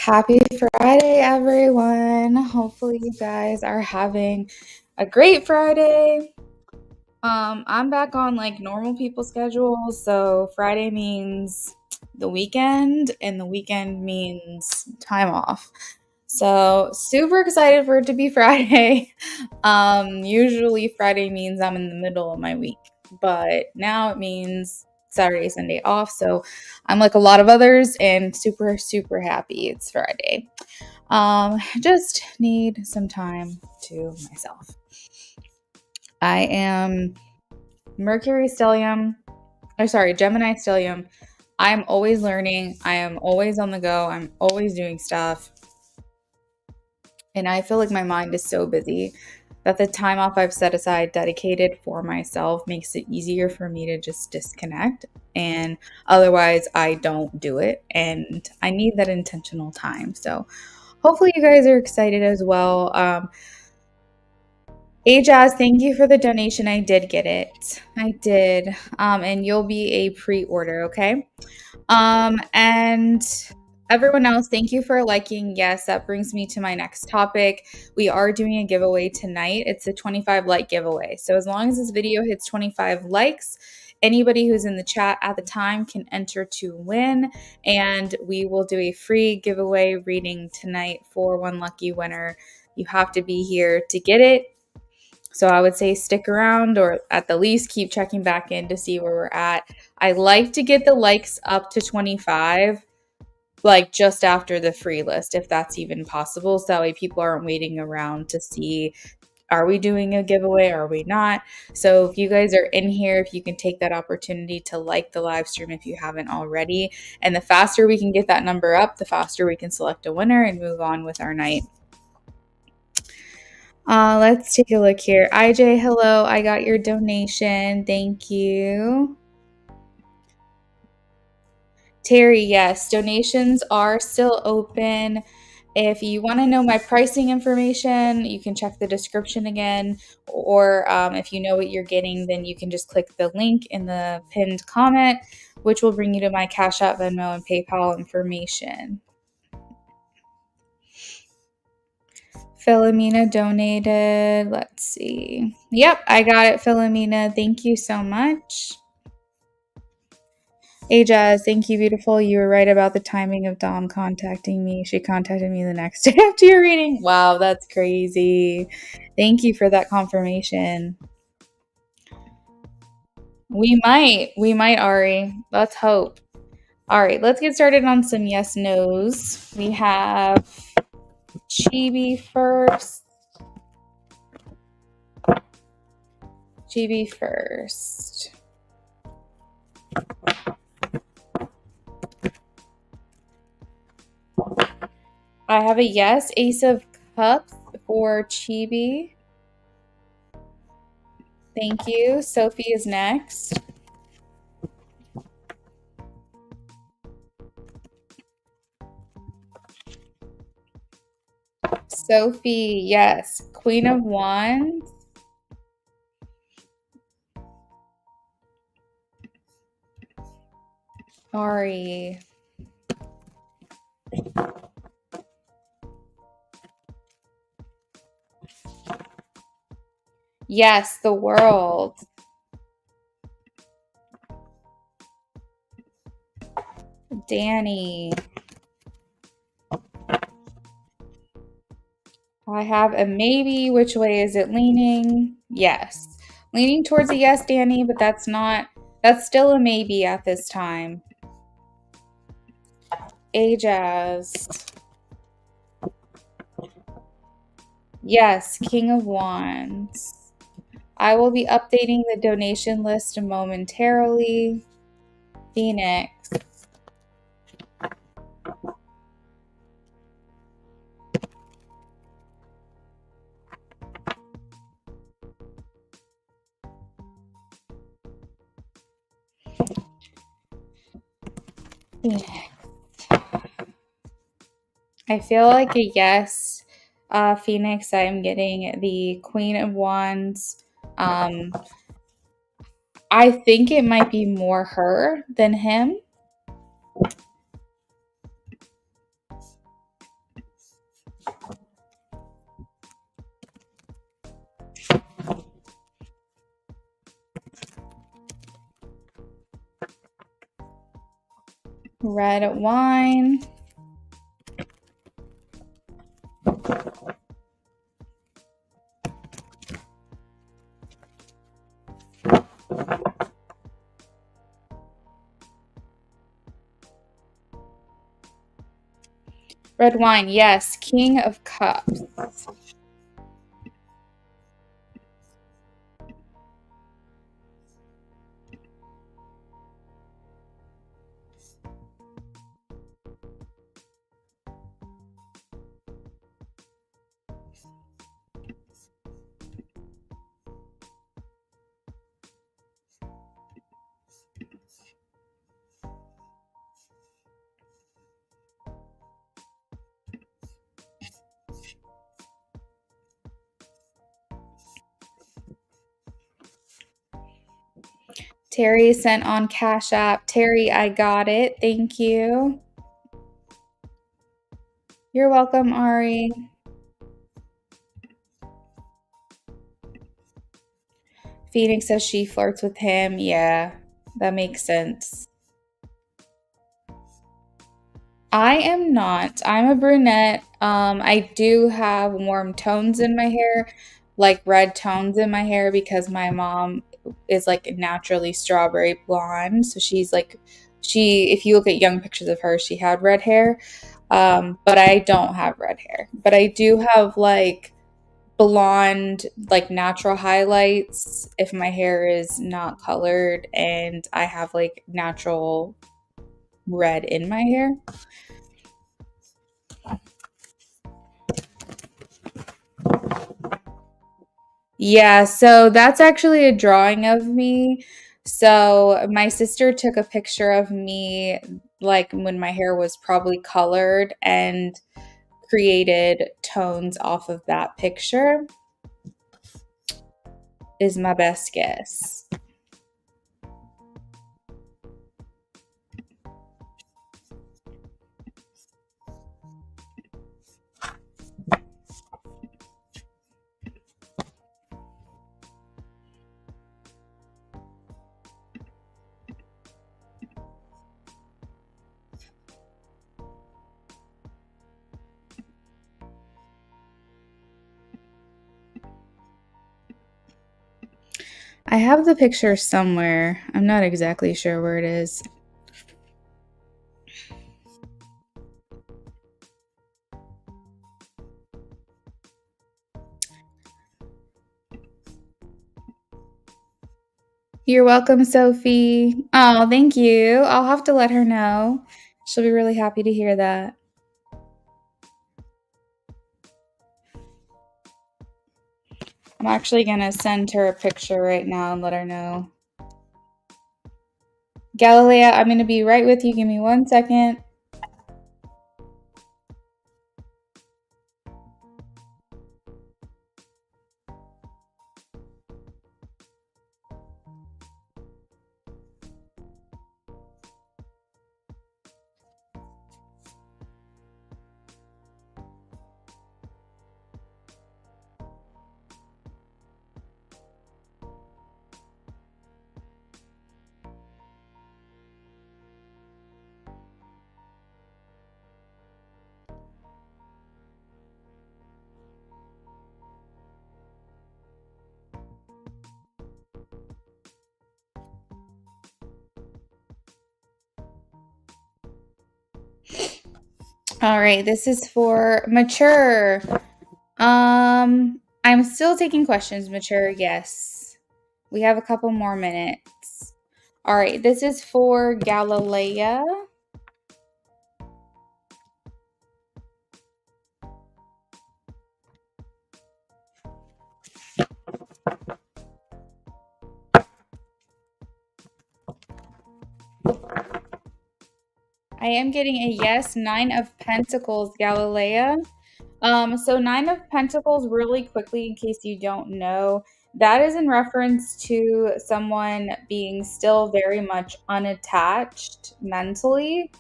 Happy Friday, everyone. Hopefully you guys are having a great Friday. I'm back on like normal people schedules, so Friday means the weekend and the weekend means time off. So super excited for it to be Friday. Usually Friday means I'm in the middle of my week, but now it means Saturday, Sunday off. So I'm like a lot of others and super, super happy it's Friday. Just need some time to myself. I am Gemini stellium. I am always learning. I am always on the go. I'm always doing stuff. And I feel like my mind is so busy that the time off I've set aside dedicated for myself makes it easier for me to just disconnect. And otherwise, I don't do it. And I need that intentional time. So hopefully, you guys are excited as well. Hey Jazz, thank you for the donation. I did get it. I did. And you'll be a pre-order, okay? And everyone else, thank you for liking. Yes, that brings me to my next topic. We are doing a giveaway tonight. It's a 25 like giveaway. So as long as this video hits 25 likes, anybody who's in the chat at the time can enter to win. And we will do a free giveaway reading tonight for one lucky winner. You have to be here to get it. So I would say stick around, or at the least keep checking back in to see where we're at. I like to get the likes up to 25, like just after the free list, if that's even possible. So that way people aren't waiting around to see, are we doing a giveaway? Are we not? So if you guys are in here, if you can take that opportunity to like the live stream if you haven't already. And the faster we can get that number up, the faster we can select a winner and move on with our night. Let's take a look here. IJ, hello. I got your donation. Thank you. Terry, yes, donations are still open. If you want to know my pricing information, you can check the description again. Or if you know what you're getting, then you can just click the link in the pinned comment, which will bring you to my Cash App, Venmo, and PayPal information. Philomena donated. Let's see. Yep, I got it, Philomena. Thank you so much. Hey, Jazz. Thank you, beautiful. You were right about the timing of Dom contacting me. She contacted me the next day after your reading. Wow, that's crazy. Thank you for that confirmation. We might, Ari. Let's hope. All right, let's get started on some yes, no's. We have Chibi first. Chibi first. I have a yes, Ace of Cups for Chibi. Thank you. Sophie is next. Sophie, yes. Queen of Wands. Ari. Yes, the World. Danny. I have a maybe. Which way is it leaning? Yes. Leaning towards a yes, Danny, but that's still a maybe at this time. Ajaz. Yes, King of Wands. I will be updating the donation list momentarily. Phoenix. Phoenix. I feel like a yes, Phoenix. I'm getting the Queen of Wands. I think it might be more her than him. red wine. Red wine, yes. King of Cups. Terry sent on Cash App. Terry, I got it. Thank you. You're welcome, Ari. Phoenix says she flirts with him. Yeah, that makes sense. I am not. I'm a brunette. I do have warm tones in my hair, like red tones in my hair because my mom is like naturally strawberry blonde. So she's like, if you look at young pictures of her, she had red hair. But I don't have red hair. But I do have like blonde, like natural highlights if my hair is not colored, and I have like natural red in my hair. Yeah, so that's actually a drawing of me. So my sister took a picture of me like when my hair was probably colored and created tones off of that picture, is my best guess. I have the picture somewhere. I'm not exactly sure where it is. You're welcome, Sophie. Oh, thank you. I'll have to let her know. She'll be really happy to hear that. I'm actually going to send her a picture right now and let her know. Galilea, I'm going to be right with you. Give me 1 second. All right, this is for mature. I'm still taking questions, mature. Yes. We have a couple more minutes. All right, this is for Galilea. I am getting a yes, 9 of Pentacles, Galilea. So 9 of Pentacles, really quickly, in case you don't know, that is in reference to someone being still very much unattached mentally.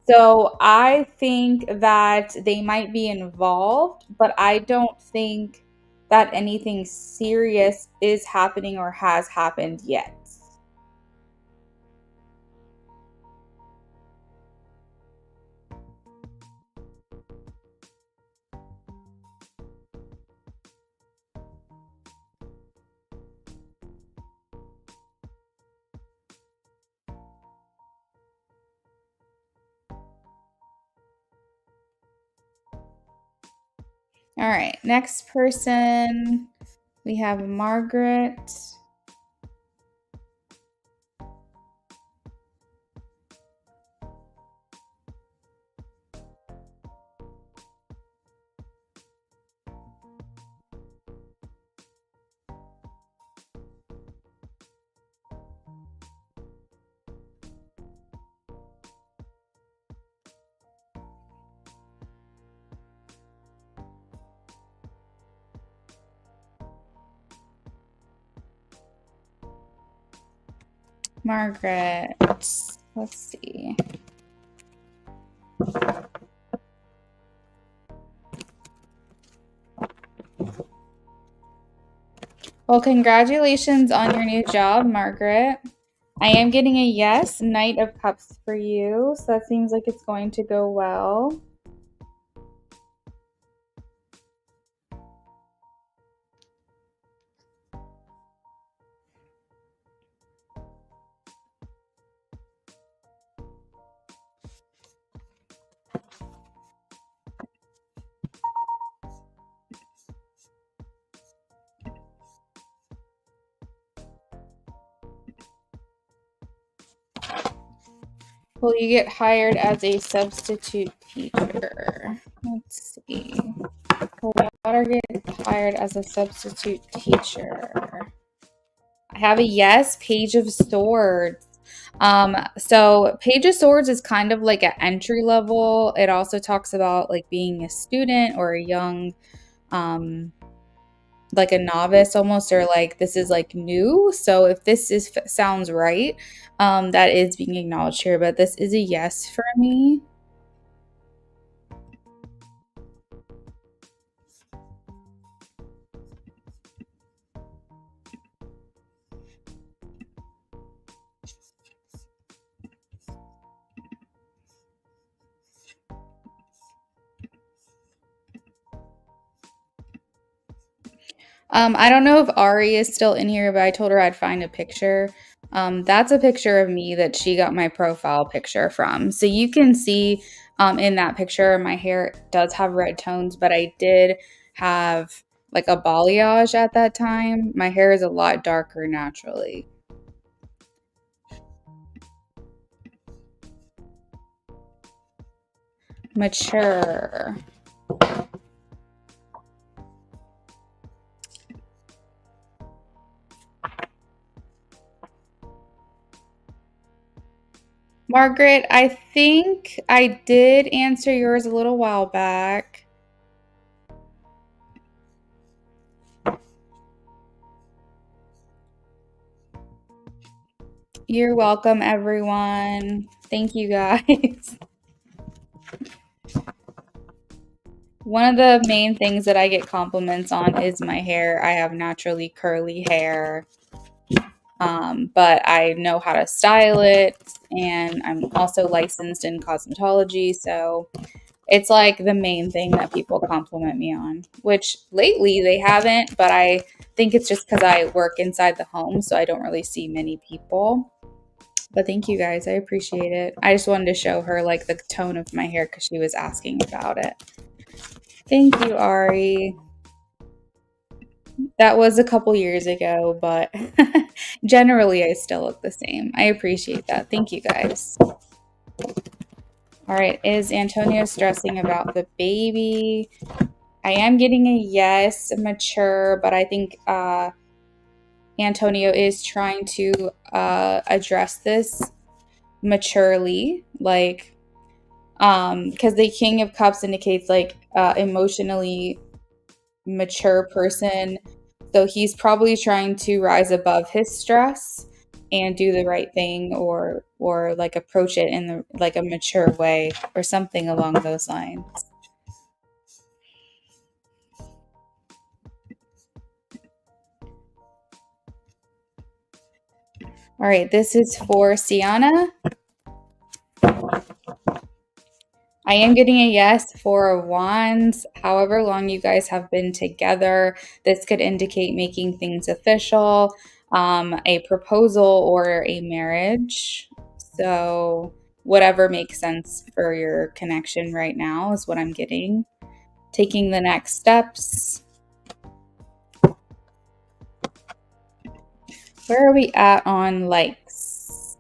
So I think that they might be involved, but I don't think that anything serious is happening or has happened yet. All right, next person, we have Margaret. Margaret, let's see. Well, congratulations on your new job, Margaret. I am getting a yes, Knight of Cups for you, so that seems like it's going to go well. Will you get hired as a substitute teacher? Let's see. Will Water get hired as a substitute teacher? I have a yes, Page of Swords. So Page of Swords is kind of like an entry level. It also talks about like being a student or a young, like a novice almost, or like this is like new. So if this is sounds right, that is being acknowledged here, but this is a yes for me. I don't know if Ari is still in here, but I told her I'd find a picture. That's a picture of me that she got my profile picture from. So you can see in that picture, my hair does have red tones, but I did have like a balayage at that time. My hair is a lot darker naturally. Mature. Margaret, I think I did answer yours a little while back. You're welcome, everyone. Thank you, guys. One of the main things that I get compliments on is my hair. I have naturally curly hair, but I know how to style it, and I'm also licensed in cosmetology, so it's like the main thing that people compliment me on, which lately they haven't, but I think it's just because I work inside the home, so I don't really see many people. But thank you guys. I appreciate it. I just wanted to show her like the tone of my hair because she was asking about it. Thank you, Ari. That was a couple years ago, but generally I still look the same. I appreciate that. Thank you guys. All right, is Antonio stressing about the baby? I am getting a yes, mature, but I think Antonio is trying to address this maturely, like because the King of Cups indicates like emotionally mature person. So he's probably trying to rise above his stress and do the right thing, or like approach it in the like a mature way or something along those lines. All right, this is for Sienna. I am getting a yes for Wands. However long you guys have been together, this could indicate making things official, a proposal, or a marriage. So, whatever makes sense for your connection right now is what I'm getting. taking the next steps. Where are we at on likes?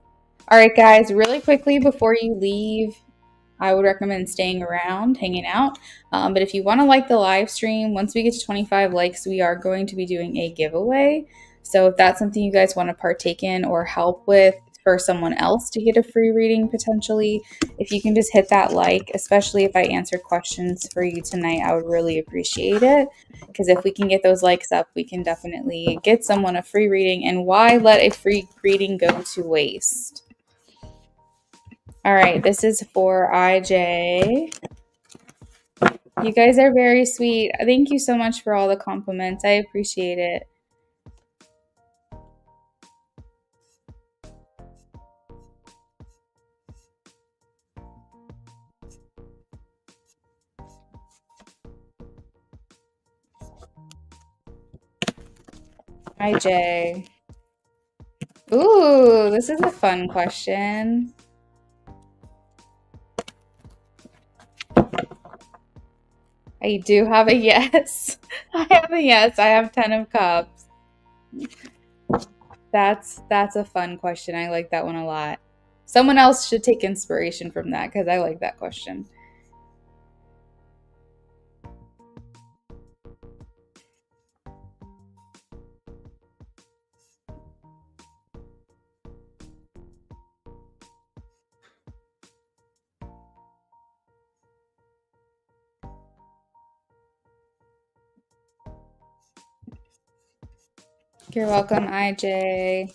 All right, guys, really quickly before you leave, I would recommend staying around, hanging out. But if you want to like the live stream, once we get to 25 likes, we are going to be doing a giveaway. So if that's something you guys want to partake in or help with for someone else to get a free reading potentially, if you can just hit that like, especially if I answered questions for you tonight, I would really appreciate it. Because if we can get those likes up, we can definitely get someone a free reading. And why let a free reading go to waste? All right, this is for IJ. You guys are very sweet. Thank you so much for all the compliments. I appreciate it. IJ. Ooh, this is a fun question. I do have a yes. I have a yes. I have 10 of cups. That's a fun question. I like that one a lot. Someone else should take inspiration from that because I like that question. You're welcome, IJ.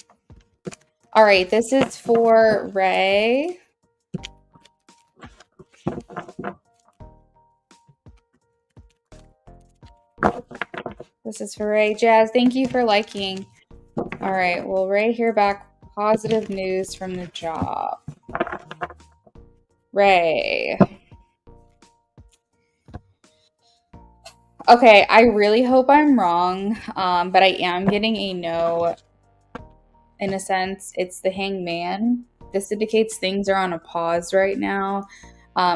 All right, this is for Ray. This is for Ray. Jazz, thank you for liking. All right, will Ray hear back positive news from the job? Ray. Okay, I really hope I'm wrong, but I am getting a no. In a sense, it's the hangman. This indicates things are on a pause right now.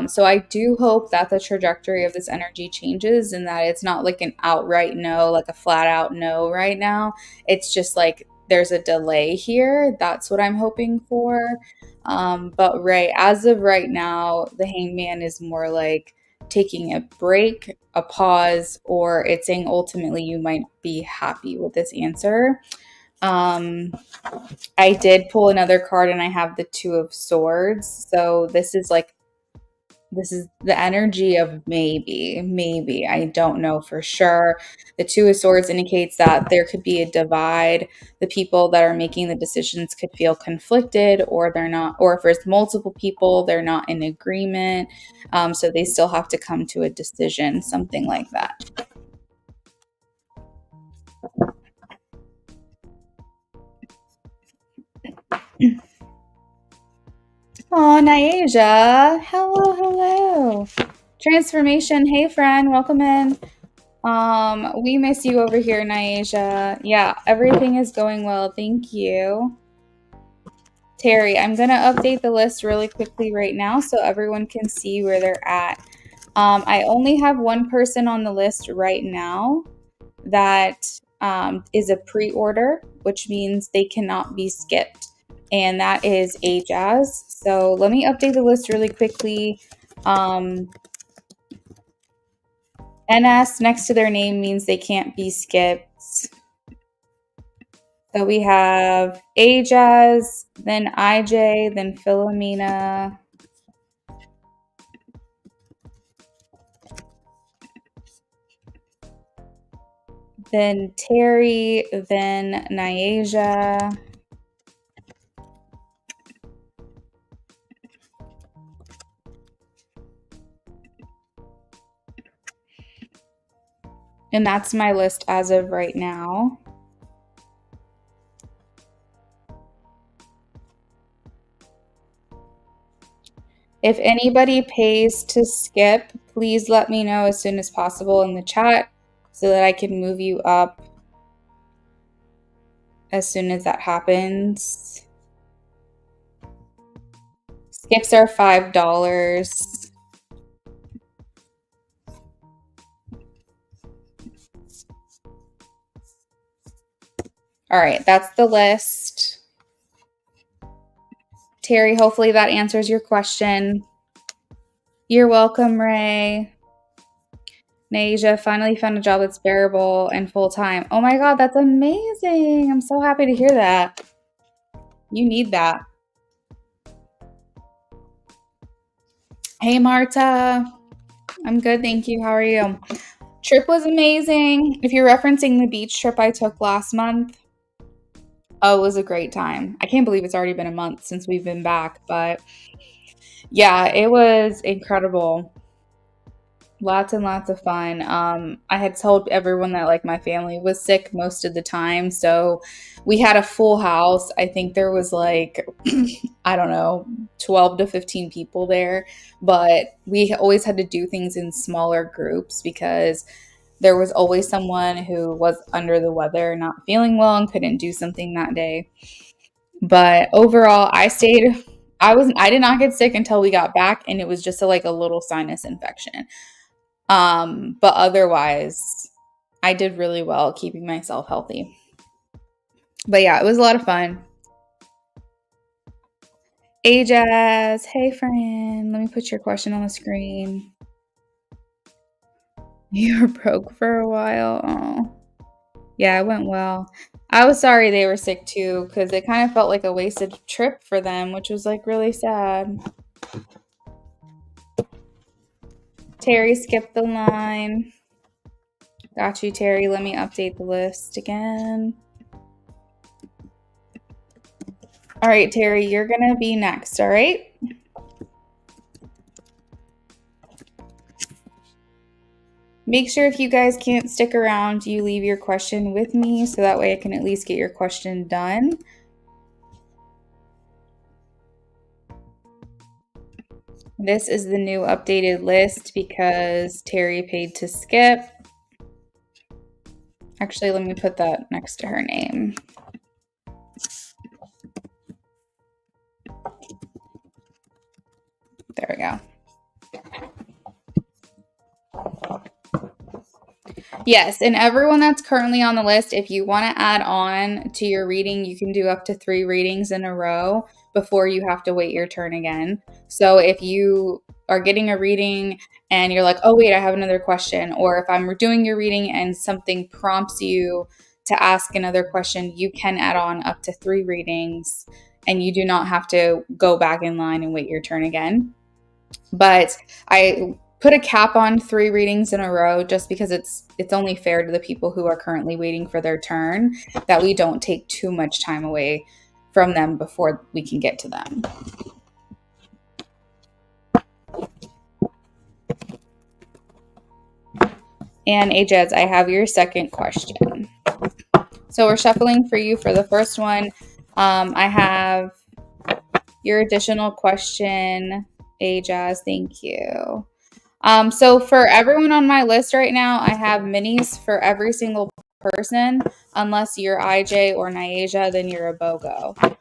So I do hope that the trajectory of this energy changes and that it's not like an outright no, like a flat out no right now. It's just like there's a delay here. That's what I'm hoping for. But right, as of right now, the hangman is more like taking a break, a pause, or it's saying ultimately you might be happy with this answer. I did pull another card and I have the Two of Swords. So this is the energy of maybe. I don't know for sure. The Two of Swords indicates that there could be a divide. The people that are making the decisions could feel conflicted, or they're not, or if there's multiple people, they're not in agreement. So they still have to come to a decision, something like that. Oh, Nyasia. Hello. Transformation. Hey, friend. Welcome in. We miss you over here, Nyasia. Yeah, everything is going well. Thank you. Terry, I'm going to update the list really quickly right now so everyone can see where they're at. I only have one person on the list right now that is a pre-order, which means they cannot be skipped. And that is Ajaz. So let me update the list really quickly. NS next to their name means they can't be skipped. So we have Ajaz, then IJ, then Philomena. Then Terry, then Nyasia. And that's my list as of right now. If anybody pays to skip, please let me know as soon as possible in the chat so that I can move you up as soon as that happens. Skips are $5. All right, that's the list. Terry, hopefully that answers your question. You're welcome, Ray. Nasia finally found a job that's bearable and full time. Oh my God, that's amazing. I'm so happy to hear that. You need that. Hey, Marta. I'm good, thank you. How are you? Trip was amazing. If you're referencing the beach trip I took last month, oh, it was a great time. I can't believe it's already been a month since we've been back, but yeah, it was incredible. Lots and lots of fun. I had told everyone that like my family was sick most of the time, so we had a full house. I think there was like I don't know, 12 to 15 people there, but we always had to do things in smaller groups because there was always someone who was under the weather, not feeling well and couldn't do something that day. But overall, I did not get sick until we got back and it was just like a little sinus infection. But otherwise, I did really well keeping myself healthy. But yeah, it was a lot of fun. Hey Jazz, hey friend. Let me put your question on the screen. You were broke for a while. Oh. Yeah, it went well. I was sorry they were sick too, because it kind of felt like a wasted trip for them, which was like really sad. Terry skipped the line. Got you, Terry. Let me update the list again. All right, Terry, you're going to be next, all right? Make sure if you guys can't stick around, you leave your question with me so that way I can at least get your question done. This is the new updated list because Terry paid to skip. Actually, let me put that next to her name. There we go. Yes, and everyone that's currently on the list, if you want to add on to your reading, you can do up to 3 readings in a row before you have to wait your turn again. So if you are getting a reading and you're like, oh, wait, I have another question, or if I'm doing your reading and something prompts you to ask another question, you can add on up to 3 readings and you do not have to go back in line and wait your turn again. But I put a cap on 3 readings in a row just because it's only fair to the people who are currently waiting for their turn that we don't take too much time away from them before we can get to them. And Ajaz, I have your second question. So we're shuffling for you for the first one. I have your additional question, Ajaz. Thank you. So for everyone on my list right now, I have minis for every single person. Unless you're IJ or Nyasia, then you're a BOGO.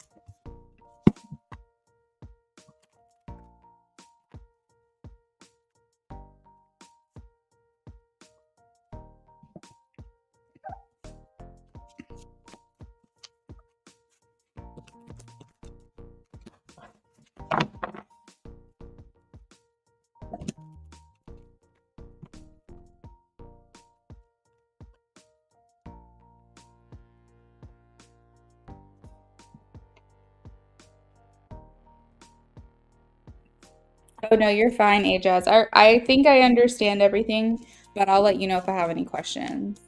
Oh, no, you're fine, Ajaz. I think I understand everything, but I'll let you know if I have any questions.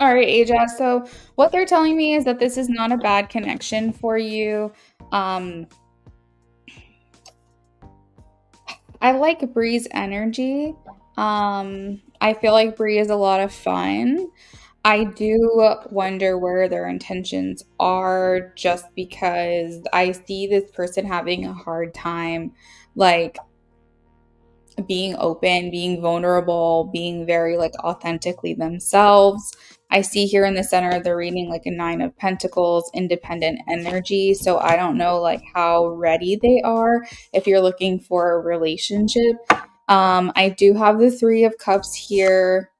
All right, Aja. So what they're telling me is that this is not a bad connection for you. Um, I like Bree's energy. I feel like Bree is a lot of fun. I do wonder where their intentions are just because I see this person having a hard time, like being open, being vulnerable, being very like authentically themselves. I see here in the center of the reading like a nine of pentacles, independent energy. So I don't know like how ready they are if you're looking for a relationship. I do have the three of cups here.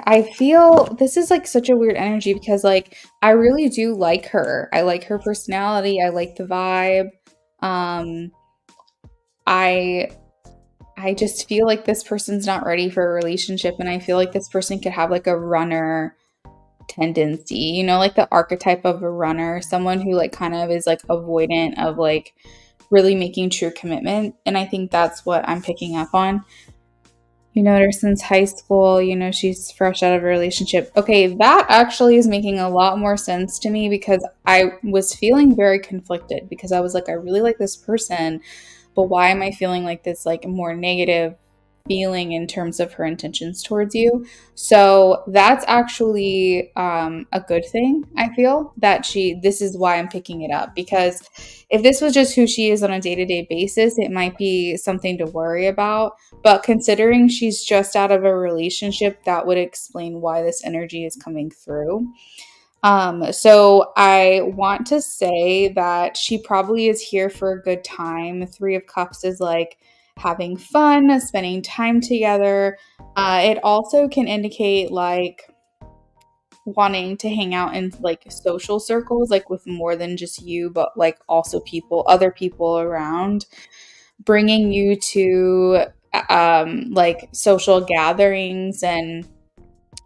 I feel this is like such a weird energy because like I really do like her. I like her personality. I like the vibe. Um, I I just feel like this person's not ready for a relationship, and I feel like this person could have like a runner tendency, you know, like the archetype of a runner, someone who like kind of is like avoidant of like really making true commitment. And I think that's what I'm picking up on. You know her since high school, you know, she's fresh out of a relationship. Okay, that actually is making a lot more sense to me because I was feeling very conflicted because I was like, I really like this person, but why am I feeling like this like more negative feeling in terms of her intentions towards you? So that's actually a good thing. I feel that this is why I'm picking it up because if this was just who she is on a day-to-day basis, it might be something to worry about, but considering she's just out of a relationship, that would explain why this energy is coming through. So I want to say that she probably is here for a good time. Three of Cups is like having fun, spending time together. It also can indicate like wanting to hang out in like social circles, like with more than just you, but like also other people around, bringing you to like social gatherings and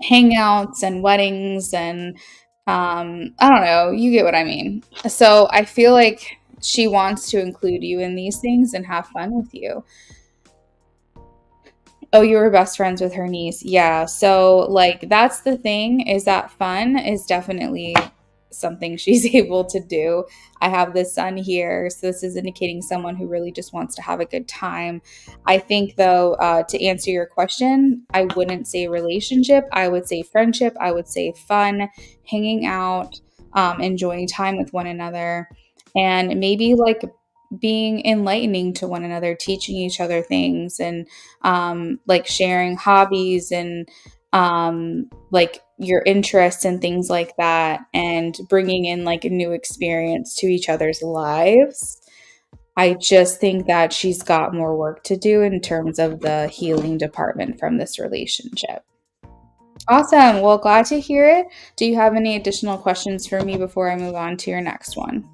hangouts and weddings and I don't know, you get what I mean. So I feel like she wants to include you in these things and have fun with you. Oh, you were best friends with her niece. Yeah. So, like, that's the thing is that fun is definitely something she's able to do. I have this son here. So, this is indicating someone who really just wants to have a good time. I think, though, to answer your question, I wouldn't say relationship. I would say friendship. I would say fun, hanging out, enjoying time with one another, and maybe like being enlightening to one another, teaching each other things and like sharing hobbies and like your interests and things like that, and bringing in like a new experience to each other's lives. I just think that she's got more work to do in terms of the healing department from this relationship. Awesome. Well, glad to hear it. Do you have any additional questions for me before I move on to your next one?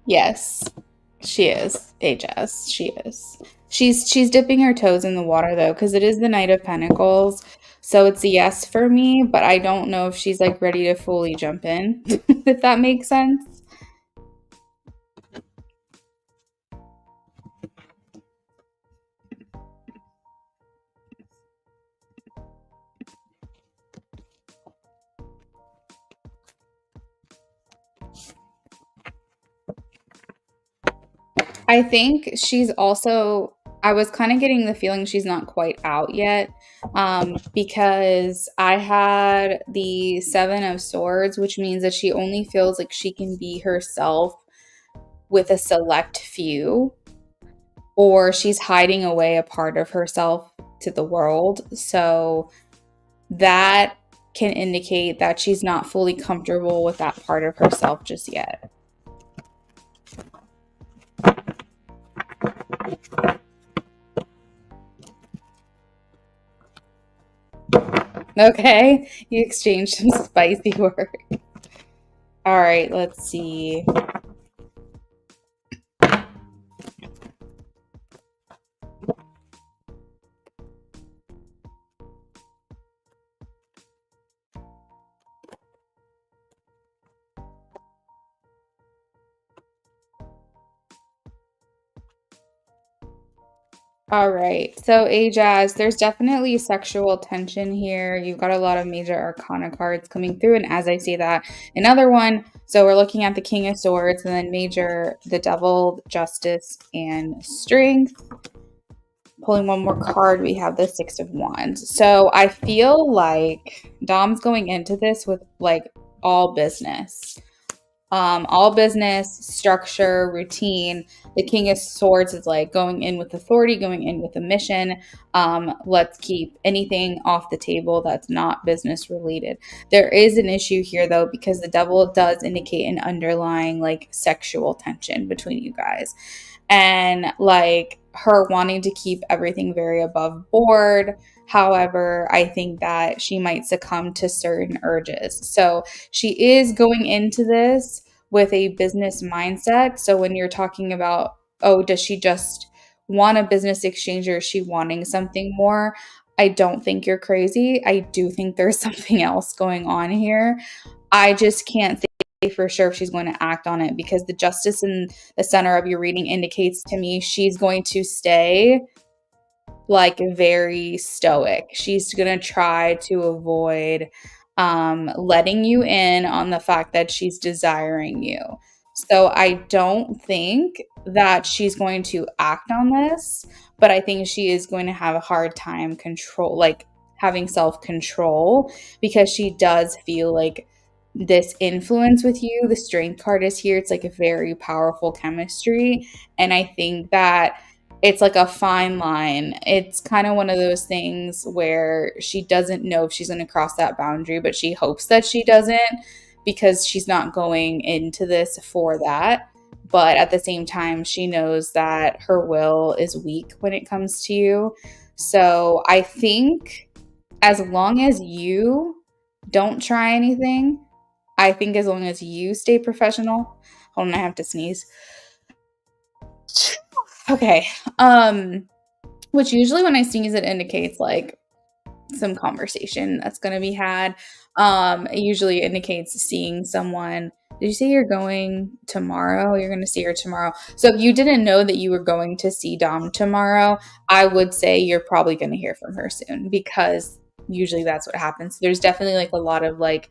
Yes, she is. Ajas, she is. She's dipping her toes in the water though, because it is the Knight of Pentacles. So it's a yes for me, but I don't know if she's like ready to fully jump in, if that makes sense. I think she's also, I was kind of getting the feeling she's not quite out yet, because I had the Seven of Swords, which means that she only feels like she can be herself with a select few, or she's hiding away a part of herself to the world. So that can indicate that she's not fully comfortable with that part of herself just yet. Okay, you exchanged some spicy words. All right, let's see. All right. So, Ajaz, there's definitely sexual tension here. You've got a lot of major arcana cards coming through. And as I say that, another one. So, we're looking at the King of Swords and then major, the Devil, Justice, and Strength. Pulling one more card, we have the Six of Wands. So, I feel like Dom's going into this with like all business. All business, structure, routine. The King of Swords is like going in with authority, going in with a mission. Let's keep anything off the table that's not business related. There is an issue here though, because the Devil does indicate an underlying like sexual tension between you guys. And like her wanting to keep everything very above board. However, I think that she might succumb to certain urges. So she is going into this with a business mindset. So when you're talking about, oh, does she just want a business exchange or is she wanting something more? I don't think you're crazy. I do think there's something else going on here. I just can't say for sure if she's going to act on it because the justice in the center of your reading indicates to me she's going to stay like very stoic. She's going to try to avoid letting you in on the fact that she's desiring you. So I don't think that she's going to act on this, but I think she is going to have a hard time control, like having self control, because she does feel like this influence with you. The strength card is here. It's like a very powerful chemistry. And I think that it's like a fine line. It's kind of one of those things where she doesn't know if she's going to cross that boundary, but she hopes that she doesn't because she's not going into this for that. But at the same time, she knows that her will is weak when it comes to you. So I think as long as you don't try anything, I think as long as you stay professional. Hold on, I have to sneeze. Okay. Which usually when I sneeze, it indicates like some conversation that's going to be had. It usually indicates seeing someone. Did you say you're going tomorrow? You're going to see her tomorrow. So if you didn't know that you were going to see Dom tomorrow, I would say you're probably going to hear from her soon because usually that's what happens. There's definitely like a lot of like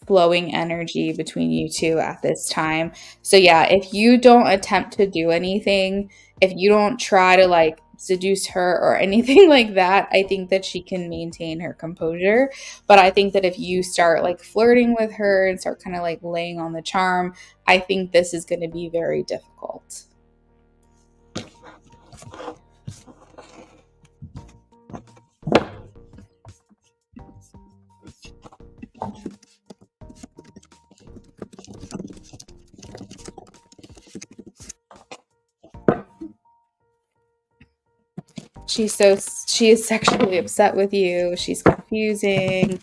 flowing energy between you two at this time. So yeah, if you don't attempt to do anything, if you don't try to like seduce her or anything like that, I think that she can maintain her composure. But I think that if you start like flirting with her and start kind of like laying on the charm, I think this is going to be very difficult. She is sexually upset with you. She's confusing.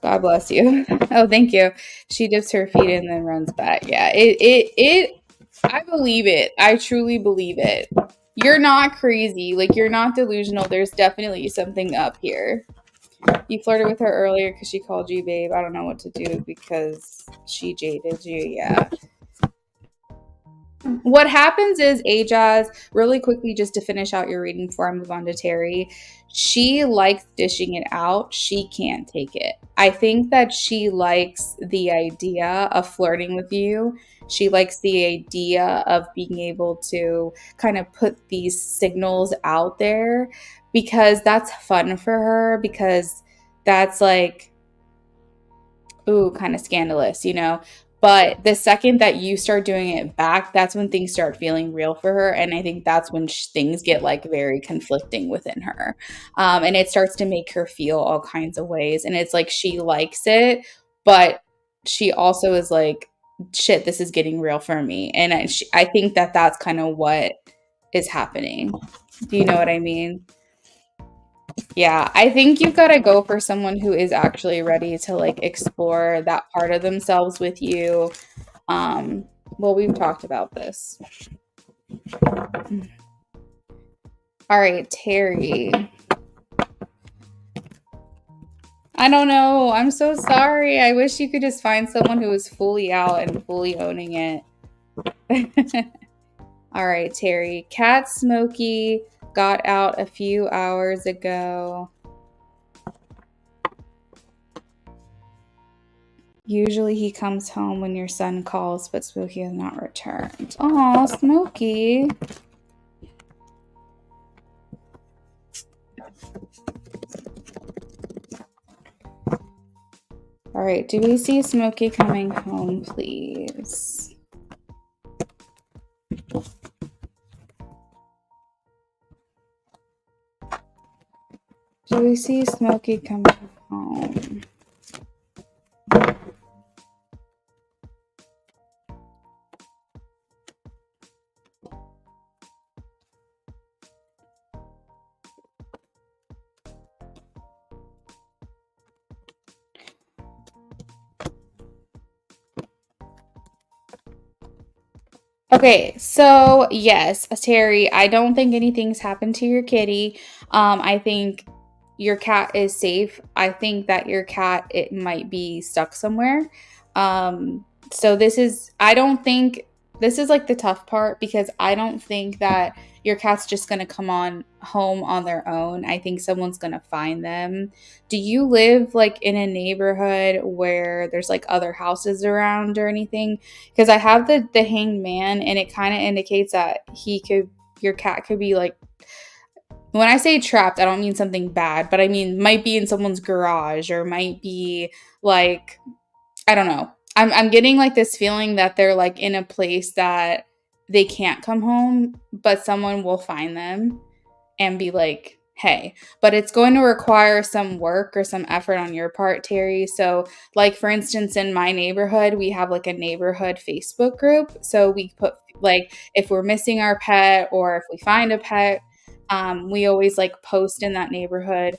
God bless you. Oh, thank you. She dips her feet and then runs back. Yeah, I believe it. I truly believe it. You're not crazy. Like, you're not delusional. There's definitely something up here. You flirted with her earlier because she called you babe. I don't know what to do because she jaded you. Yeah. What happens is Ajaz, really quickly, just to finish out your reading before I move on to Terry, she likes dishing it out. She can't take it. I think that she likes the idea of flirting with you. She likes the idea of being able to kind of put these signals out there because that's fun for her, because that's like, ooh, kind of scandalous, you know? But the second that you start doing it back, that's when things start feeling real for her. And I think that's when things get like very conflicting within her. And it starts to make her feel all kinds of ways. And it's like she likes it, but she also is like, shit, this is getting real for me. And I think that that's kind of what is happening. Do you know what I mean? Yeah, I think you've got to go for someone who is actually ready to like explore that part of themselves with you. Um, well, we've talked about this. All right, Terry. I don't know. I'm so sorry. I wish you could just find someone who is fully out and fully owning it. All right, Terry. Cat Smokey got out a few hours ago. Usually he comes home when your son calls, but Smokey has not returned. Aw, Smokey. All right, do we see Smokey coming home, please? Do we see Smokey coming home? Okay, so yes, Terry, I don't think anything's happened to your kitty. I think your cat is safe. I think that your cat, it might be stuck somewhere. So I don't think this is like the tough part because I don't think that your cat's just gonna come on home on their own. I think someone's gonna find them. Do you live like in a neighborhood where there's like other houses around or anything? Because I have the hanged man, and it kind of indicates that your cat could be like, when I say trapped, I don't mean something bad, but I mean might be in someone's garage or might be like, I don't know. I'm getting like this feeling that they're like in a place that they can't come home, but someone will find them and be like, hey, but it's going to require some work or some effort on your part, Terry. So, like, for instance, in my neighborhood, we have like a neighborhood Facebook group. So, we put like, if we're missing our pet or if we find a pet, we always like post in that neighborhood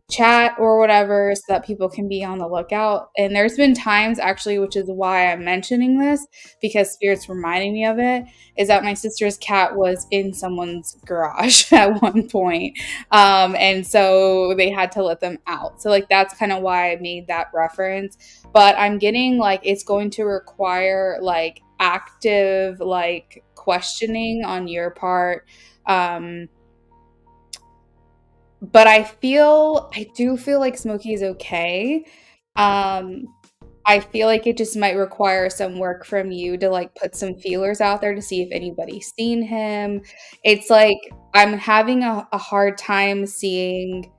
chat or whatever so that people can be on the lookout. And there's been times actually, which is why I'm mentioning this because Spirit's reminding me of it, is that my sister's cat was in someone's garage at one point. And so they had to let them out. So like that's kind of why I made that reference. But I'm getting like it's going to require like active like questioning on your part. But I do feel like Smokey is okay. Um, I feel like it just might require some work from you to, like, put some feelers out there to see if anybody's seen him. It's like I'm having a hard time seeing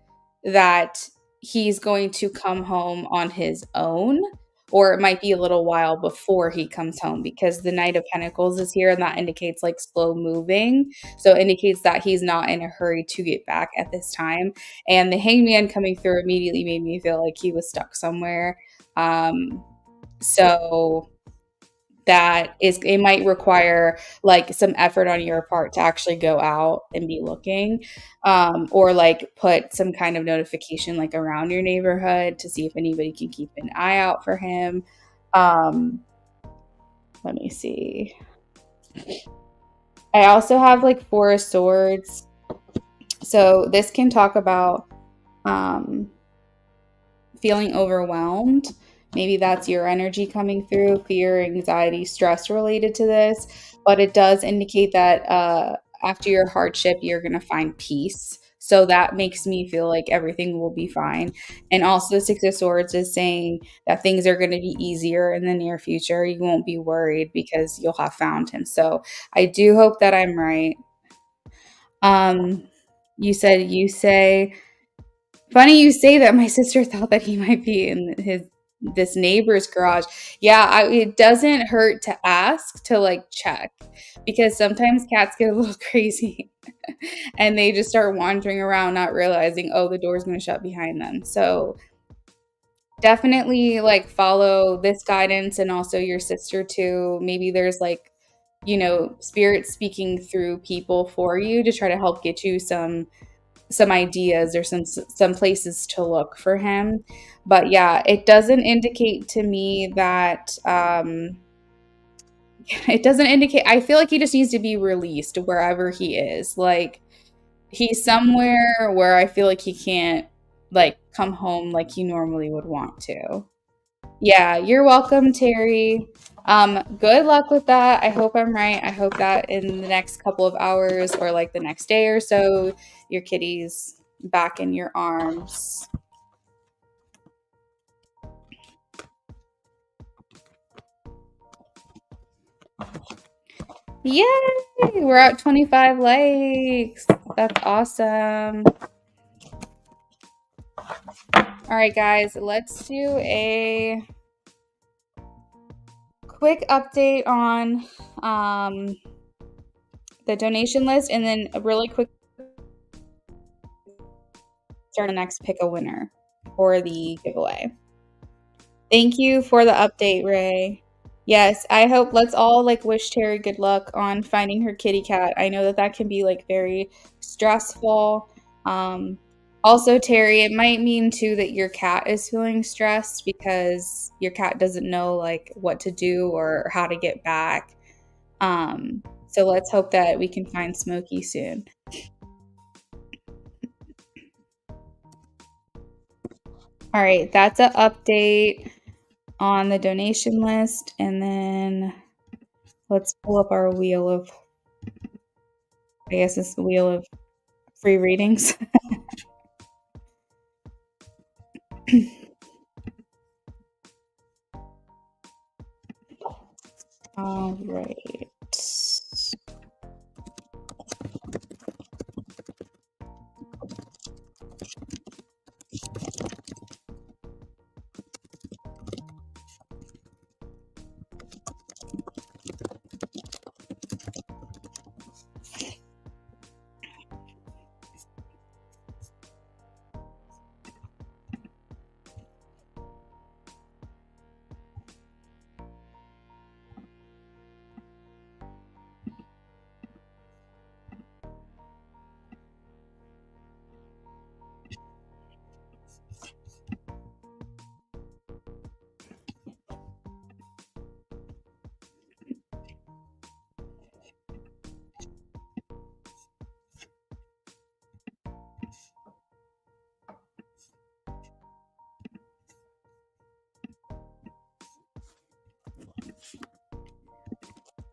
that he's going to come home on his own, or it might be a little while before he comes home because the Knight of Pentacles is here, and that indicates, like, slow moving. So it indicates that he's not in a hurry to get back at this time, and the Hangman coming through immediately made me feel like he was stuck somewhere. So that is, it might require like some effort on your part to actually go out and be looking, or like put some kind of notification like around your neighborhood to see if anybody can keep an eye out for him. Um, let me see. I also have like Four of Swords. So this can talk about um, feeling overwhelmed. Maybe that's your energy coming through, fear, anxiety, stress related to this. But it does indicate that after your hardship, you're going to find peace. So that makes me feel like everything will be fine. And also, the Six of Swords is saying that things are going to be easier in the near future. You won't be worried because you'll have found him. So I do hope that I'm right. Um, you say Funny you say that. My sister thought that he might be in this neighbor's garage. Yeah, it doesn't hurt to ask to like check because sometimes cats get a little crazy and they just start wandering around, not realizing, oh, the door's going to shut behind them. So definitely like follow this guidance and also your sister too. Maybe there's like, spirit speaking through people for you to try to help get you some ideas or some places to look for him. But yeah, it doesn't indicate to me that it doesn't indicate. I feel like he just needs to be released wherever he is. Like he's somewhere where I feel like he can't like come home like he normally would want to. Yeah, you're welcome, Terry. Good luck with that. I hope I'm right. I hope that in the next couple of hours or like the next day or so, your kitty's back in your arms. Yay! We're at 25 likes. That's awesome. All right, guys, let's do a quick update on the donation list and then a really quick start the next pick a winner for the giveaway. Thank you for the update, Ray. Yes, I hope let's all like wish Terry good luck on finding her kitty cat. I know that that can be like very stressful. Also, Terry, it might mean too that your cat is feeling stressed because your cat doesn't know like what to do or how to get back. So let's hope that we can find Smokey soon. All right, that's an update on the donation list, and then let's pull up our wheel of, I guess it's the wheel of free readings. All right.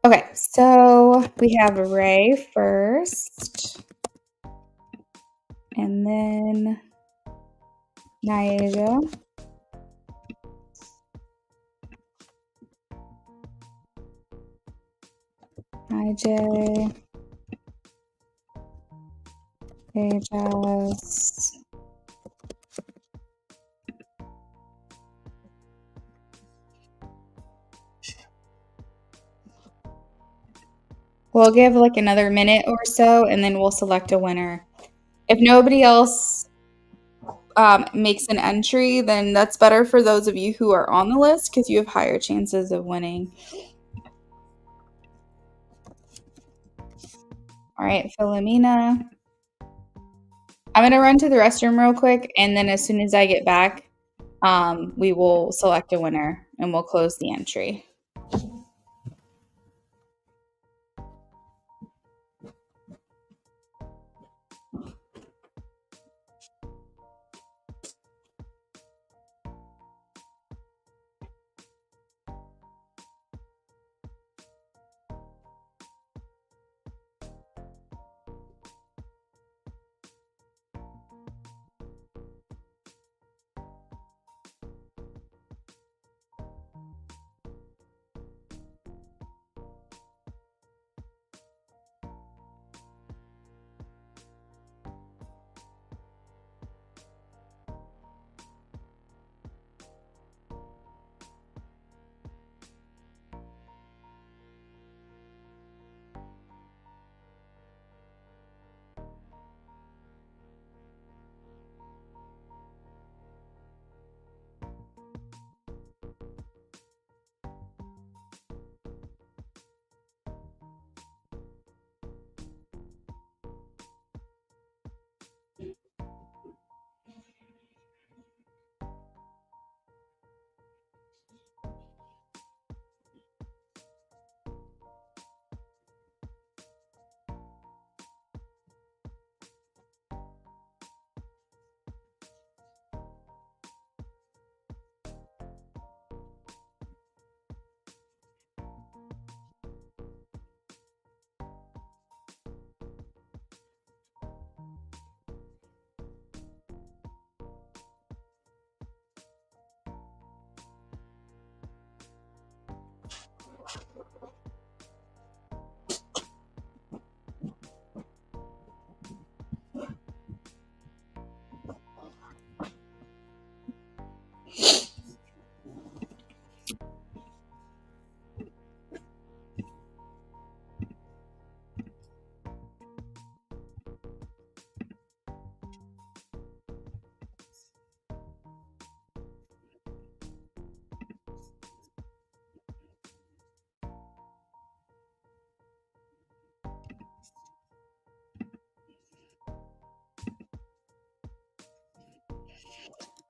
Okay, so we have Ray first, and then Naija, IJ, Ajas. We'll give like another minute or so, and then we'll select a winner. If nobody else makes an entry, then that's better for those of you who are on the list because you have higher chances of winning. All right, Philomena. I'm going to run to the restroom real quick, and then as soon as I get back, we will select a winner, and we'll close the entry.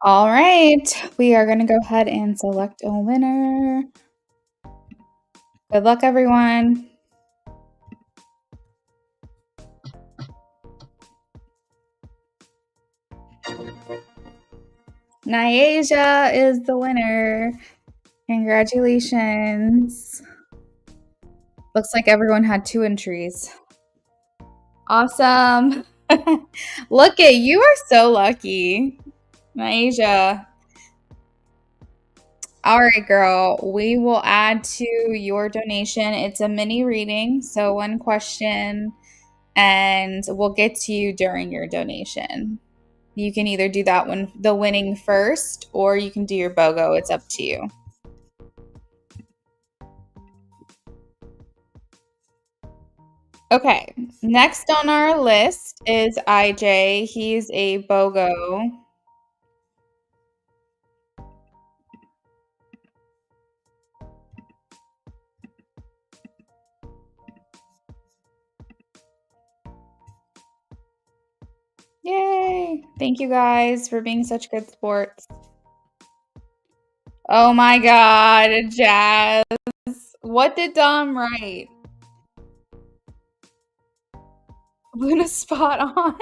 All right, we are going to go ahead and select a winner. Good luck, everyone. Nyasia is the winner. Congratulations. Looks like everyone had 2 entries. Awesome. Look at you are so lucky. Nyasia. All right, girl. We will add to your donation. It's a mini reading, so 1 question, and we'll get to you during your donation. You can either do that one, the winning first, or you can do your BOGO. It's up to you. Okay, next on our list is IJ. He's a BOGO. Yay! Thank you guys for being such good sports. Oh my god, Jazz. What did Dom write? Luna spot on.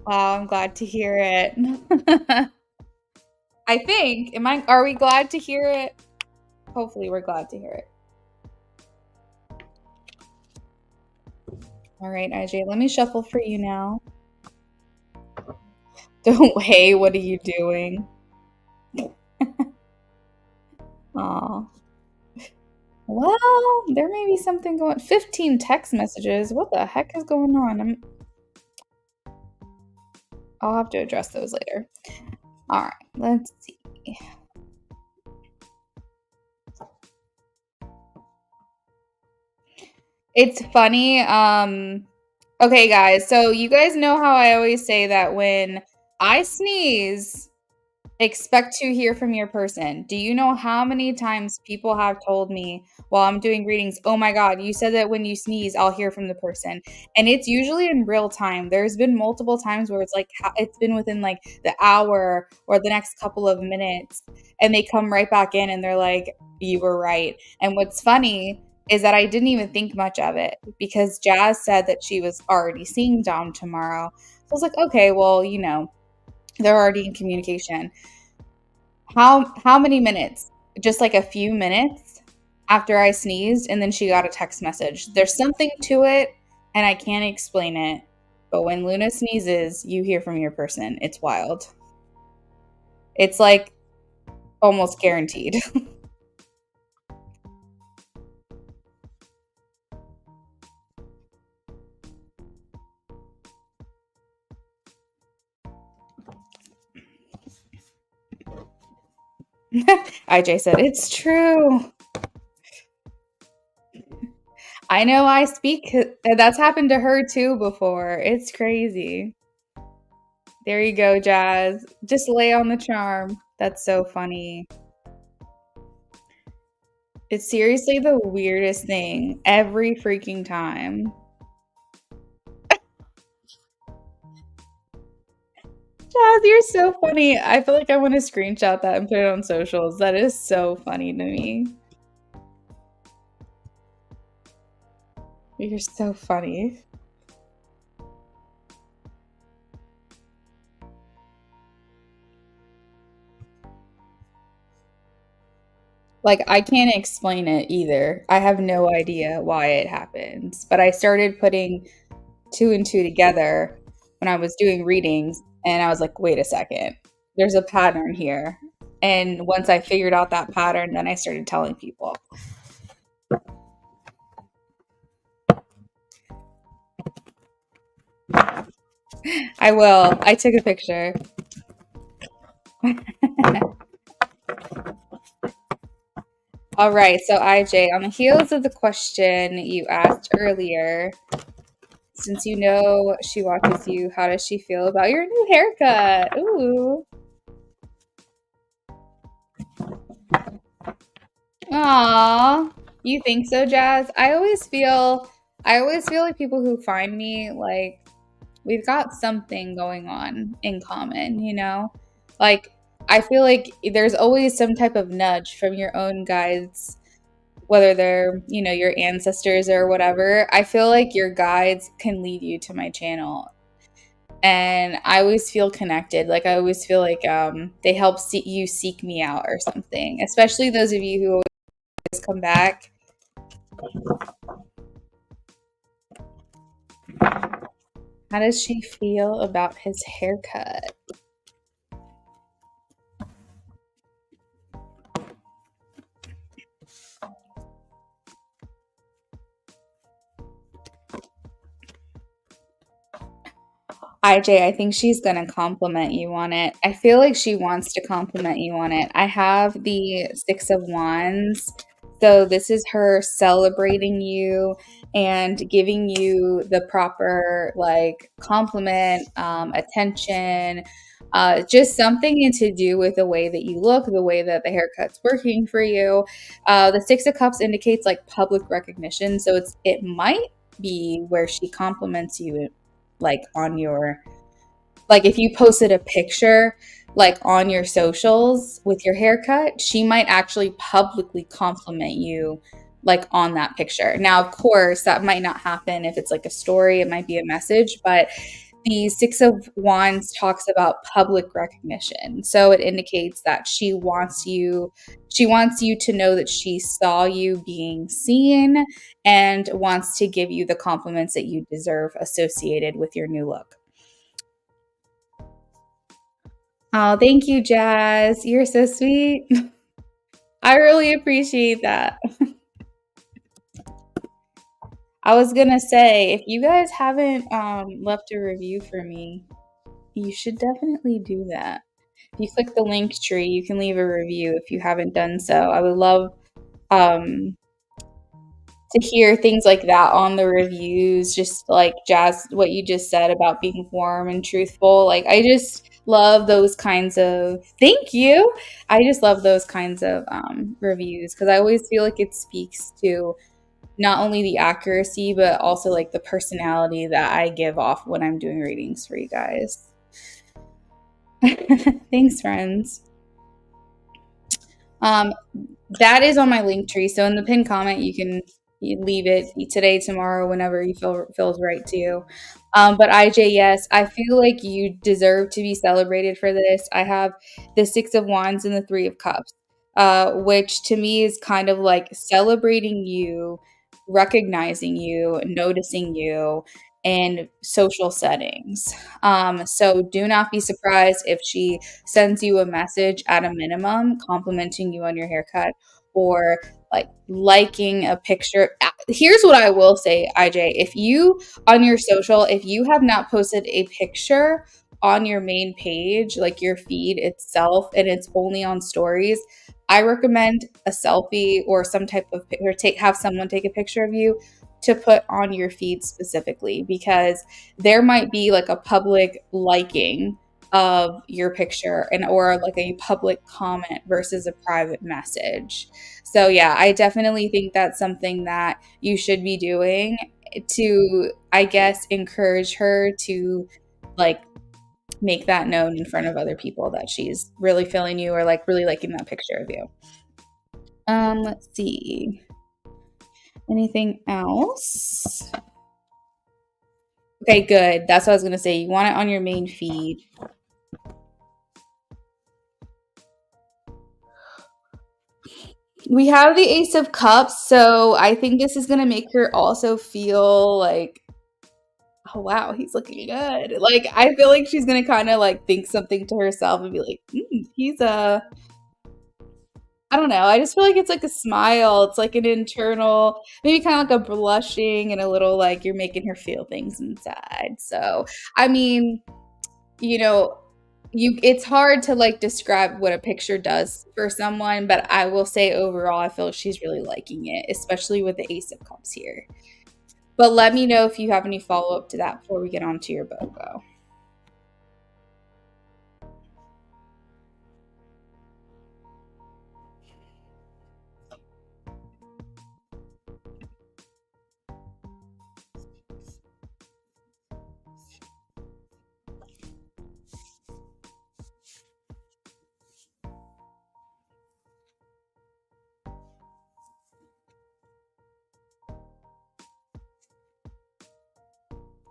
Wow, I'm glad to hear it. I think. Are we glad to hear it? Hopefully we're glad to hear it. All right, IJ, let me shuffle for you now. Don't hey, what are you doing? Aw. Well, there may be something going. 15 text messages. What the heck is going on? I'll have to address those later. All right, let's see. It's funny. Okay, guys. So you guys know how I always say that when I sneeze, expect to hear from your person. Do you know how many times people have told me while I'm doing readings, oh my God, you said that when you sneeze, I'll hear from the person. And it's usually in real time. There's been multiple times where it's like, it's been within like the hour or the next couple of minutes. And they come right back in and they're like, you were right. And what's funny is that I didn't even think much of it because Jazz said that she was already seeing Dom tomorrow. So I was like, okay, well, you know, they're already in communication. How many minutes? Just like a few minutes after I sneezed, and then she got a text message. There's something to it, and I can't explain it. But when Luna sneezes, you hear from your person. It's wild. It's like almost guaranteed. IJ said, it's true. I know I speak. That's happened to her too before. It's crazy. There you go, Jazz. Just lay on the charm. That's so funny. It's seriously the weirdest thing every freaking time. Jazz, you're so funny. I feel like I want to screenshot that and put it on socials. That is so funny to me. You're so funny. Like, I can't explain it either. I have no idea why it happens. But I started putting 2 and 2 together when I was doing readings, and I was like, wait a second, there's a pattern here. And once I figured out that pattern, then I started telling people. I will. I took a picture. All right, so IJ, on the heels of the question you asked earlier, since you know she watches you, how does she feel about your new haircut? Ooh. Aw. You think so, Jazz? I always feel like people who find me, like, we've got something going on in common, you know? Like, I feel like there's always some type of nudge from your own guides, whether they're, your ancestors or whatever. I feel like your guides can lead you to my channel. And I always feel connected. Like, I always feel like they help you seek me out or something, especially those of you who always come back. How does she feel about his haircut? IJ, I think she's gonna compliment you on it. I feel like she wants to compliment you on it. I have the Six of Wands. So this is her celebrating you and giving you the proper like compliment, attention, just something to do with the way that you look, the way that the haircut's working for you. The Six of Cups indicates like public recognition, so it might be where she compliments you like on your like if you posted a picture like on your socials with your haircut, she might actually publicly compliment you like on that picture. Now, of course, that might not happen if it's like a story, it might be a message, but the Six of Wands talks about public recognition. So it indicates that she wants you to know that she saw you being seen and wants to give you the compliments that you deserve associated with your new look. Oh, thank you, Jazz. You're so sweet. I really appreciate that. I was gonna say, if you guys haven't left a review for me, you should definitely do that. If you click the link tree, you can leave a review if you haven't done so. I would love um, to hear things like that on the reviews, just like Jazz, what you just said about being warm and truthful. Like, I just love those kinds of, thank you. I just love those kinds of reviews because I always feel like it speaks to not only the accuracy, but also like the personality that I give off when I'm doing readings for you guys. Thanks, friends. Um, that is on my link tree. So in the pinned comment, you leave it today, tomorrow, whenever you feels right to you. But IJ, yes, I feel like you deserve to be celebrated for this. I have the Six of Wands and the Three of Cups, which to me is kind of like celebrating you, recognizing you, noticing you in social settings. So do not be surprised if she sends you a message at a minimum complimenting you on your haircut or like liking a picture. Here's what I will say, IJ. If you on your social, if you have not posted a picture on your main page, like your feed itself, and it's only on stories, I recommend a selfie or some type of picture, have someone take a picture of you to put on your feed specifically because there might be like a public liking of your picture and or like a public comment versus a private message. So yeah, I definitely think that's something that you should be doing to, I guess, encourage her to like make that known in front of other people that she's really feeling you or like really liking that picture of you. Let's see. Anything else? Okay, good. That's what I was gonna say. You want it on your main feed. We have the Ace of Cups, so I think this is gonna make her also feel like, oh wow, he's looking good. Like I feel like she's gonna kind of like think something to herself and be like, he's a. I don't know. I just feel like it's like a smile. It's like an internal, maybe kind of like a blushing and a little like you're making her feel things inside. So, I mean, you know, it's hard to like describe what a picture does for someone, but I will say overall, I feel like she's really liking it, especially with the Ace of Cups here. But let me know if you have any follow up to that before we get on to your BOGO.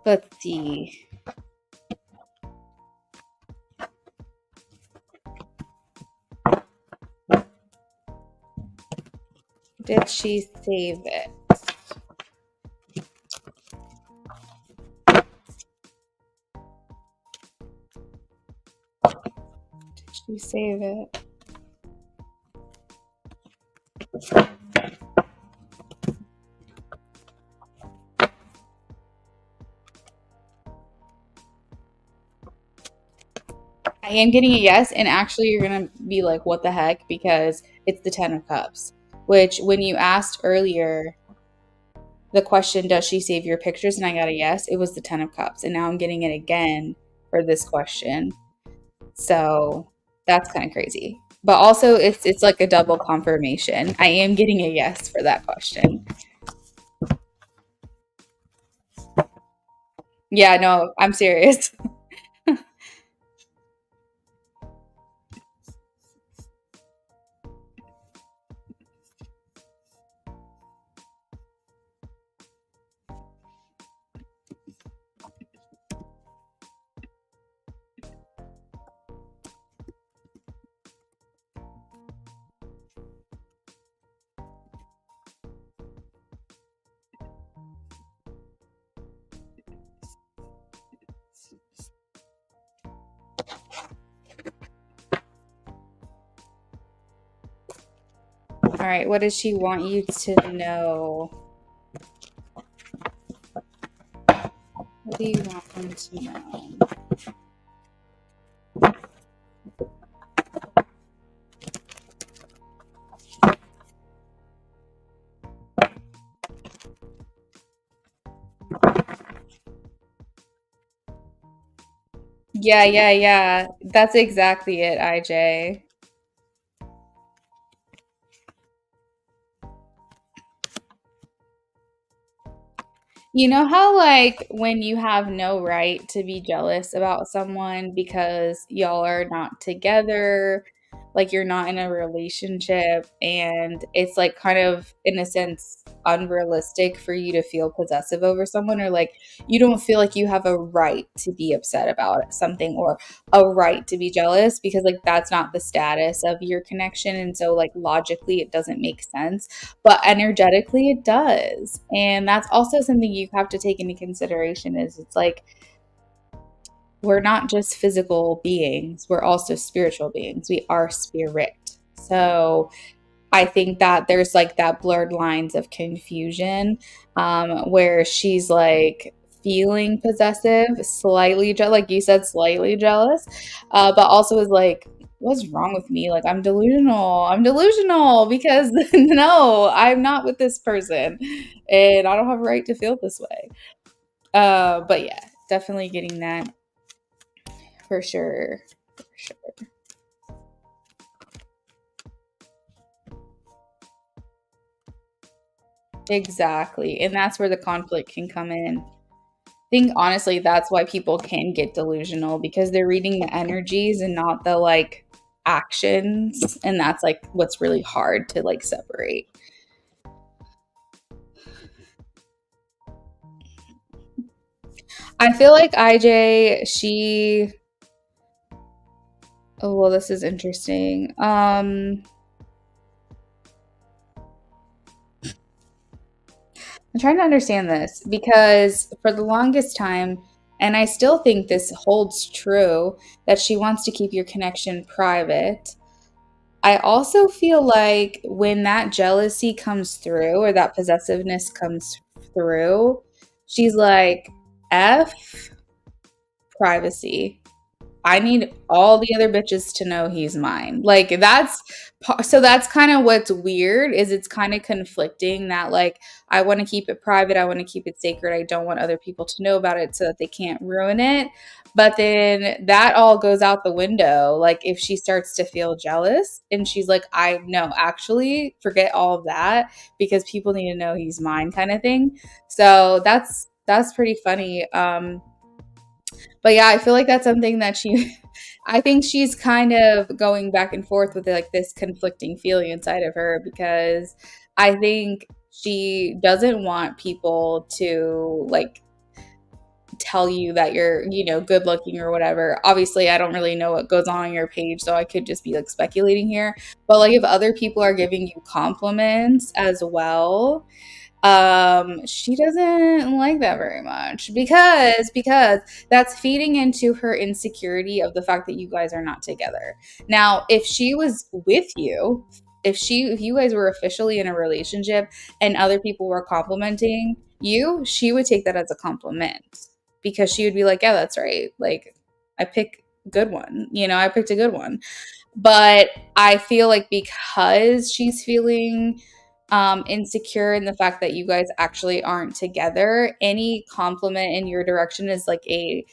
Let's see. Did she save it? Did she save it? I am getting a yes, and actually, you're gonna be like, "What the heck?" Because it's the Ten of Cups. Which, when you asked earlier the question, "Does she save your pictures?" and I got a yes, it was the Ten of Cups, and now I'm getting it again for this question. So that's kind of crazy. But also, it's like a double confirmation. I am getting a yes for that question. Yeah, no, I'm serious. All right, what does she want you to know? What do you want them to know? Yeah, yeah, yeah. That's exactly it, IJ. You know how, like, when you have no right to be jealous about someone because y'all are not together, like, you're not in a relationship, and it's, like, kind of, in a sense, unrealistic for you to feel possessive over someone, or, like, you don't feel like you have a right to be upset about something or a right to be jealous because, like, that's not the status of your connection, and so, like, logically, it doesn't make sense, but energetically it does. And that's also something you have to take into consideration is it's like we're not just physical beings, we're also spiritual beings. We are spirit. So I think that there's like that blurred lines of confusion where she's like feeling possessive, slightly like you said, slightly jealous, but also is like, what's wrong with me? Like I'm delusional. I'm delusional because no, I'm not with this person, and I don't have a right to feel this way. But yeah, definitely getting that for sure. For sure. Exactly. And that's where the conflict can come in. Think honestly that's why people can get delusional because they're reading the energies and not the like actions, and that's like what's really hard to like separate. I feel like IJ, she, oh well, this is interesting. I'm trying to understand this because for the longest time, and I still think this holds true, that she wants to keep your connection private. I also feel like when that jealousy comes through or that possessiveness comes through, she's like, F privacy. I need all the other bitches to know he's mine. Like that's so that's kind of what's weird is it's kind of conflicting that like I want to keep it private, I want to keep it sacred. I don't want other people to know about it so that they can't ruin it. But then that all goes out the window like if she starts to feel jealous and she's like I no, actually forget all of that because people need to know he's mine kind of thing. So that's pretty funny. But yeah, I feel like that's something that she I think she's kind of going back and forth with like this conflicting feeling inside of her because I think she doesn't want people to like tell you that you're, good looking or whatever. Obviously, I don't really know what goes on your page, so I could just be like speculating here. But like if other people are giving you compliments as well, she doesn't like that very much because that's feeding into her insecurity of the fact that you guys are not together. Now, if she was with you, if you guys were officially in a relationship and other people were complimenting you, she would take that as a compliment because she would be like, yeah, that's right. Like I pick good one. I picked a good one. But I feel like because she's feeling insecure in the fact that you guys actually aren't together, any compliment in your direction is like a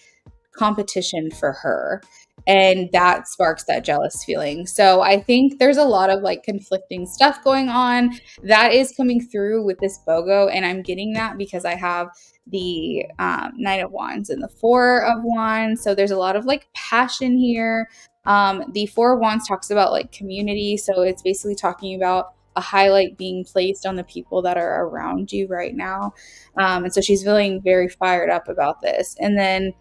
competition for her. And that sparks that jealous feeling. So I think there's a lot of like conflicting stuff going on that is coming through with this BOGO. And I'm getting that because I have the Knight of Wands and the Four of Wands. So there's a lot of like passion here. The Four of Wands talks about like community. So it's basically talking about a highlight being placed on the people that are around you right now. And so she's feeling very fired up about this. And then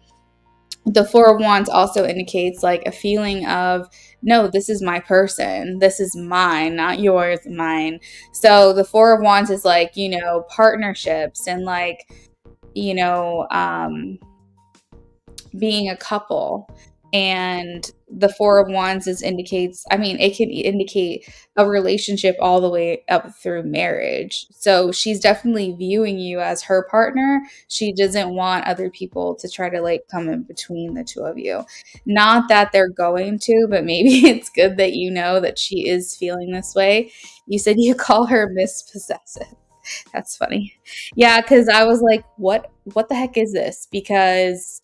the Four of Wands also indicates like a feeling of, no, this is my person. This is mine, not yours, mine. So the Four of Wands is like, partnerships and like, you know, being a couple. And the Four of Wands it can indicate a relationship all the way up through marriage. So she's definitely viewing you as her partner. She doesn't want other people to try to like come in between the two of you. Not that they're going to, but maybe it's good that you know that she is feeling this way. You said you call her Miss Possessive. That's funny. Yeah, because I was like, what the heck is this? Because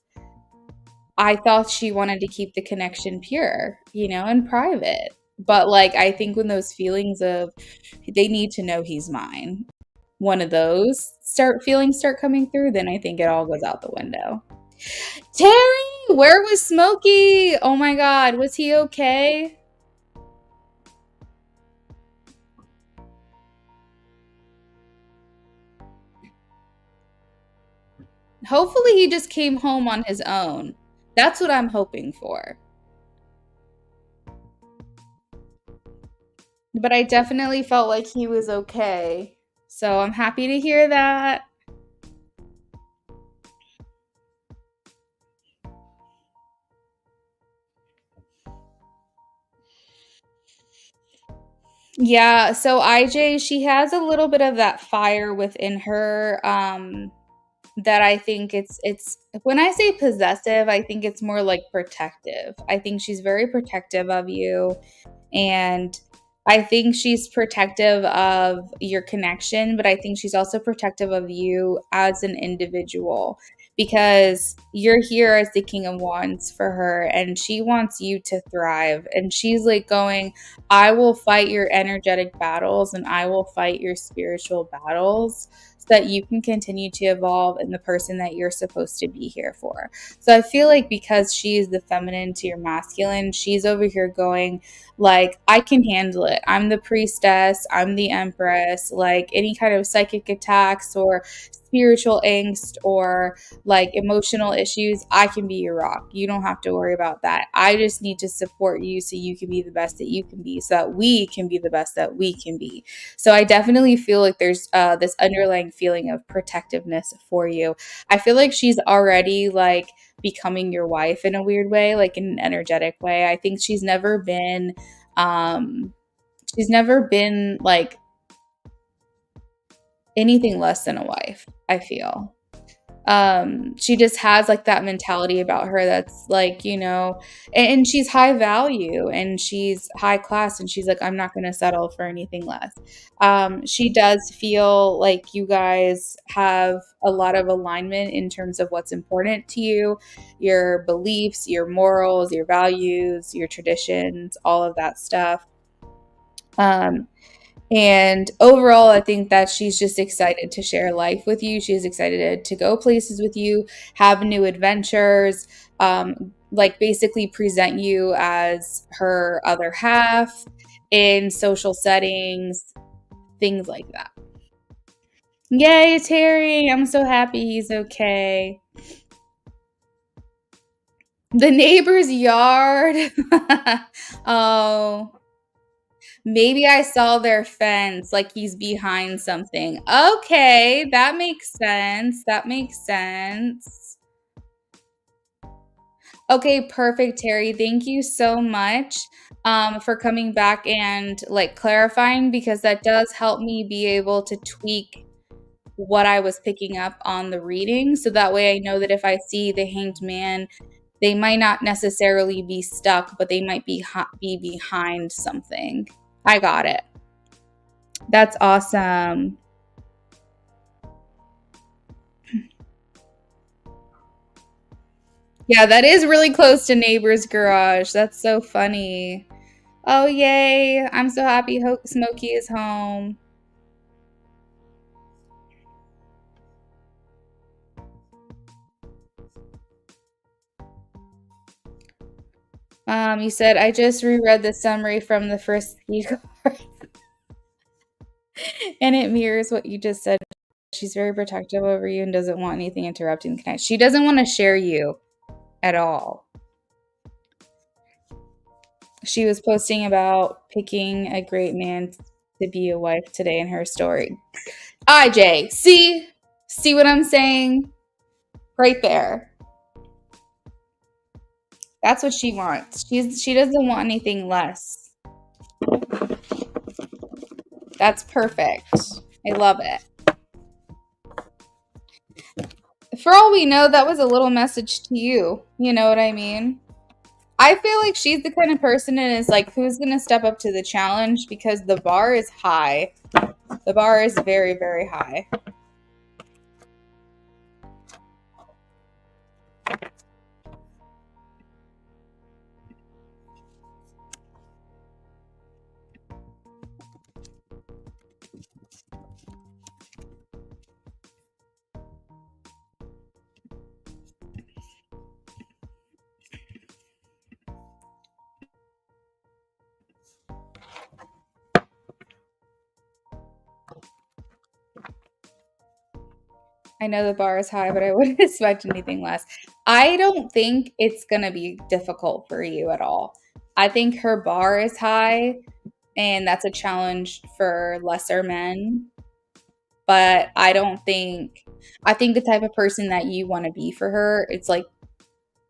I thought she wanted to keep the connection pure, and private. But like I think when those feelings of they need to know he's mine, one of those start coming through, then I think it all goes out the window. Terry, where was Smokey? Oh my god, was he okay? Hopefully he just came home on his own. That's what I'm hoping for. But I definitely felt like he was okay. So I'm happy to hear that. Yeah, so IJ, she has a little bit of that fire within her, that I think it's when I say possessive, I think it's more like protective. I think she's very protective of you. And I think she's protective of your connection, but I think she's also protective of you as an individual because you're here as the King of Wands for her and she wants you to thrive. And she's like going, I will fight your energetic battles and I will fight your spiritual battles so that you can continue to evolve in the person that you're supposed to be here for. So I feel like because she is the feminine to your masculine, she's over here going, like, I can handle it. I'm the priestess, I'm the empress. Like any kind of psychic attacks or spiritual angst or like emotional issues, I can be your rock. You don't have to worry about that. I just need to support you so you can be the best that you can be, so that we can be the best that we can be. So I definitely feel like there's this underlying feeling of protectiveness for you. I feel like she's already like becoming your wife in a weird way, like in an energetic way. I think she's never been like anything less than a wife, I feel. She just has like that mentality about her that's like, and she's high value and she's high class and she's like, I'm not going to settle for anything less. She does feel like you guys have a lot of alignment in terms of what's important to you, your beliefs, your morals, your values, your traditions, all of that stuff. Um, and overall, I think that she's just excited to share life with you. She's excited to go places with you, have new adventures, like basically present you as her other half in social settings, things like that. Yay, Terry. I'm so happy he's okay. The neighbor's yard. Oh, maybe I saw their fence, like he's behind something. Okay, that makes sense. That makes sense. Okay, perfect, Terry. Thank you so much for coming back and like clarifying because that does help me be able to tweak what I was picking up on the reading. So that way I know that if I see the hanged man, they might not necessarily be stuck, but they might be behind something. I got it. That's awesome. Yeah, that is really close to neighbor's garage. That's so funny. Oh, yay. I'm so happy Smokey is home. You said I just reread the summary from the first few cards, and it mirrors what you just said. She's very protective over you and doesn't want anything interrupting the connection. She doesn't want to share you at all. She was posting about picking a great man to be a wife today in her story. IJ, see what I'm saying? Right there. That's what she wants. She doesn't want anything less. That's perfect. I love it. For all we know, that was a little message to you. You know what I mean? I feel like she's the kind of person and is like, who's going to step up to the challenge because the bar is high. The bar is very, very high. I know the bar is high, but I wouldn't expect anything less. I don't think it's going to be difficult for you at all. I think her bar is high, and that's a challenge for lesser men. But I don't think, I think the type of person that you want to be for her, it's like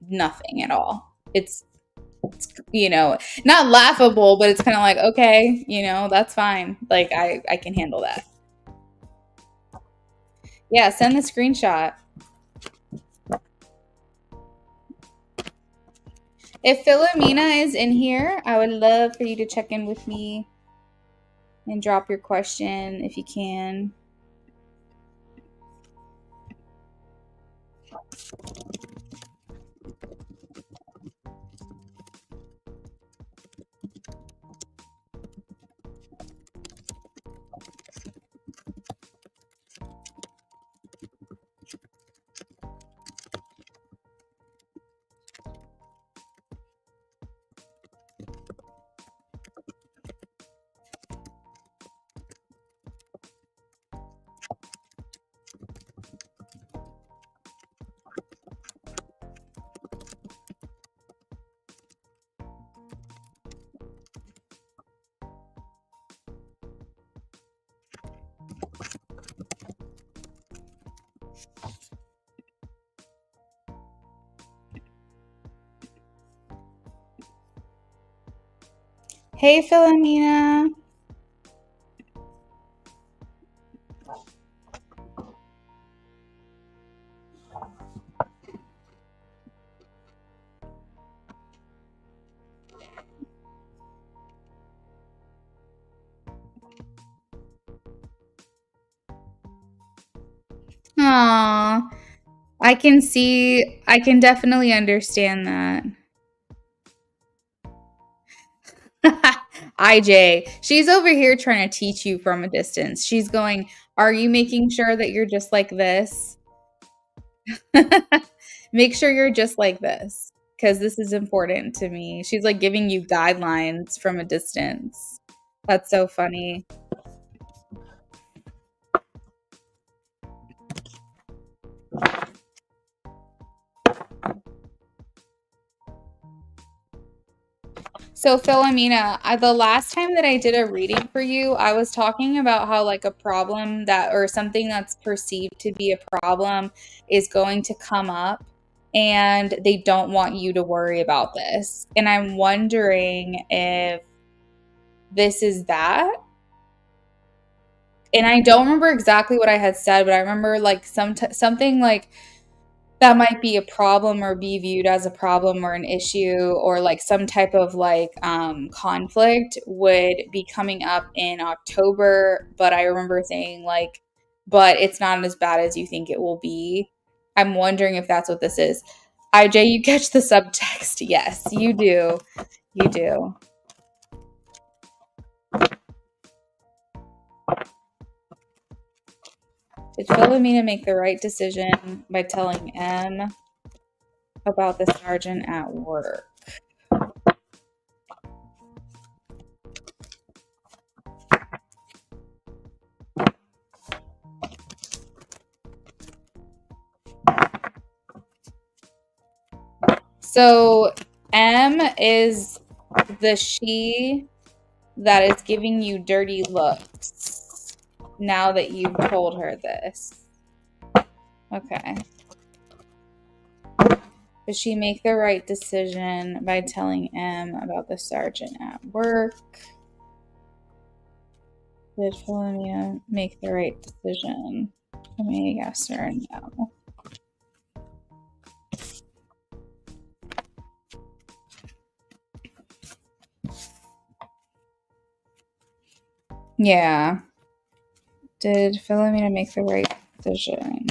nothing at all. It's not laughable, but it's kind of like, okay, that's fine. Like, I can handle that. Yeah, send the screenshot. If Philomena is in here, I would love for you to check in with me and drop your question if you can. Hey, Philomena. Aw, I can definitely understand that. IJ, she's over here trying to teach you from a distance. She's going, are you making sure that you're just like this? Make sure you're just like this because this is important to me. She's like giving you guidelines from a distance. That's so funny. So, Philomena, the last time that I did a reading for you, I was talking about how, like, a problem that, or something that's perceived to be a problem, is going to come up, and they don't want you to worry about this. And I'm wondering if this is that. And I don't remember exactly what I had said, but I remember, like, something like that might be a problem or be viewed as a problem or an issue, or like some type of like conflict would be coming up in October. But I remember saying like, but it's not as bad as you think it will be. I'm wondering if that's what this is. IJ, you catch the subtext. Yes, you do. You do. Did Philomena make the right decision by telling M about the sergeant at work? So M is the she that is giving you dirty looks now that you've told her this. Okay. Did she make the right decision by telling M about the sergeant at work? Did Philomena make the right decision? Tell me yes or no. Yeah. Did Philomena make the right decision?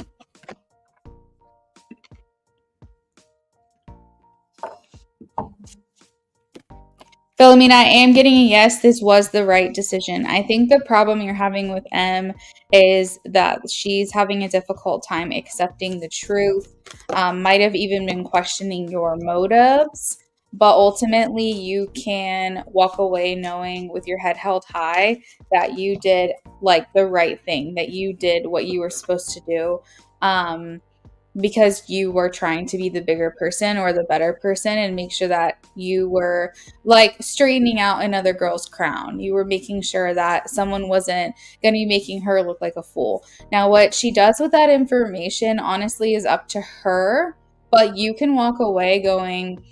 Philomena, I am getting a yes, this was the right decision. I think the problem you're having with M is that she's having a difficult time accepting the truth, might have even been questioning your motives, but ultimately you can walk away knowing with your head held high that you did like the right thing, that you did what you were supposed to do. Because you were trying to be the bigger person or the better person and make sure that you were like straightening out another girl's crown. You were making sure that someone wasn't going to be making her look like a fool. Now, what she does with that information, honestly, is up to her, but you can walk away going,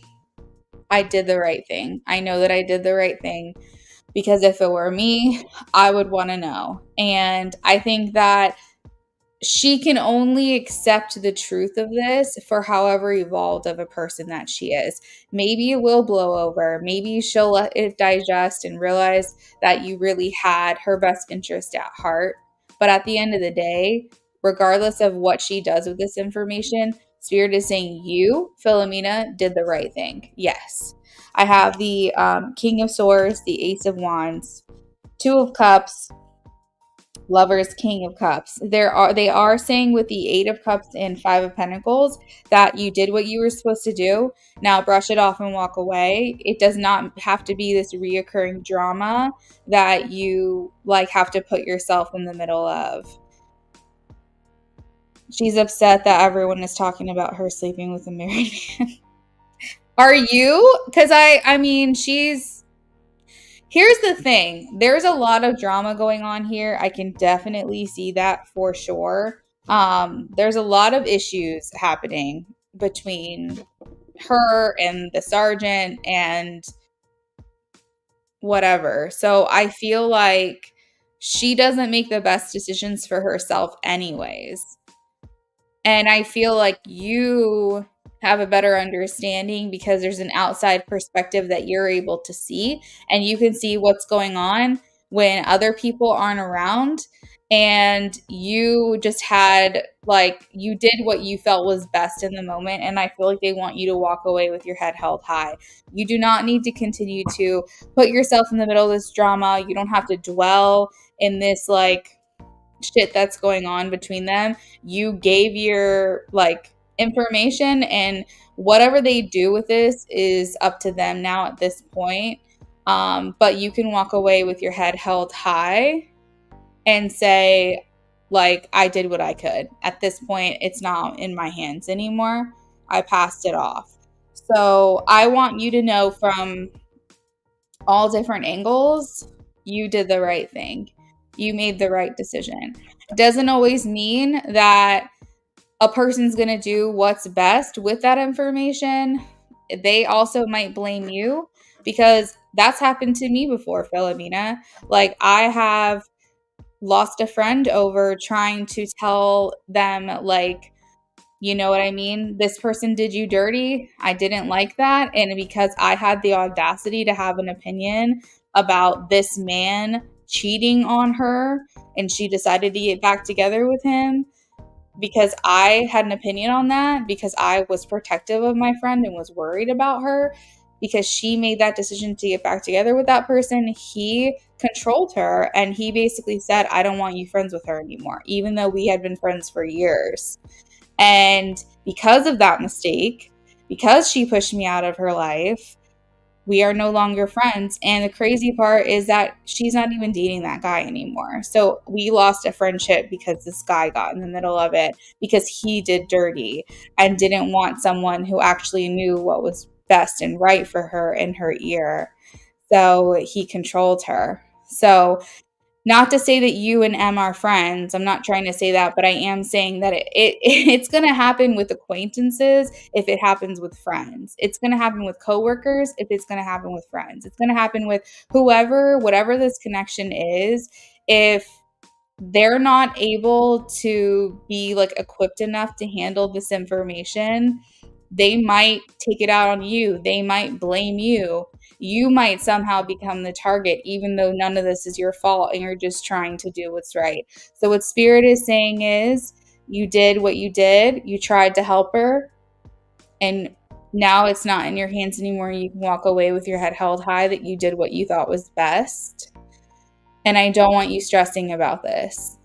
I did the right thing. I know that I did the right thing because if it were me, I would want to know. And I think that she can only accept the truth of this for however evolved of a person that she is. Maybe it will blow over. Maybe she'll let it digest and realize that you really had her best interest at heart. But at the end of the day, regardless of what she does with this information, Spirit is saying you, Philomena, did the right thing. Yes. I have the King of Swords, the Ace of Wands, Two of Cups, Lovers, King of Cups. They are saying with the Eight of Cups and Five of Pentacles that you did what you were supposed to do. Now brush it off and walk away. It does not have to be this reoccurring drama that you like have to put yourself in the middle of. She's upset that everyone is talking about her sleeping with a married man. Are you? Because I mean, here's the thing. There's a lot of drama going on here. I can definitely see that for sure. There's a lot of issues happening between her and the sergeant and whatever. So I feel like she doesn't make the best decisions for herself anyways. And I feel like you have a better understanding because there's an outside perspective that you're able to see, and you can see what's going on when other people aren't around. And you just had like, you did what you felt was best in the moment. And I feel like they want you to walk away with your head held high. You do not need to continue to put yourself in the middle of this drama. You don't have to dwell in this like shit that's going on between them. You gave your like information, and whatever they do with this is up to them now at this point. But you can walk away with your head held high and say, like, I did what I could. At this point, it's not in my hands anymore. I passed it off. So I want you to know from all different angles, you did the right thing. You made the right decision. Doesn't always mean that a person's going to do what's best with that information. They also might blame you because that's happened to me before, Philomena. Like, I have lost a friend over trying to tell them, like, you know what I mean? This person did you dirty. I didn't like that. And because I had the audacity to have an opinion about this man cheating on her and she decided to get back together with him, because I had an opinion on that, because I was protective of my friend and was worried about her, because she made that decision to get back together with that person, he controlled her and he basically said, I don't want you friends with her anymore, even though we had been friends for years. And because of that mistake, because she pushed me out of her life, we are no longer friends. And the crazy part is that she's not even dating that guy anymore. So we lost a friendship because this guy got in the middle of it because he did dirty and didn't want someone who actually knew what was best and right for her in her ear. So he controlled her. So not to say that you and M are friends. I'm not trying to say that, but I am saying that it's going to happen with acquaintances if it happens with friends. It's going to happen with coworkers if it's going to happen with friends. It's going to happen with whoever, whatever this connection is. If they're not able to be like equipped enough to handle this information, they might take it out on you. They might blame you. You might somehow become the target, even though none of this is your fault and you're just trying to do what's right. So, what Spirit is saying is you did what you did, you tried to help her, and now it's not in your hands anymore. You can walk away with your head held high that you did what you thought was best. And I don't want you stressing about this.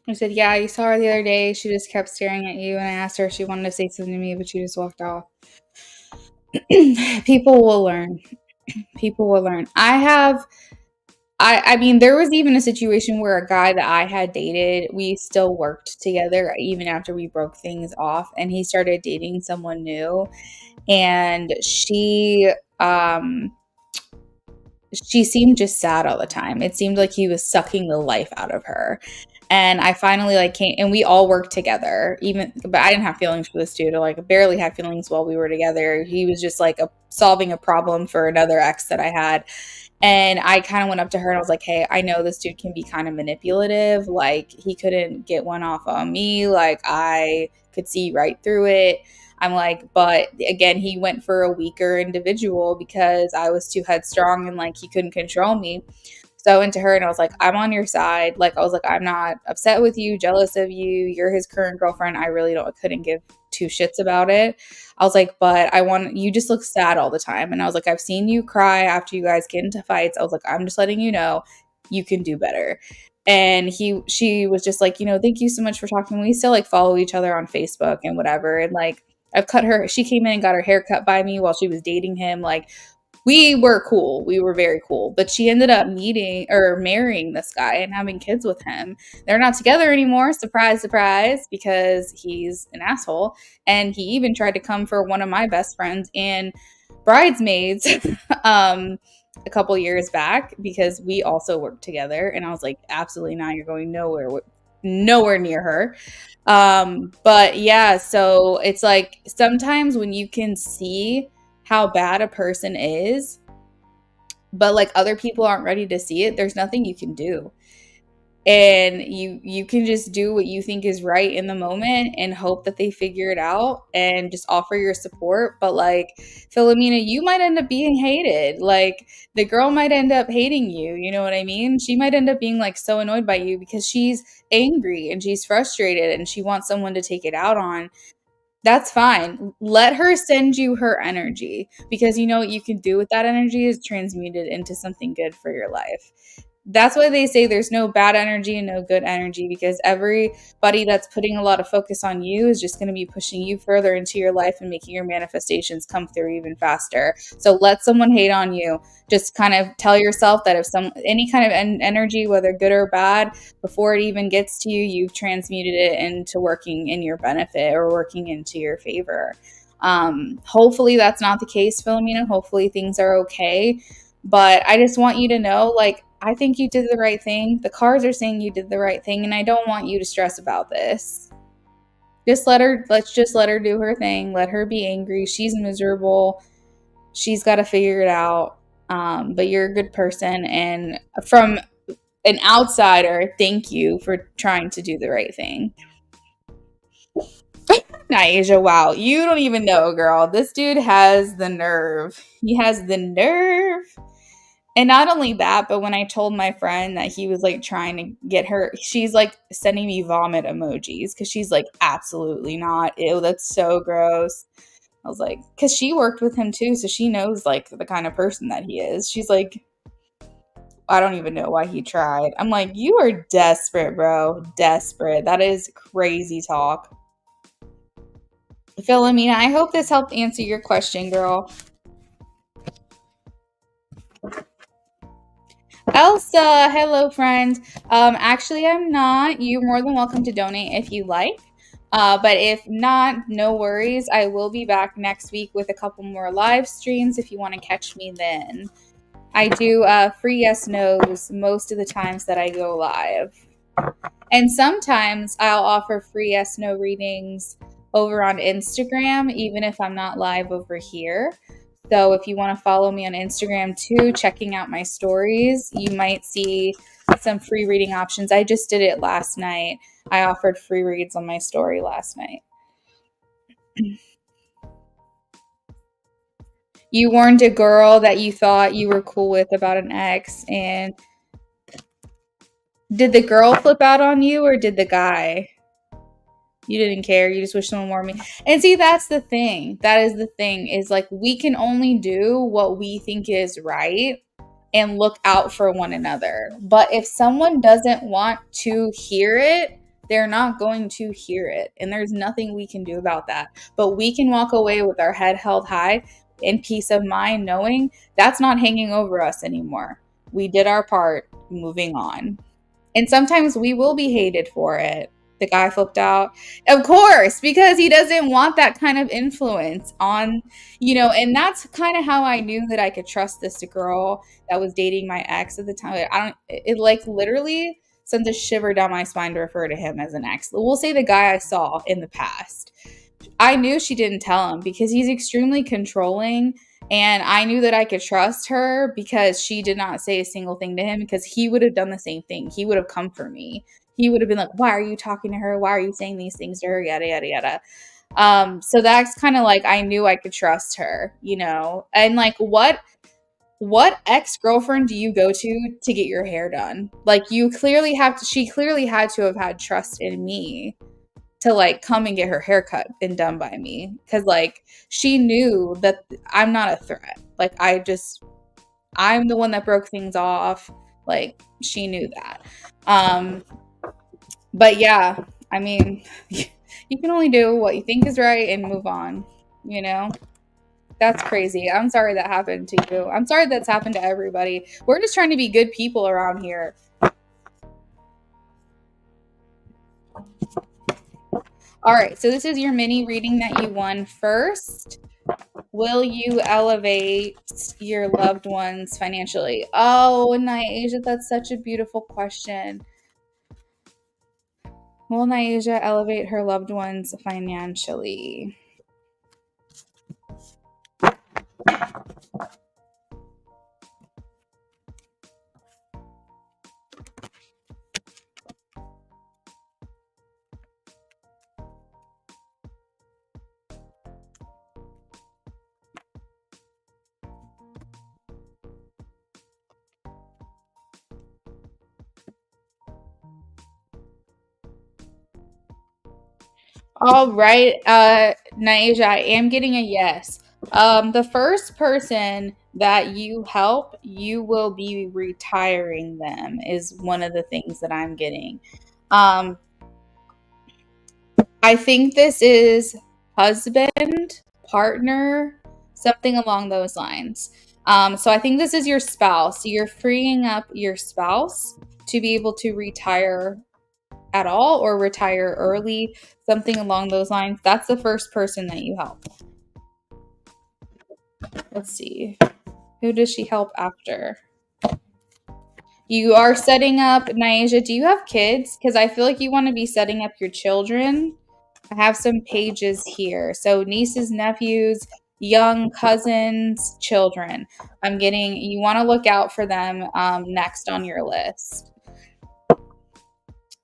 I said, yeah, you saw her the other day. She just kept staring at you. And I asked her if she wanted to say something to me, but she just walked off. People will learn. People will learn. I mean, there was even a situation where a guy that I had dated, we still worked together even after we broke things off. And he started dating someone new. And she seemed just sad all the time. It seemed like he was sucking the life out of her. And I finally like came and we all worked together, but I didn't have feelings for this dude. I like barely had feelings while we were together. He was just like solving a problem for another ex that I had. And I kind of went up to her and I was like, hey, I know this dude can be kind of manipulative. Like, he couldn't get one off on me. Like, I could see right through it. I'm like, but again, he went for a weaker individual because I was too headstrong and like he couldn't control me. So I went to her and I was like, I'm on your side. Like, I was like, I'm not upset with you, jealous of you. You're his current girlfriend. I really couldn't give two shits about it. I was like, but you just look sad all the time. And I was like, I've seen you cry after you guys get into fights. I was like, I'm just letting you know you can do better. And she was just like, thank you so much for talking. We still like follow each other on Facebook and whatever. And like, she came in and got her hair cut by me while she was dating him. Like, We were cool. We were very cool. But she ended up meeting or marrying this guy and having kids with him. They're not together anymore. Surprise, surprise, because he's an asshole. And he even tried to come for one of my best friends and bridesmaids a couple years back because we also worked together. And I was like, absolutely not. You're going nowhere near her. But yeah, so it's like sometimes when you can see how bad a person is, but like other people aren't ready to see it, there's nothing you can do. And you can just do what you think is right in the moment and hope that they figure it out and just offer your support. But like Philomena, you might end up being hated. Like the girl might end up hating you, you know what I mean? She might end up being like so annoyed by you because she's angry and she's frustrated and she wants someone to take it out on. That's fine. Let her send you her energy because you know what you can do with that energy is transmute it into something good for your life. That's why they say there's no bad energy and no good energy because everybody that's putting a lot of focus on you is just going to be pushing you further into your life and making your manifestations come through even faster. So let someone hate on you. Just kind of tell yourself that if any kind of energy, whether good or bad, before it even gets to you, you've transmuted it into working in your benefit or working into your favor. Hopefully that's not the case, Philomena. Hopefully things are okay. But I just want you to know, like, I think you did the right thing. The cards are saying you did the right thing, and I don't want you to stress about this. Let's just let her do her thing. Let her be angry. She's miserable. She's got to figure it out. But you're a good person. And from an outsider, thank you for trying to do the right thing. Naija, wow. You don't even know, girl. This dude has the nerve. He has the nerve. And not only that, but when I told my friend that he was like trying to get her, she's like sending me vomit emojis because she's like, absolutely not. Ew, that's so gross. I was like, because she worked with him too, so she knows like the kind of person that he is. She's like, I don't even know why he tried. I'm like, you are desperate, bro. Desperate. That is crazy talk. Philomena, I hope this helped answer your question, girl. Elsa, hello, friend. Actually, I'm not. You're more than welcome to donate if you like. But if not, no worries. I will be back next week with a couple more live streams if you want to catch me then. I do free yes nos most of the times that I go live. And sometimes I'll offer free yes no readings over on Instagram, even if I'm not live over here. So if you want to follow me on Instagram too, checking out my stories, you might see some free reading options. I just did it last night. I offered free reads on my story last night. You warned a girl that you thought you were cool with about an ex, and did the girl flip out on you or did the guy? You didn't care. You just wish someone warned me. And see, that's the thing. That is the thing is like we can only do what we think is right and look out for one another. But if someone doesn't want to hear it, they're not going to hear it. And there's nothing we can do about that. But we can walk away with our head held high in peace of mind, knowing that's not hanging over us anymore. We did our part, moving on. And sometimes we will be hated for it. The guy flipped out. Of course, because he doesn't want that kind of influence on, and that's kind of how I knew that I could trust this girl that was dating my ex at the time. It like literally sends a shiver down my spine to refer to him as an ex. We'll say the guy I saw in the past. I knew she didn't tell him because he's extremely controlling. And I knew that I could trust her because she did not say a single thing to him because he would have done the same thing. He would have come for me. He would have been like, why are you talking to her? Why are you saying these things to her? Yada, yada, yada. So that's kind of like I knew I could trust her, And like what ex-girlfriend do you go to get your hair done? Like she clearly had to have had trust in me to like come and get her hair cut and done by me because like she knew that I'm not a threat. Like I'm the one that broke things off. Like she knew that. But yeah, I mean, you can only do what you think is right and move on, That's crazy. I'm sorry that happened to you. I'm sorry that's happened to everybody. We're just trying to be good people around here. All right, so this is your mini reading that you won first. Will you elevate your loved ones financially? Oh, Nyasia, that's such a beautiful question. Will Nyasia elevate her loved ones financially? All right, Nyasia, I am getting a yes. The first person that you help, you will be retiring them, is one of the things that I'm getting. I think this is husband, partner, something along those lines. So I think this is your spouse. You're freeing up your spouse to be able to retire at all or retire early, something along those lines. That's the first person that you help. Let's see. Who does she help after? You are setting up, Nyasia, do you have kids? Because I feel like you want to be setting up your children. I have some pages here. So nieces, nephews, young cousins, children. I'm getting, you want to look out for them next on your list.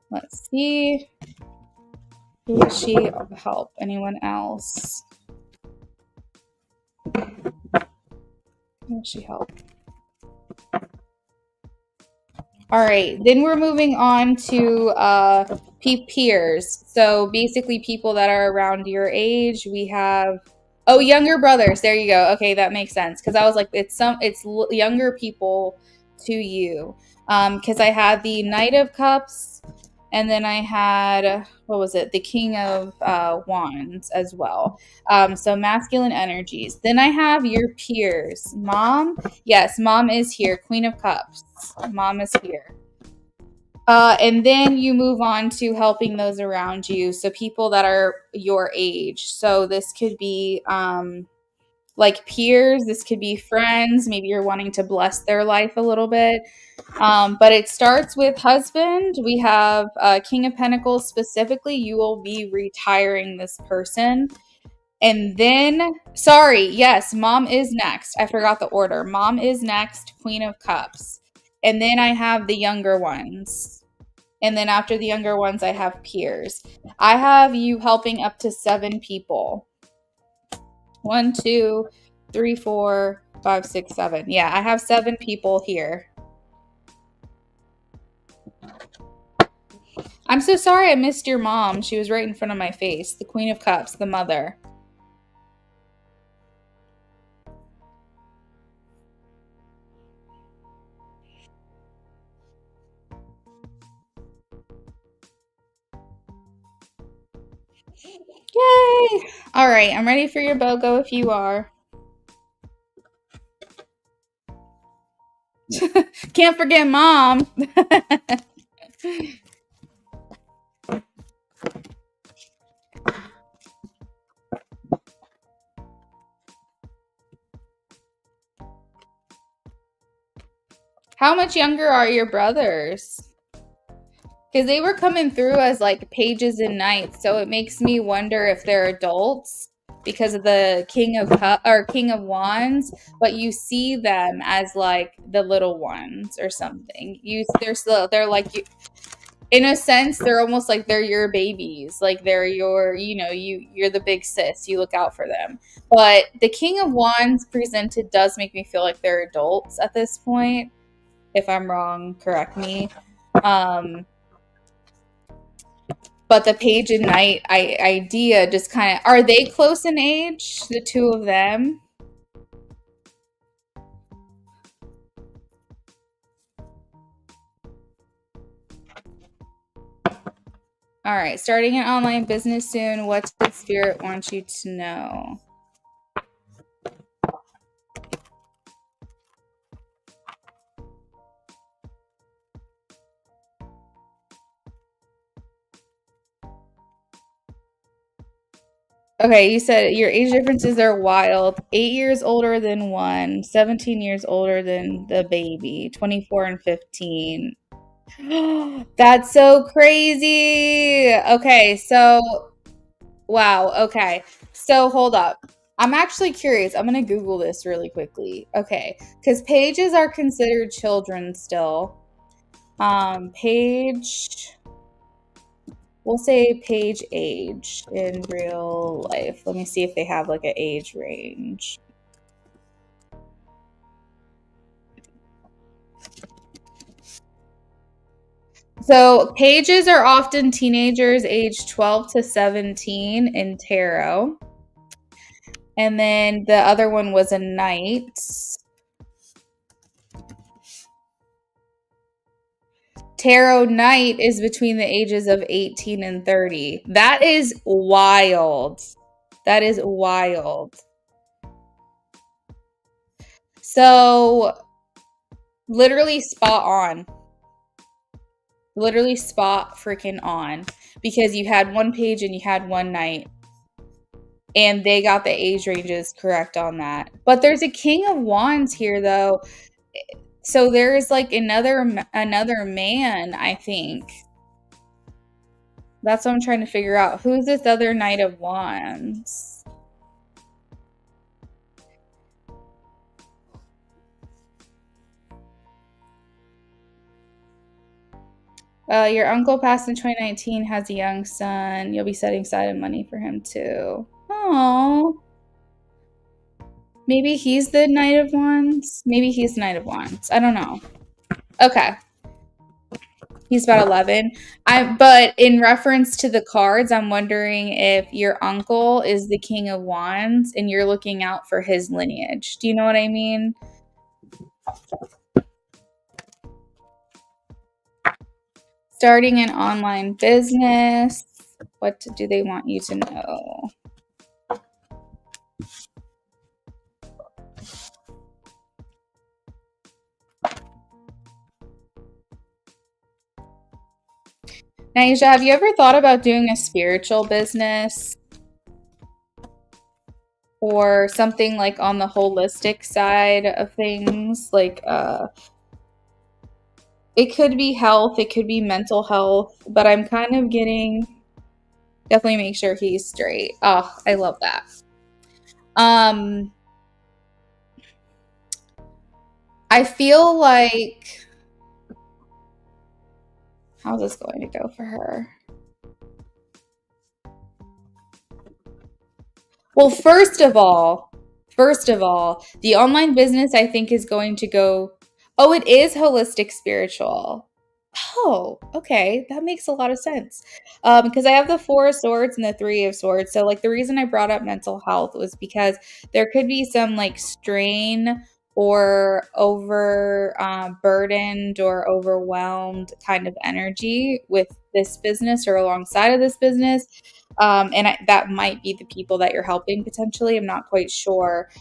Let's see. Who does she help? Anyone else? Who does she help? All right, then we're moving on to peers. So basically people that are around your age. We have, oh, younger brothers. There you go. Okay, that makes sense. Because I was like, it's younger people to you. Because I had the Knight of Cups, and then I had, what was it? The King of Wands as well. So masculine energies. Then I have your peers. Mom, yes, mom is here. Queen of Cups. Mom is here. And then you move on to helping those around you. So people that are your age. So this could be like peers. This could be friends. Maybe you're wanting to bless their life a little bit. But it starts with husband. We have King of Pentacles specifically. You will be retiring this person. And then, sorry, yes, mom is next. I forgot the order. Mom is next, Queen of Cups. And then I have the younger ones. And then after the younger ones, I have peers. I have you helping up to 7 people. 1, 2, 3, 4, 5, 6, 7. Yeah, I have 7 people here. I'm so sorry I missed your mom. She was right in front of my face. The Queen of Cups, the mother. Yay! All right, I'm ready for your BOGO if you are. Can't forget mom. How much younger are your brothers? Because they were coming through as like pages and knights, so it makes me wonder if they're adults because of the King of Wands, but you see them as like the little ones or something. They're like, in a sense, they're almost like they're your babies, like they're your, you're the big sis. You look out for them. But the King of Wands presented does make me feel like they're adults at this point. If I'm wrong, correct me. But the page and knight idea just kind of, are they close in age, the two of them? All right, starting an online business soon. What does Spirit want you to know? Okay, you said your age differences are wild. 8 years older than one, 17 years older than the baby, 24 and 15. That's so crazy. Okay, so wow, okay. So hold up. I'm actually curious. I'm going to Google this really quickly. Okay, cuz pages are considered children still. Page, we'll say page age in real life. Let me see if they have like an age range. So pages are often teenagers aged 12 to 17 in tarot. And then the other one was a knight. Tarot knight is between the ages of 18 and 30. That is wild. That is wild. So literally spot on. Literally spot freaking on. Because you had one page and you had one knight. And they got the age ranges correct on that. But there's a king of wands here though. So there's like another man, I think. That's what I'm trying to figure out. Who's this other knight of wands? Your uncle passed in 2019, has a young son. You'll be setting aside money for him too. Oh, maybe he's the Knight of Wands. Maybe he's the Knight of Wands. I don't know. Okay, he's about 11. But in reference to the cards, I'm wondering if your uncle is the King of Wands and you're looking out for his lineage. Do you know what I mean? Starting an online business. What do they want you to know? Naisha, have you ever thought about doing a spiritual business or something like on the holistic side of things? Like, it could be health, it could be mental health, but I'm kind of getting, definitely make sure he's straight. Oh, I love that. I feel like, how's this going to go for her? Well, first of all, the online business I think is going to go, oh, it is holistic spiritual. Oh, okay. That makes a lot of sense. Because I have the Four of Swords and the Three of Swords. So, like, the reason I brought up mental health was because there could be some like strain or over burdened or overwhelmed kind of energy with this business or alongside of this business. That might be the people that you're helping potentially. I'm not quite sure.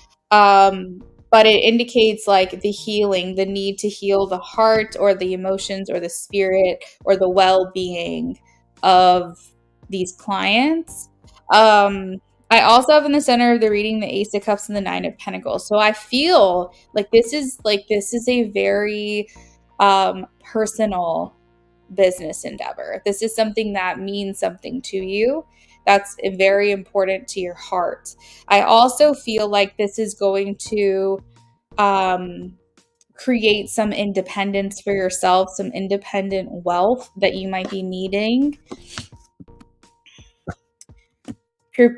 But it indicates like the healing, the need to heal the heart or the emotions or the spirit or the well-being of these clients. I also have in the center of the reading the Ace of Cups and the Nine of Pentacles. So I feel like this is a very personal business endeavor. This is something that means something to you. That's very important to your heart. I also feel like this is going to create some independence for yourself, some independent wealth that you might be needing.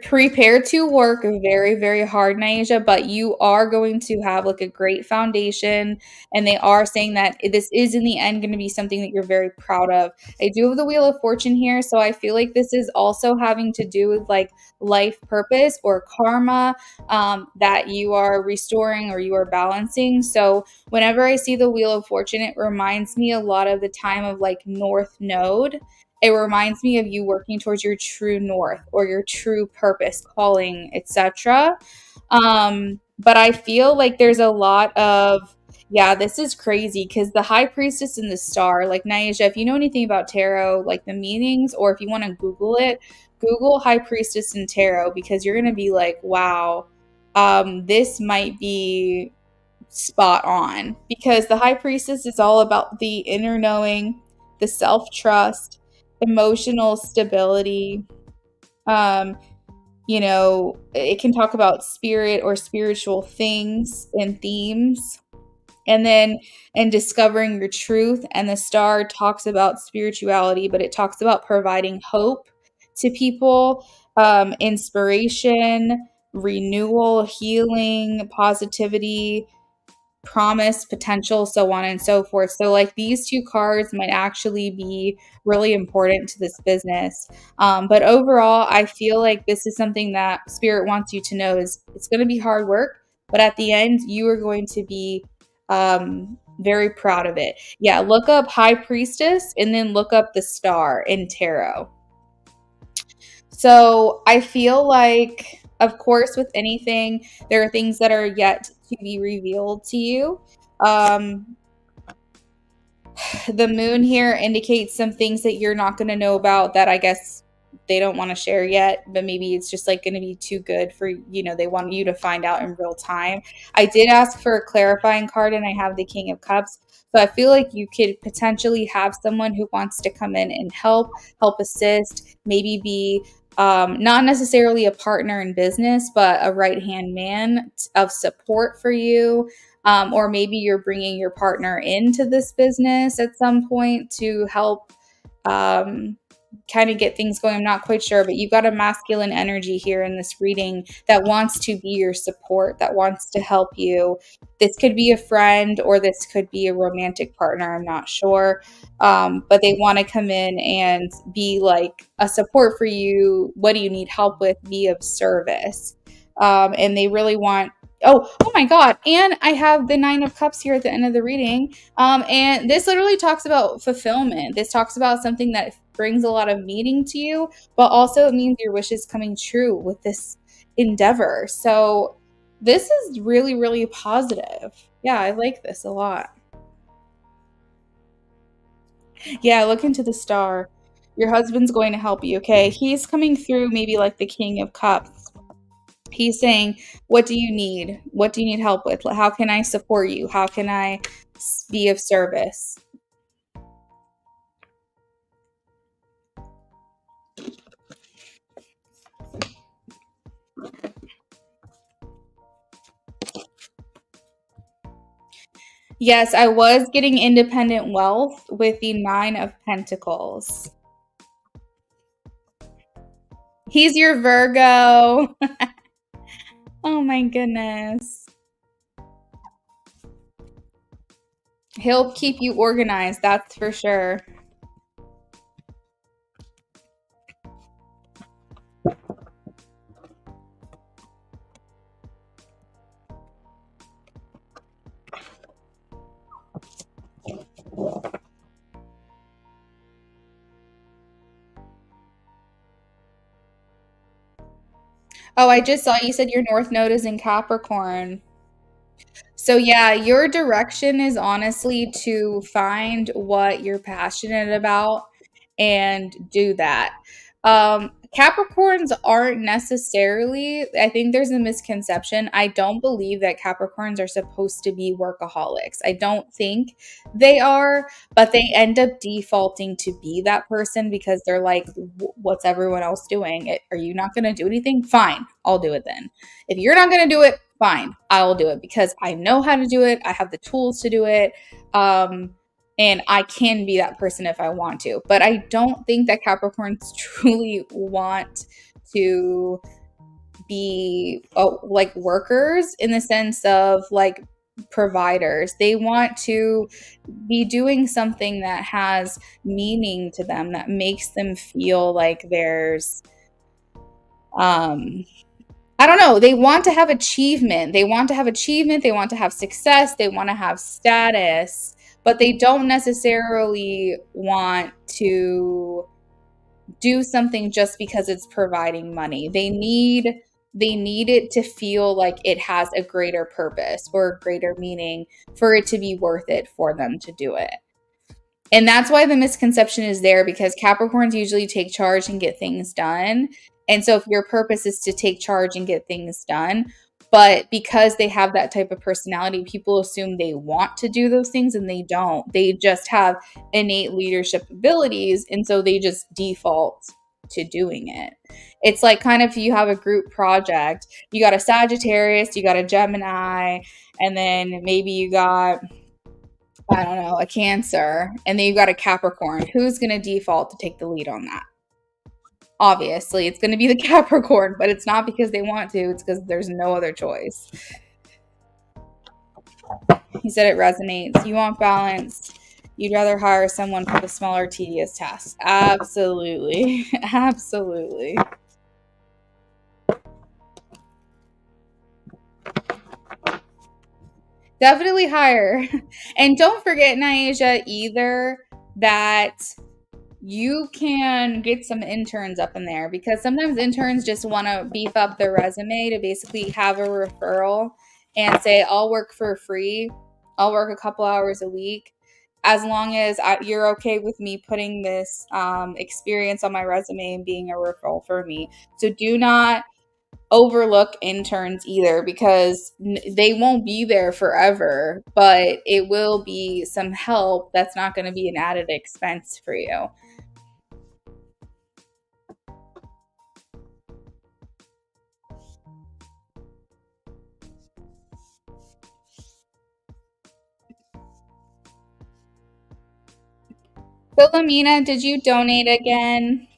Prepare to work very, very hard, Naisha, but you are going to have like a great foundation. And they are saying that this is in the end going to be something that you're very proud of. I do have the Wheel of Fortune here. So I feel like this is also having to do with like life purpose or karma that you are restoring or you are balancing. So whenever I see the Wheel of Fortune, it reminds me a lot of the time of like North Node. It reminds me of you working towards your true north or your true purpose, calling, etc. But I feel like there's a lot of, yeah, this is crazy because the High Priestess and the Star, like Naisha, if you know anything about tarot, like the meanings, or if you want to Google it, Google High Priestess and Tarot, because you're going to be like, wow, this might be spot on, because the High Priestess is all about the inner knowing, the self-trust, emotional stability. Um, it can talk about spirit or spiritual things and themes. And then, and discovering your truth. And the star talks about spirituality, but it talks about providing hope to people, inspiration, renewal, healing, positivity, promise, potential, so on and so forth. So, like, these two cards might actually be really important to this business. But overall, I feel like this is something that Spirit wants you to know is it's going to be hard work, but at the end, you are going to be very proud of it. Yeah, look up High Priestess and then look up the star in tarot. So I feel like, of course, with anything, there are things that are yet to be revealed to you. Um, the moon here indicates some things that you're not going to know about that I guess they don't want to share yet, but maybe it's just like going to be too good for, they want you to find out in real time. I did ask for a clarifying card and I have the King of Cups. So I feel like you could potentially have someone who wants to come in and help assist, maybe be not necessarily a partner in business, but a right-hand man of support for you. Or maybe you're bringing your partner into this business at some point to help kind of get things going. I'm not quite sure, but you've got a masculine energy here in this reading that wants to be your support, that wants to help you. This could be a friend or this could be a romantic partner. I'm not sure. But they want to come in and be like a support for you. What do you need help with? Be of service. And they really want oh my God. And I have the Nine of Cups here at the end of the reading. And this literally talks about fulfillment. This talks about something that brings a lot of meaning to you, but also it means your wish is coming true with this endeavor. So this is really, really positive. Yeah, I like this a lot. Yeah, look into the star. Your husband's going to help you, okay? He's coming through maybe like the King of Cups. He's saying, what do you need? What do you need help with? How can I support you? How can I be of service? Yes, I was getting independent wealth with the Nine of Pentacles. He's your Virgo. Oh my goodness. He'll keep you organized, that's for sure. Oh, I just saw you said your North Node is in Capricorn. So yeah, your direction is honestly to find what you're passionate about and do that. Capricorns aren't necessarily, I think there's a misconception. I don't believe that Capricorns are supposed to be workaholics. I don't think they are, but they end up defaulting to be that person because they're like, what's everyone else doing? Are you not going to do anything? Fine, I'll do it then. If you're not going to do it, fine, I will do it because I know how to do it. I have the tools to do it. And I can be that person if I want to. But I don't think that Capricorns truly want to be like workers in the sense of like providers. They want to be doing something that has meaning to them, that makes them feel like there's I don't know. They want to have achievement. They want to have achievement. They want to have success. They want to have status, but they don't necessarily want to do something just because it's providing money. They need it to feel like it has a greater purpose or a greater meaning for it to be worth it for them to do it. And that's why the misconception is there, because Capricorns usually take charge and get things done. And so if your purpose is to take charge and get things done, but because they have that type of personality, people assume they want to do those things and they don't. They just have innate leadership abilities. And so they just default to doing it. It's like kind of you have a group project, you got a Sagittarius, you got a Gemini, and then maybe you got, I don't know, a Cancer, and then you got a Capricorn. Who's going to default to take the lead on that? Obviously, it's going to be the Capricorn, but it's not because they want to, it's because there's no other choice. He said it resonates. You want balance. You'd rather hire someone for the smaller, tedious tasks. Absolutely. Absolutely. Definitely hire. And don't forget, Naisha, either, that you can get some interns up in there, because sometimes interns just want to beef up their resume to basically have a referral and say, I'll work for free. I'll work a couple hours a week as long as you're okay with me putting this experience on my resume and being a referral for me. So do not overlook interns either, because they won't be there forever, but it will be some help that's not going to be an added expense for you. Philomena, did you donate again?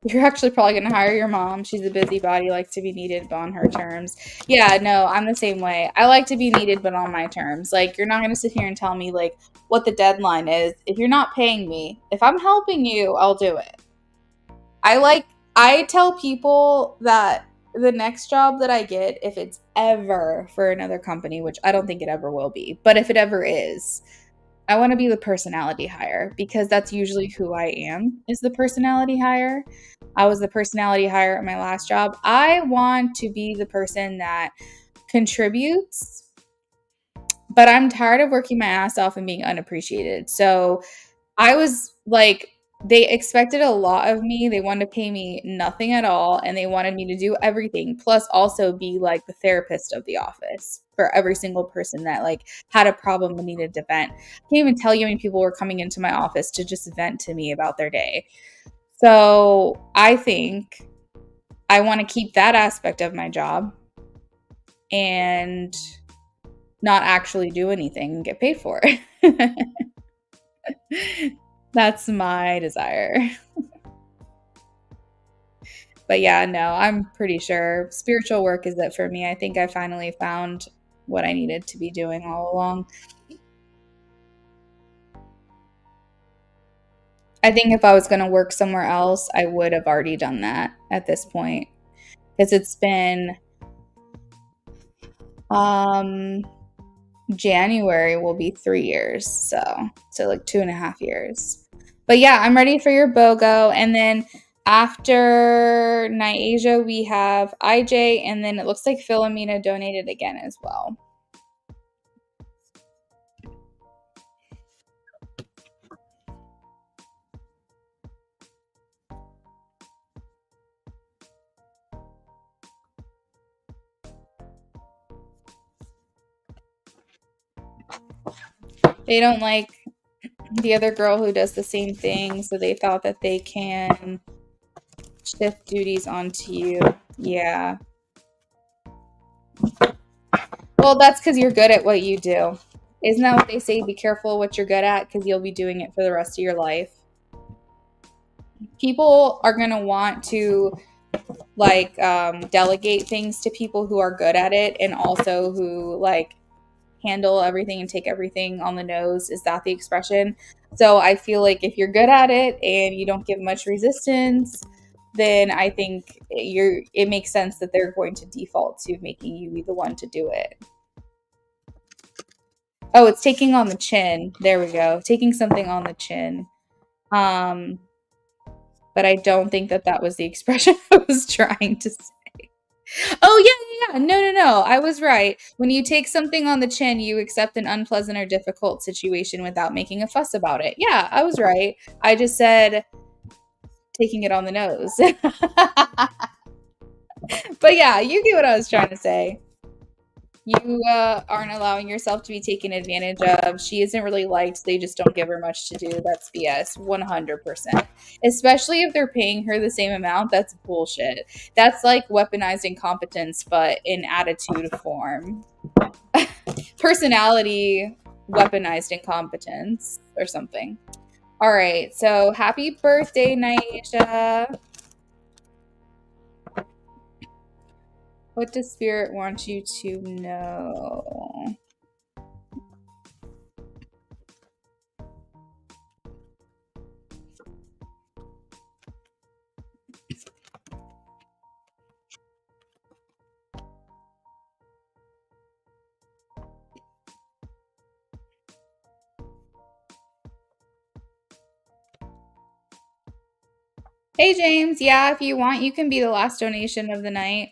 You're actually probably going to hire your mom. She's a busybody, likes to be needed, but on her terms. Yeah, no, I'm the same way. I like to be needed, but on my terms. Like, you're not going to sit here and tell me, like, what the deadline is. If you're not paying me, if I'm helping you, I'll do it. I tell people that the next job that I get, if it's ever for another company, which I don't think it ever will be, but if it ever is, I want to be the personality hire, because that's usually who I am, is the personality hire. I was the personality hire at my last job. I want to be the person that contributes, but I'm tired of working my ass off and being unappreciated. So I was like, they expected a lot of me. They wanted to pay me nothing at all, and they wanted me to do everything, plus also be like the therapist of the office for every single person that like had a problem and needed to vent. I can't even tell you how many people were coming into my office to just vent to me about their day. So I think I want to keep that aspect of my job and not actually do anything and get paid for it. That's my desire. But yeah, no, I'm pretty sure spiritual work is it for me. I think I finally found what I needed to be doing all along. I think if I was going to work somewhere else, I would have already done that at this point, because it's been um January will be 3 years, so like 2.5 years. But yeah, I'm ready for your BOGO, and then after Niasia we have IJ, and then it looks like Philomena donated again as well. They don't like the other girl who does the same thing, so they thought that they can shift duties onto you. Yeah. Well, that's because you're good at what you do. Isn't that what they say? Be careful what you're good at, because you'll be doing it for the rest of your life. People are going to want to like delegate things to people who are good at it, and also who like handle everything and take everything on the nose. Is that the expression? So I feel like if you're good at it and you don't give much resistance, then I think it makes sense that they're going to default to making you be the one to do it. Oh, it's taking on the chin. There we go. Taking something on the chin. But I don't think that was the expression I was trying to say. Oh, yeah. No. I was right. When you take something on the chin, you accept an unpleasant or difficult situation without making a fuss about it. Yeah, I was right. I just said taking it on the nose. But yeah, you get what I was trying to say. You aren't allowing yourself to be taken advantage of. She isn't really liked. They just don't give her much to do. That's BS. 100%. Especially if they're paying her the same amount. That's bullshit. That's like weaponized incompetence, but in attitude form. Personality weaponized incompetence or something. All right. So happy birthday, Naisha. What does Spirit want you to know? Hey, James. Yeah, if you want, you can be the last donation of the night.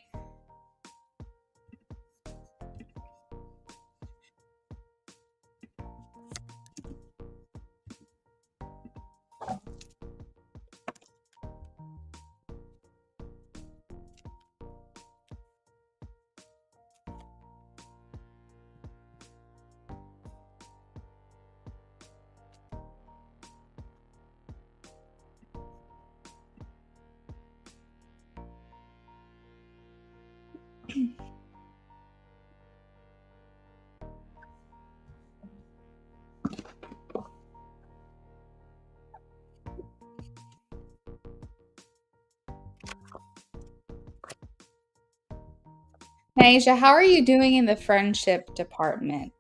Naisha, how are you doing in the friendship department?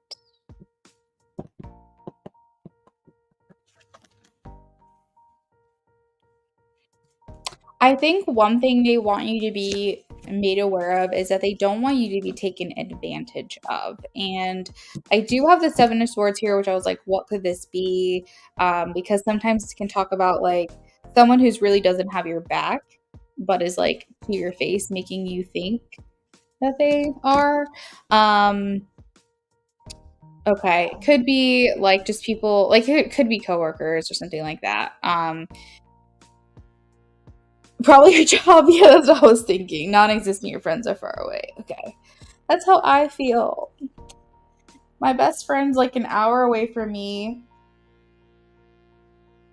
I think one thing they want you to be made aware of is that they don't want you to be taken advantage of. And I do have the Seven of Swords here, which I was like, what could this be? Because sometimes it can talk about like someone who's really doesn't have your back, but is like to your face, making you think that they are. Okay, could be like just people, like it could be coworkers or something like that. Probably your job. Yeah, that's what I was thinking. Non-existent, your friends are far away. Okay, that's how I feel. My best friend's like an hour away from me,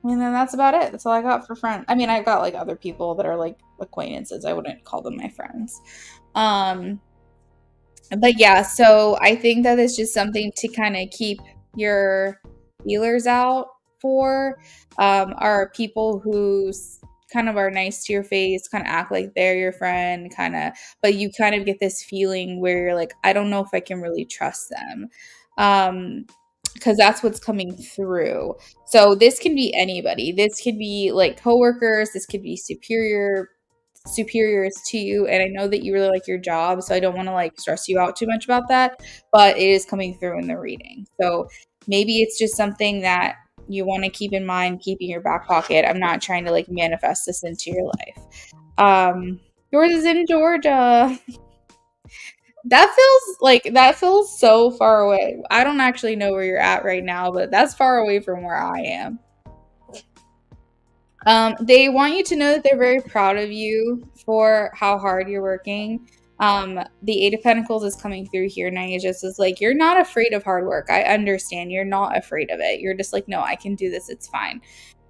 and then that's about it. That's all I got for friends. I mean, I've got like other people that are like acquaintances. I wouldn't call them my friends. But yeah, so I think that it's just something to kind of keep your feelers out for. Are people who kind of are nice to your face, kind of act like they're your friend, kind of, but you kind of get this feeling where you're like, I don't know if I can really trust them. Because that's what's coming through. So this can be anybody. This could be like coworkers. This could be superiors to you, and I know that you really like your job, so I don't want to like stress you out too much about that, but it is coming through in the reading. So maybe it's just something that you want to keep in mind, keep in your back pocket. I'm not trying to like manifest this into your life. Yours is in Georgia. That feels so far away. I don't actually know where you're at right now, but that's far away from where I am. They want you to know that they're very proud of you for how hard you're working. The Eight of Pentacles is coming through here. Naija is like, you're not afraid of hard work. I understand. You're not afraid of it. You're just like, no, I can do this. It's fine.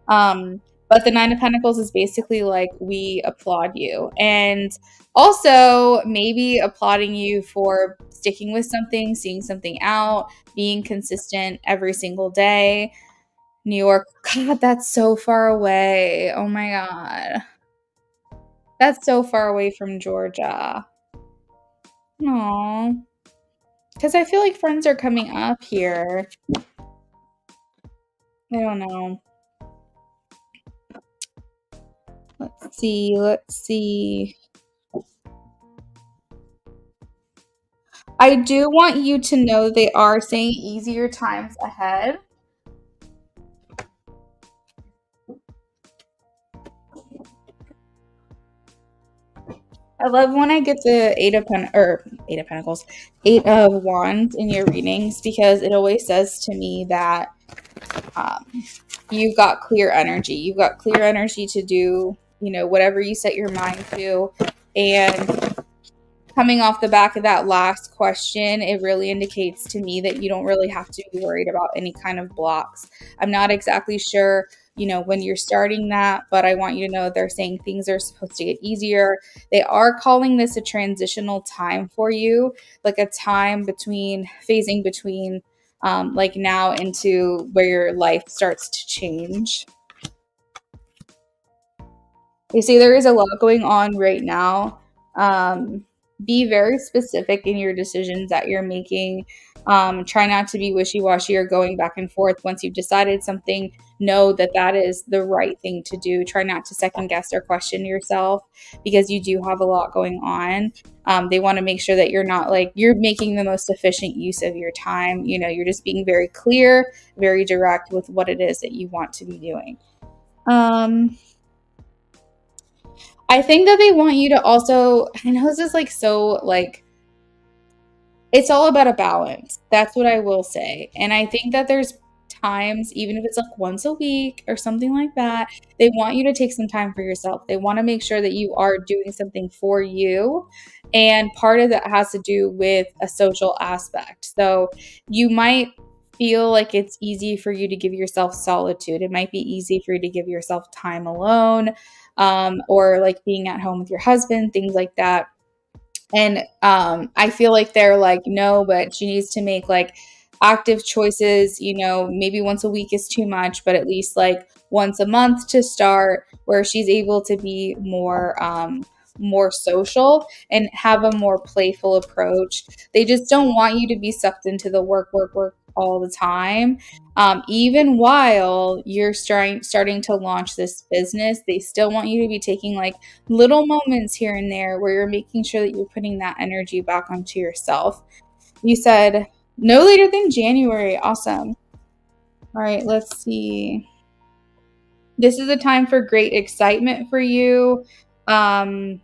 But the Nine of Pentacles is basically like, we applaud you. And also maybe applauding you for sticking with something, seeing something out, being consistent every single day. New York, God, that's so far away. Oh my God. That's so far away from Georgia. Aww. Because I feel like friends are coming up here. I don't know. Let's see. I do want you to know they are saying easier times ahead. I love when I get the Eight of Pentacles, Eight of Wands in your readings, because it always says to me that you've got clear energy. You've got clear energy to do, whatever you set your mind to. And coming off the back of that last question, it really indicates to me that you don't really have to be worried about any kind of blocks. I'm not exactly sure, when you're starting that, but I want you to know they're saying things are supposed to get easier. They are calling this a transitional time for you, like a time phasing between like now into where your life starts to change. They say there is a lot going on right now. Be very specific in your decisions that you're making. Try not to be wishy-washy or going back and forth. Once you've decided something, know that that is the right thing to do. Try not to second guess or question yourself, because you do have a lot going on. They want to make sure that you're not you're making the most efficient use of your time. You're just being very clear, very direct with what it is that you want to be doing. I think that they want you to also, I know this is it's all about a balance. That's what I will say. And I think that there's times, even if it's like once a week or something like that, they want you to take some time for yourself. They want to make sure that you are doing something for you. And part of that has to do with a social aspect. So you might feel like it's easy for you to give yourself solitude. It might be easy for you to give yourself time alone, or like being at home with your husband, things like that. And I feel like they're like, no, but she needs to make like active choices, maybe once a week is too much, but at least like once a month to start, where she's able to be more social and have a more playful approach. They just don't want you to be sucked into the work all the time. Even while you're starting to launch this business, they still want you to be taking like little moments here and there where you're making sure that you're putting that energy back onto yourself. You said no later than January. Awesome. All right, let's see. This is a time for great excitement for you. Let's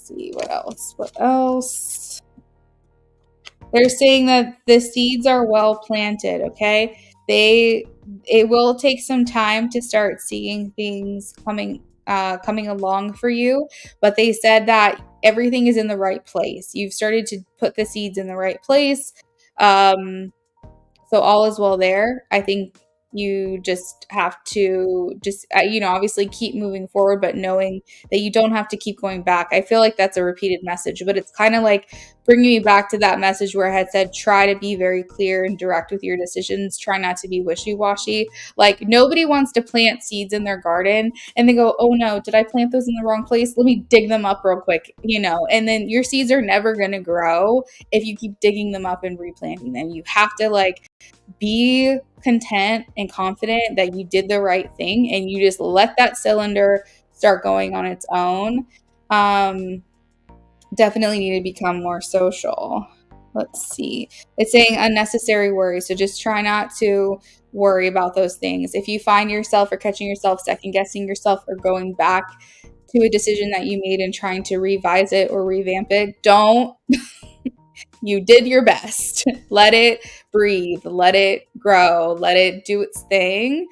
see, what else? They're saying that the seeds are well planted, okay? It will take some time to start seeing things coming along for you, but they said that everything is in the right place. You've started to put the seeds in the right place. So all is well there. I think you just have to obviously keep moving forward, but knowing that you don't have to keep going back. I feel like that's a repeated message, but it's kind of like bringing me back to that message where I had said, try to be very clear and direct with your decisions. Try not to be wishy-washy. Like, nobody wants to plant seeds in their garden and they go, oh no, did I plant those in the wrong place? Let me dig them up real quick, and then your seeds are never going to grow if you keep digging them up and replanting them. You have to be content and confident that you did the right thing, and you just let that cylinder start going on its own. Definitely need to become more social. Let's see. It's saying unnecessary worry. So just try not to worry about those things. If you find yourself or catching yourself second guessing yourself or going back to a decision that you made and trying to revise it or revamp it, don't. You did your best. Let it breathe. Let it grow. Let it do its thing.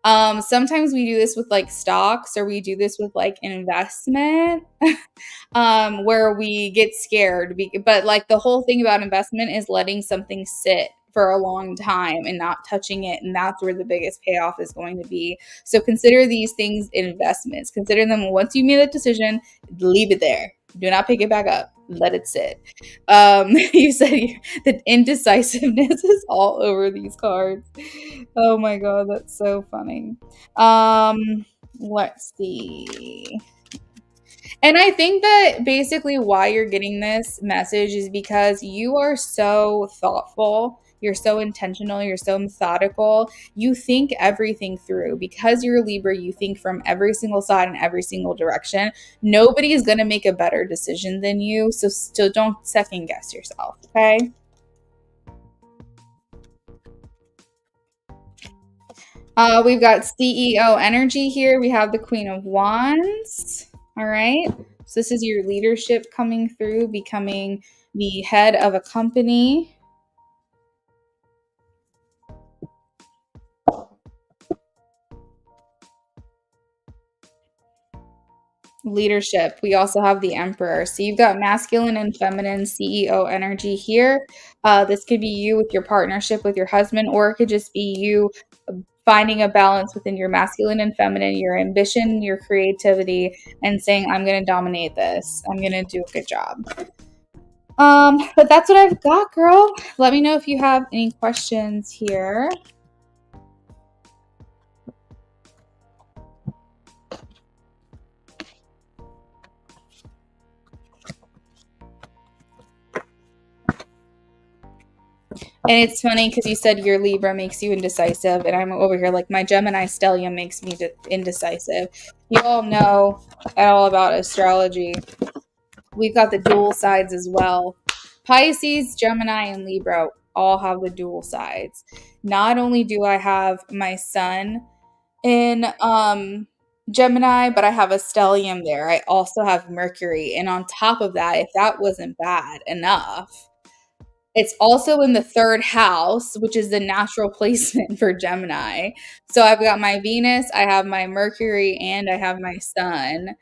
Sometimes we do this with like stocks, or we do this with like investment. Where we get scared. But like the whole thing about investment is letting something sit for a long time and not touching it. And that's where the biggest payoff is going to be. So consider these things investments. Consider them once you made a decision, leave it there. Do not pick it back up. Let it sit. You said that indecisiveness is all over these cards. Oh my god, that's so funny. Let's see. And I think that basically why you're getting this message is because you are so thoughtful, you're so intentional, you're so methodical. You think everything through. Because you're a Libra, you think from every single side and every single direction. Nobody is going to make a better decision than you. So still don't second guess yourself, okay? We've got CEO energy here. We have the Queen of Wands. All right. So this is your leadership coming through, becoming the head of a company. Leadership. We also have the Emperor. So you've got masculine and feminine CEO energy here. This could be you with your partnership with your husband, or it could just be you finding a balance within your masculine and feminine, your ambition, your creativity, and saying, I'm going to dominate this. I'm going to do a good job. But that's what I've got, girl. Let me know if you have any questions here. And it's funny because you said your Libra makes you indecisive, and I'm over here like my Gemini stellium makes me indecisive. You all know all about astrology. We've got the dual sides as well. Pisces, Gemini, and Libra all have the dual sides. Not only do I have my sun in Gemini, but I have a stellium there. I also have Mercury. And on top of that, if that wasn't bad enough, it's also in the third house, which is the natural placement for Gemini. So I've got my Venus, I have my Mercury, and I have my Sun.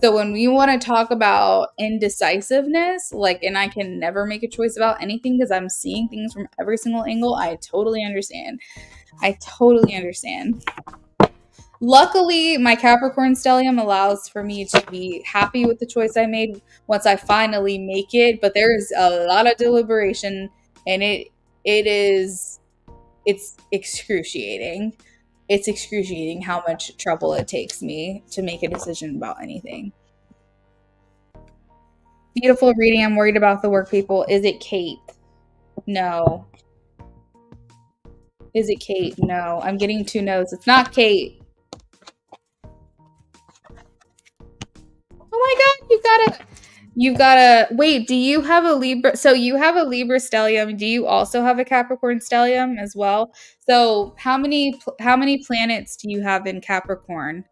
So when we want to talk about indecisiveness, like, and I can never make a choice about anything because I'm seeing things from every single angle, I totally understand. I totally understand. Luckily, my Capricorn stellium allows for me to be happy with the choice I made once I finally make it, but there's a lot of deliberation, and it's excruciating. It's excruciating how much trouble it takes me to make a decision about anything. Beautiful reading. I'm worried about the work people. Is it Kate? No. Is it Kate? No. I'm getting 2 no's. It's not Kate. Oh my god, you've gotta wait, do you have a Libra? So you have a Libra stellium. Do you also have a Capricorn stellium as well? So how many planets do you have in Capricorn?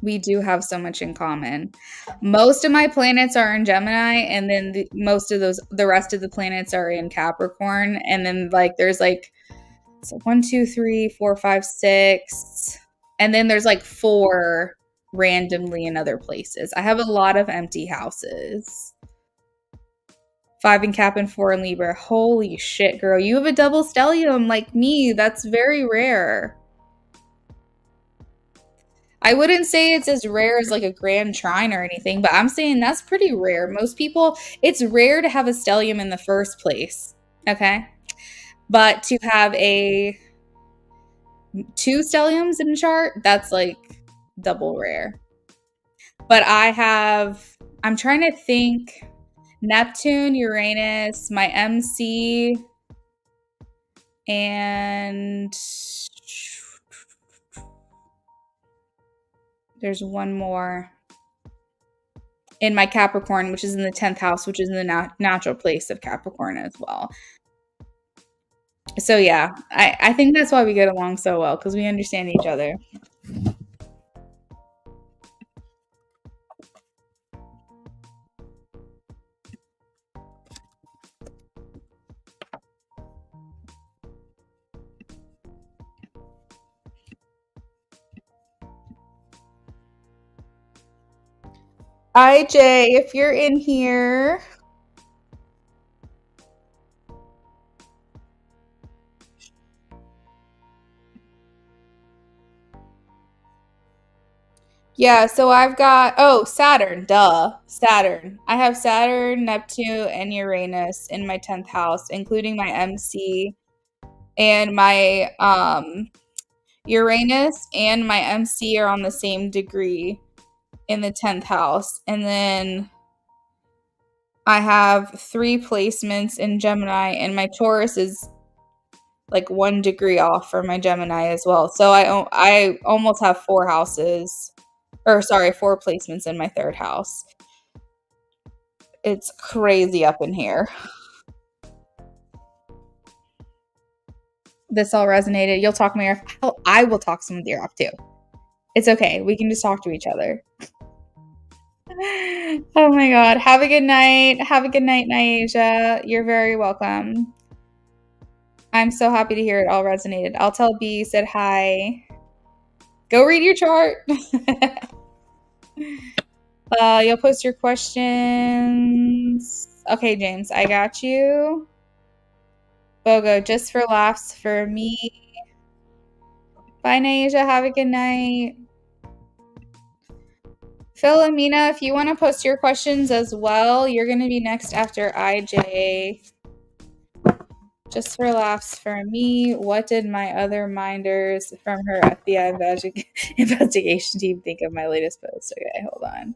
We do have so much in common. Most of my planets are in Gemini, and then the rest of the planets are in Capricorn. And then like there's like so 1, 2, 3, 4, 5, 6, and then there's like 4 randomly in other places. I have a lot of empty houses. 5 in Cap and 4 in Libra. Holy shit, girl. You have a double stellium like me. That's very rare. I wouldn't say it's as rare as like a grand trine or anything, but I'm saying that's pretty rare. Most people, it's rare to have a stellium in the first place. Okay. But to have 2 stelliums in a chart, that's like double rare. But I'm trying to think Neptune, Uranus, my MC, and there's one more in my Capricorn, which is in the 10th house, which is in the natural place of Capricorn as well. So yeah, I think that's why we get along so well, because we understand each other. IJ, if you're in here. Yeah, so I've got, oh, Saturn, duh. Saturn. I have Saturn, Neptune, and Uranus in my 10th house, including my MC and my Uranus and my MC are on the same degree in the 10th house. And then I have 3 placements in Gemini, and my Taurus is like 1 degree off for my Gemini as well. So I almost have 4 houses, or sorry, 4 placements in my 3rd house. It's crazy up in here. This all resonated. You'll talk my ear off. Hell, I will talk some of your off too. It's okay. We can just talk to each other. Oh my God. Have a good night. Have a good night, Naija. You're very welcome. I'm so happy to hear it all resonated. I'll tell B you said hi. Go read your chart. You'll post your questions. Okay, James, I got you. Bogo, just for laughs for me. Bye, Naija. Have a good night. Philomena, if you want to post your questions as well, you're going to be next after IJ. Just for laughs for me, what did my other minders from her FBI investigation team think of my latest post? Okay, hold on.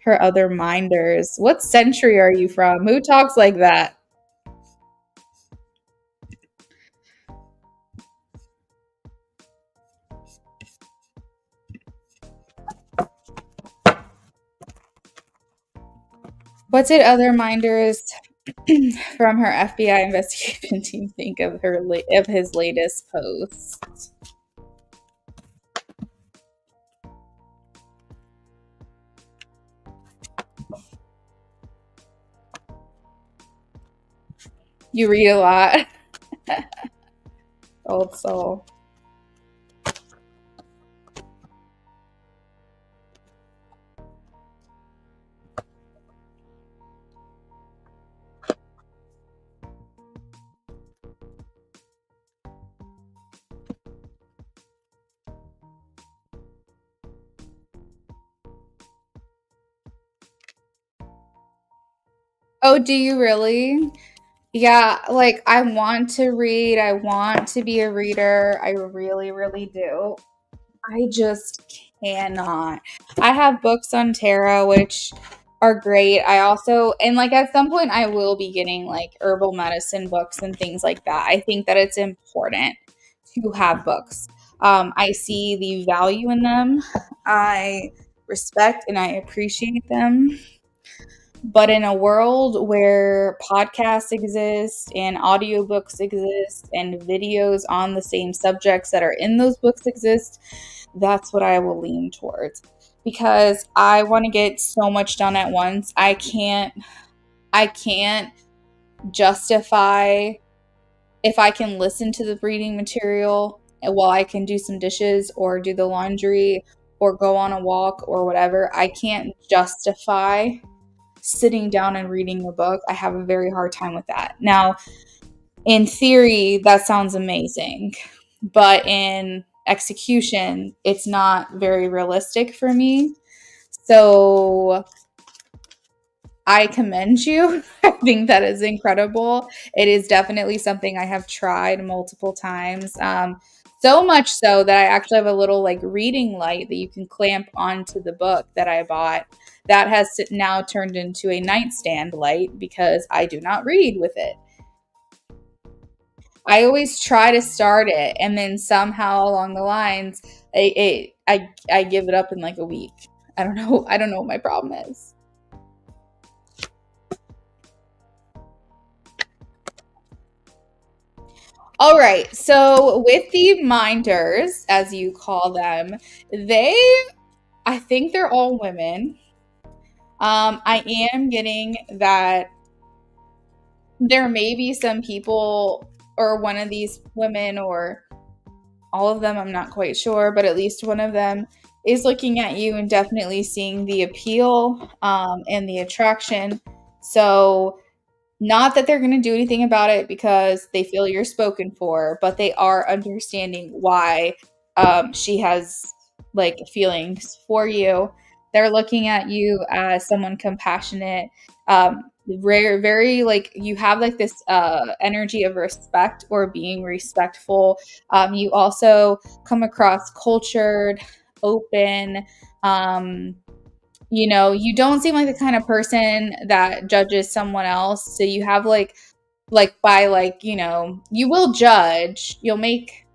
Her other minders. What century are you from? Who talks like that? What did other minders from her FBI investigation team think of his latest post? You read a lot. Old soul. Oh, do you really? Yeah, like I want to read. I want to be a reader. I really, really do. I just cannot. I have books on tarot, which are great. I also, and like at some point, I will be getting like herbal medicine books and things like that. I think that it's important to have books. I see the value in them. I respect and I appreciate them. But in a world where podcasts exist and audiobooks exist and videos on the same subjects that are in those books exist, that's what I will lean towards because I want to get so much done at once. I can't justify if I can listen to the reading material while I can do some dishes or do the laundry or go on a walk or whatever. I can't justify sitting down and reading a book. I have a very hard time with that. Now, in theory, that sounds amazing, but in execution, it's not very realistic for me. So I commend you. I think that is incredible. It is definitely something I have tried multiple times. So much so that I actually have a little like reading light that you can clamp onto the book that I bought that has now turned into a nightstand light because I do not read with it. I always try to start it and then somehow along the lines I give it up in like a week. I don't know. I don't know what my problem is. All right. So with the minders, as you call them, I think they're all women. I am getting that there may be some people or one of these women or all of them, I'm not quite sure, but at least one of them is looking at you and definitely seeing the appeal and the attraction. So not that they're going to do anything about it because they feel you're spoken for, but they are understanding why she has like feelings for you. They're looking at you as someone compassionate, very like you have like this energy of respect or being respectful. You also come across cultured, open. Um, you don't seem like the kind of person that judges someone else. So you have by you will judge. You'll make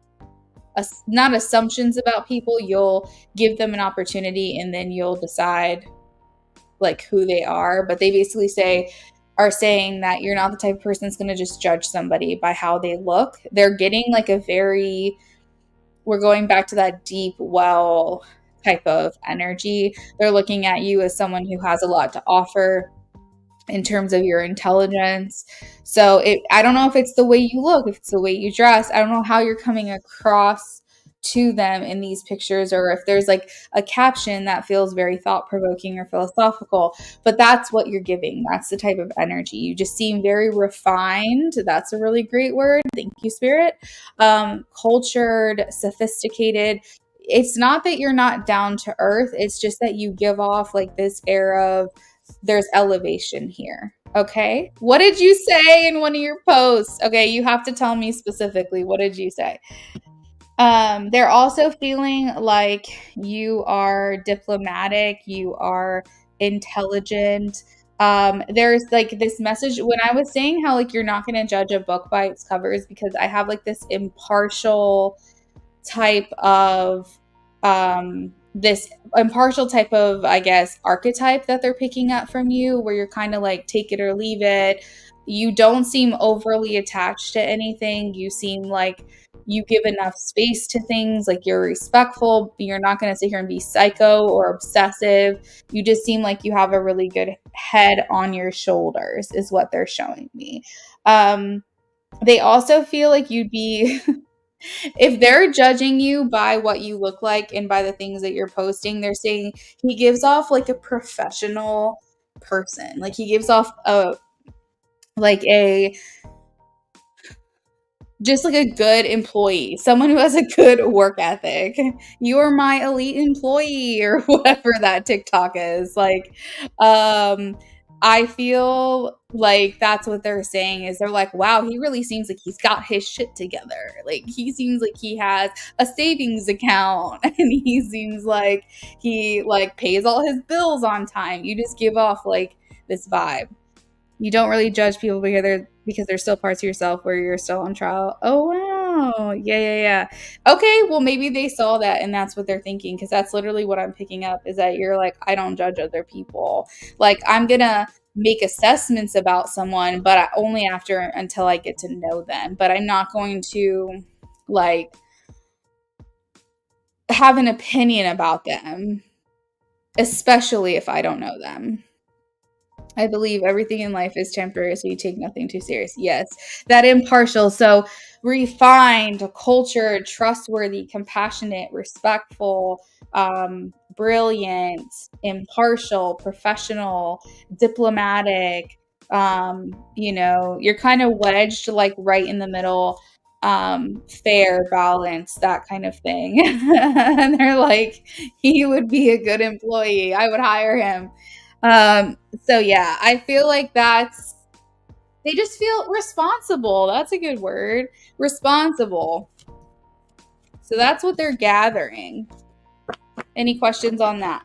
not assumptions about people. You'll give them an opportunity and then you'll decide like who they are. But they basically are saying that you're not the type of person that's going to just judge somebody by how they look. They're getting like we're going back to that deep well type of energy. They're looking at you as someone who has a lot to offer in terms of your intelligence. So I don't know if it's the way you look, if it's the way you dress. I don't know how you're coming across to them in these pictures, or if there's like a caption that feels very thought provoking or philosophical, but that's what you're giving. That's the type of energy. You just seem very refined. That's a really great word. Thank you, Spirit. Cultured, sophisticated. It's not that you're not down to earth. It's just that you give off like this air of there's elevation here. Okay. What did you say in one of your posts? Okay. You have to tell me specifically. What did you say? They're also feeling like you are diplomatic, you are intelligent. There's like this message when I was saying how like you're not going to judge a book by its covers, because I have like this impartial type of I guess archetype that they're picking up from you, where you're kind of like take it or leave it. You don't seem overly attached to anything. You seem like you give enough space to things, like you're respectful. You're not going to sit here and be psycho or obsessive. You just seem like you have a really good head on your shoulders is what they're showing me. They also feel like you'd be if they're judging you by what you look like and by the things that you're posting, they're saying he gives off like a professional person. Like he gives off a just like a good employee, someone who has a good work ethic. You are my elite employee or whatever that TikTok is. Like, I feel like that's what they're saying is they're like, wow, he really seems like he's got his shit together. Like he seems like he has a savings account and he seems like he like pays all his bills on time. You just give off like this vibe. You don't really judge people because there's still parts of yourself where you're still on trial. Oh wow. Yeah. Okay, well maybe they saw that and that's what they're thinking, because that's literally what I'm picking up is that you're like, I don't judge other people. Like I'm going to make assessments about someone, but only until I get to know them. But I'm not going to like have an opinion about them, especially if I don't know them. I believe everything in life is temporary, so you take nothing too serious. Yes, that impartial. So refined, cultured, trustworthy, compassionate, respectful, brilliant, impartial, professional, diplomatic. You're kind of wedged like right in the middle, fair, balance, that kind of thing. And they're like, he would be a good employee. I would hire him. So yeah, I feel like they just feel responsible. That's a good word. Responsible. So that's what they're gathering. Any questions on that?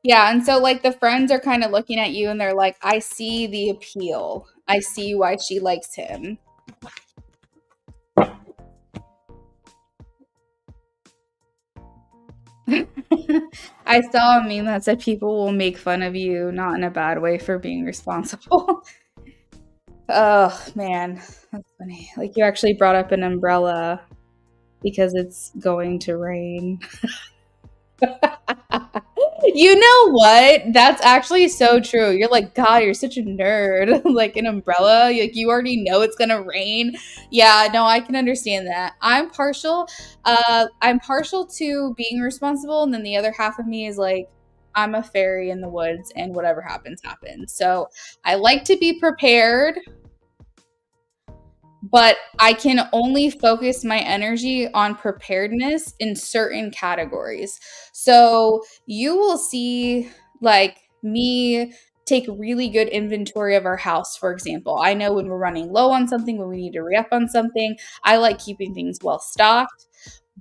Yeah, and so like the friends are kind of looking at you and they're like, I see the appeal. I see why she likes him. I saw a meme that said people will make fun of you, not in a bad way, for being responsible. Oh, man. That's funny. Like, you actually brought up an umbrella because it's going to rain. You know what? That's actually so true. You're like, God, you're such a nerd. Like an umbrella, like you already know it's gonna rain. Yeah, no, I can understand that. I'm partial to being responsible, and then the other half of me is like, I'm a fairy in the woods, and whatever happens, happens. So I like to be prepared, but I can only focus my energy on preparedness in certain categories. So you will see like me take really good inventory of our house, for example. I know when we're running low on something, when we need to re up on something. I like keeping things well stocked.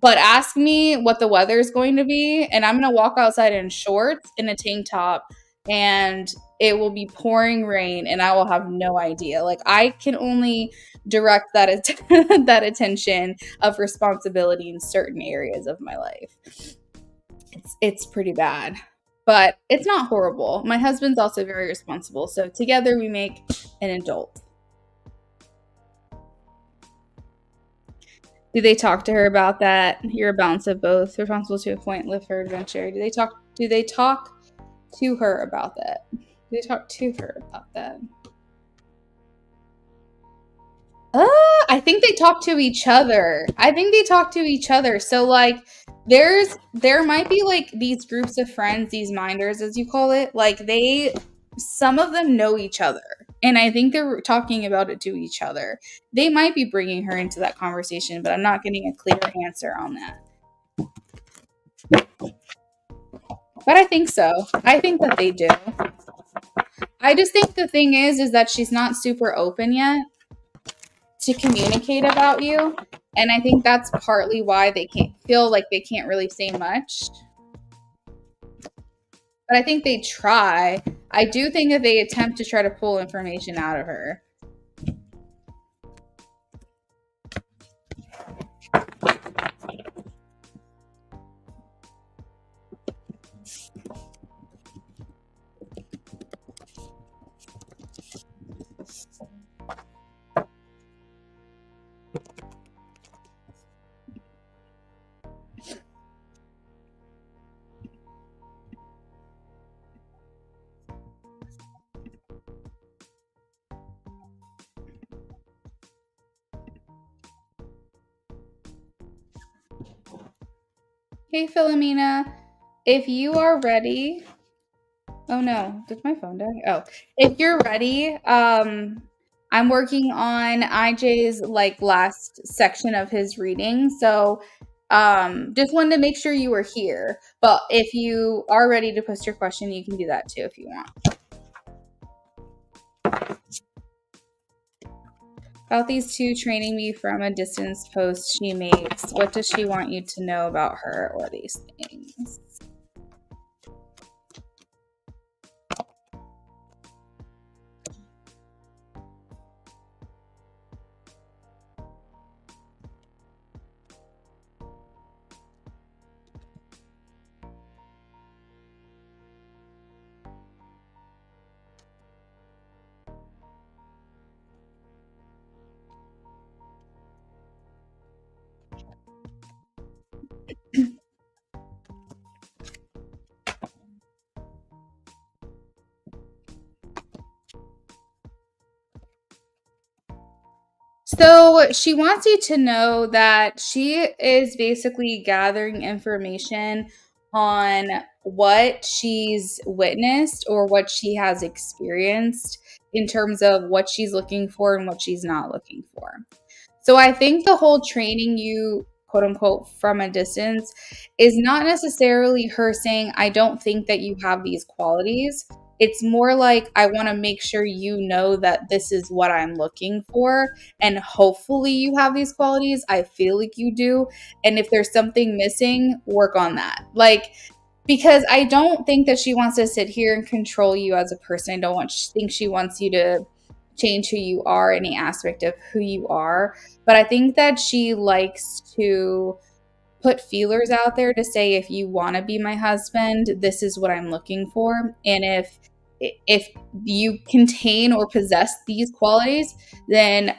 But ask me what the weather is going to be, and I'm going to walk outside in shorts and a tank top, and it will be pouring rain, and I will have no idea. Like, I can only direct that attention of responsibility in certain areas of my life. It's pretty bad, but it's not horrible. My husband's also very responsible, so together we make an adult. Do they talk to her about that? You're a balance of both, responsible to a point, live for adventure. Do they talk to her about that? Do they talk to her about that? I think they talk to each other. I think they talk to each other. So like there might be like these groups of friends, these minders as you call it, like some of them know each other. And I think they're talking about it to each other. They might be bringing her into that conversation, but I'm not getting a clear answer on that. But I think so. I think that they do. I just think the thing is that she's not super open yet to communicate about you. And I think that's partly why they can't feel like they can't really say much. But I think they try. I do think that they attempt to try to pull information out of her. Hey, Philomena, if you are ready. Oh no, did my phone die? Oh, if you're ready, I'm working on IJ's like last section of his reading. So just wanted to make sure you were here. But if you are ready to post your question, you can do that too if you want. About these two training me from a distance posts she makes. What does she want you to know about her or these things? So she wants you to know that she is basically gathering information on what she's witnessed or what she has experienced in terms of what she's looking for and what she's not looking for. So I think the whole training you, quote unquote, from a distance is not necessarily her saying, I don't think that you have these qualities. It's more like, I want to make sure you know that this is what I'm looking for. And hopefully you have these qualities. I feel like you do. And if there's something missing, work on that. Like, because I don't think that she wants to sit here and control you as a person. I don't think she wants you to change who you are, any aspect of who you are. But I think that she likes to put feelers out there to say, if you want to be my husband, this is what I'm looking for. And if you contain or possess these qualities, then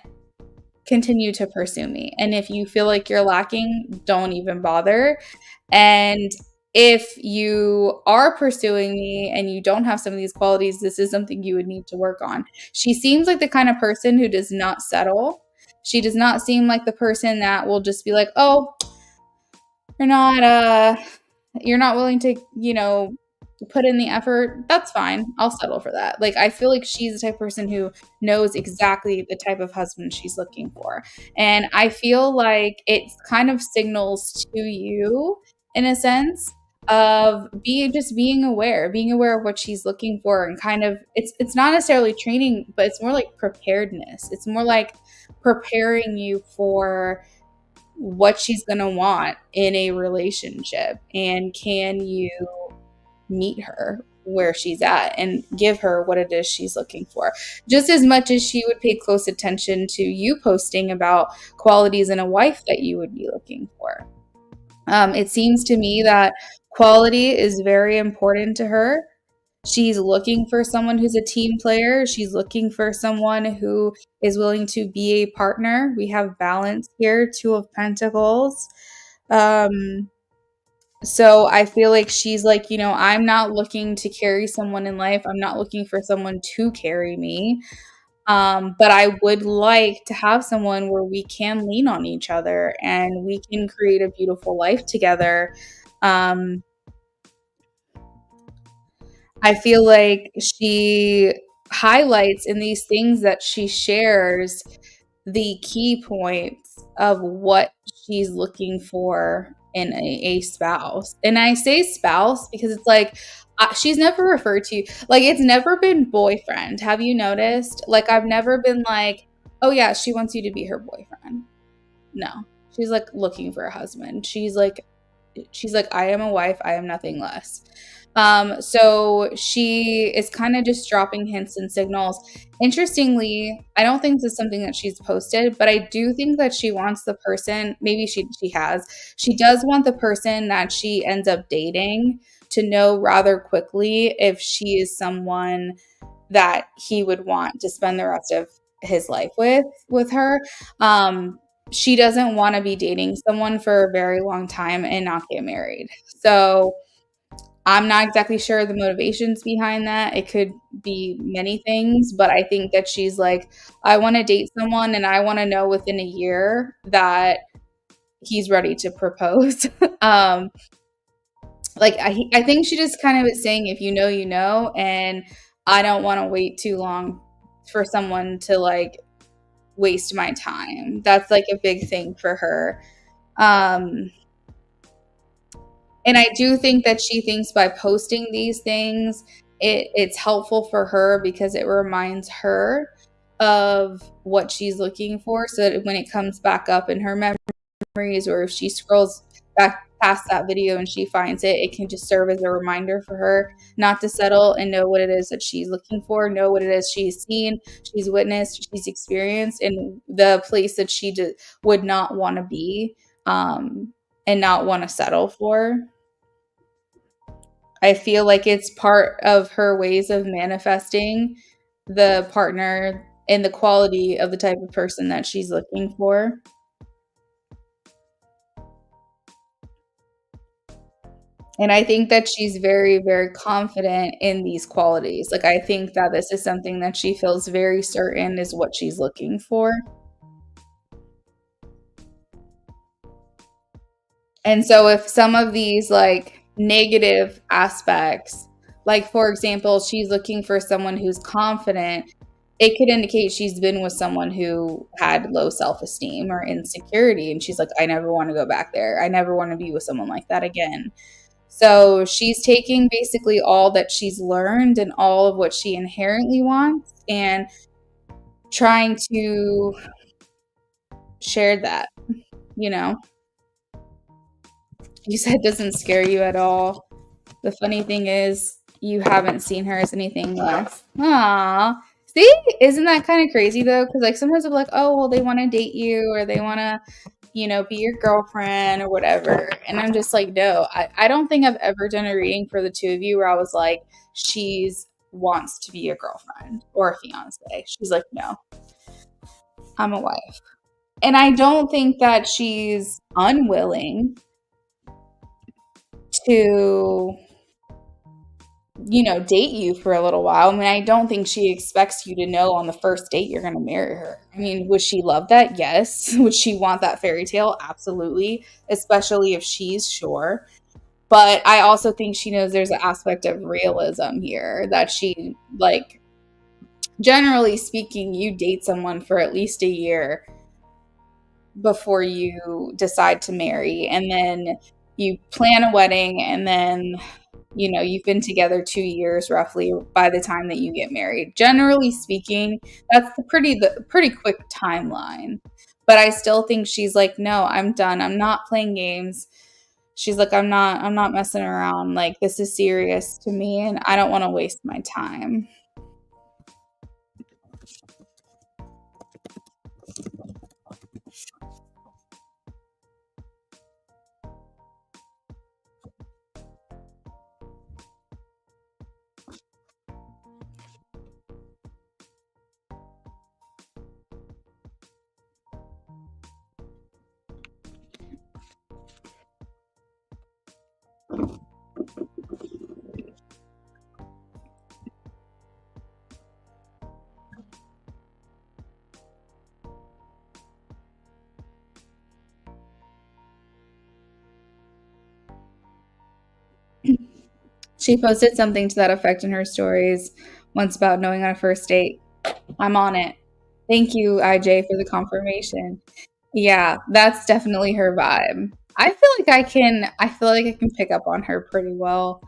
continue to pursue me. And if you feel like you're lacking, don't even bother. And if you are pursuing me and you don't have some of these qualities, this is something you would need to work on. She seems like the kind of person who does not settle. She does not seem like the person that will just be like, oh, you're not you're not willing to, put in the effort. That's fine. I'll settle for that. Like, I feel like she's the type of person who knows exactly the type of husband she's looking for. And I feel like it kind of signals to you, in a sense, of being aware of what she's looking for, and kind of, it's not necessarily training, but it's more like preparedness. It's more like preparing you for what she's going to want in a relationship, and can you meet her where she's at and give her what it is she's looking for, just as much as she would pay close attention to you posting about qualities in a wife that you would be looking for. It seems to me that quality is very important to her. She's looking for someone who's a team player. She's looking for someone who is willing to be a partner. We have balance here, Two of Pentacles. So I feel like she's like, I'm not looking to carry someone in life. I'm not looking for someone to carry me. But I would like to have someone where we can lean on each other and we can create a beautiful life together. I feel like she highlights in these things that she shares the key points of what she's looking for in a spouse. And I say spouse because it's like, she's never referred to, like, it's never been boyfriend. Have you noticed? Like, I've never been like, oh yeah, she wants you to be her boyfriend. No, she's like looking for a husband. She's like, I am a wife. I am nothing less. So she is kind of just dropping hints and signals. Interestingly, I don't think this is something that she's posted, but I do think that she wants the person, maybe she does want the person that she ends up dating to know rather quickly if she is someone that he would want to spend the rest of his life with her. She doesn't want to be dating someone for a very long time and not get married. So I'm not exactly sure the motivations behind that. It could be many things, but I think that she's like, I want to date someone and I want to know within a year that he's ready to propose. Like, I think she just kind of is saying, if you know, you know, and I don't want to wait too long for someone to like waste my time. That's like a big thing for her. And I do think that she thinks by posting these things, it's helpful for her because it reminds her of what she's looking for, so that when it comes back up in her memories, or if she scrolls back past that video and she finds it, it can just serve as a reminder for her not to settle, and know what it is that she's looking for, know what it is she's seen, she's witnessed, she's experienced, and the place that she would not want to be, and not want to settle for. I feel like it's part of her ways of manifesting the partner and the quality of the type of person that she's looking for. And I think that she's very, very confident in these qualities. Like, I think that this is something that she feels very certain is what she's looking for. And so if some of these like negative aspects, like for example, she's looking for someone who's confident, it could indicate she's been with someone who had low self-esteem or insecurity. And she's like, I never want to go back there. I never want to be with someone like that again. So she's taking basically all that she's learned and all of what she inherently wants and trying to share that, you know? You said doesn't scare you at all. The funny thing is, you haven't seen her as anything less. Aww. See? Isn't that kind of crazy, though? Because, like, sometimes I'm like, oh, well, they want to date you, or they want to, be your girlfriend or whatever. And I'm just like, no, I don't think I've ever done a reading for the two of you where I was like, she's wants to be a girlfriend or a fiance. She's like, no, I'm a wife. And I don't think that she's unwilling to, date you for a little while. I mean, I don't think she expects you to know on the first date you're going to marry her. I mean, would she love that? Yes. Would she want that fairy tale? Absolutely. Especially if she's sure. But I also think she knows there's an aspect of realism here that she, like, generally speaking, you date someone for at least a year before you decide to marry. And then you plan a wedding, and then you've been together 2 years roughly by the time that you get married. Generally speaking, that's the pretty quick timeline. But I still think she's like, no, I'm done. I'm not playing games. She's like, I'm not messing around. Like, this is serious to me, and I don't want to waste my time. She posted something to that effect in her stories once about knowing on a first date. I'm on it. Thank you, IJ, for the confirmation. Yeah, that's definitely her vibe. I feel like I can pick up on her pretty well.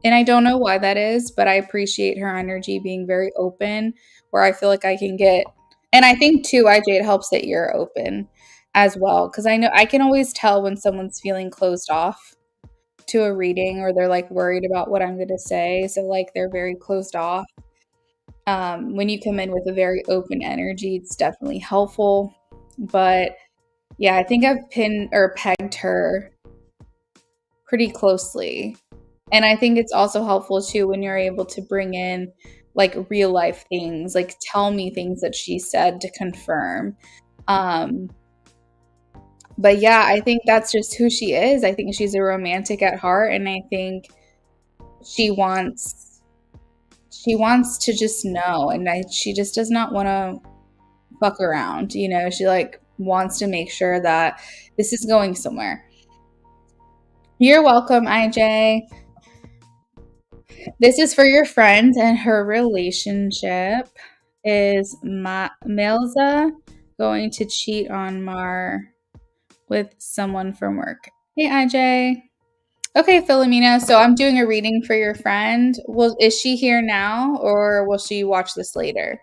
And I don't know why that is, but I appreciate her energy being very open, where I feel like I can get, and I think too, IJ, it helps that you're open as well. Cause I know I can always tell when someone's feeling closed off to a reading, or they're like worried about what I'm going to say. So like they're very closed off. When you come in with a very open energy, it's definitely helpful. But yeah, I think I've pinned or pegged her pretty closely. And I think it's also helpful too when you're able to bring in like real life things, like tell me things that she said to confirm. Um, but yeah, I think that's just who she is. I think she's a romantic at heart, and I think she wants to just know, and she just does not want to fuck around. She like wants to make sure that this is going somewhere. You're welcome, IJ. This is for your friend, and her relationship is Melza going to cheat on Mar with someone from work. Hey, IJ. Okay, Philomena. So I'm doing a reading for your friend. Is she here now, or will she watch this later?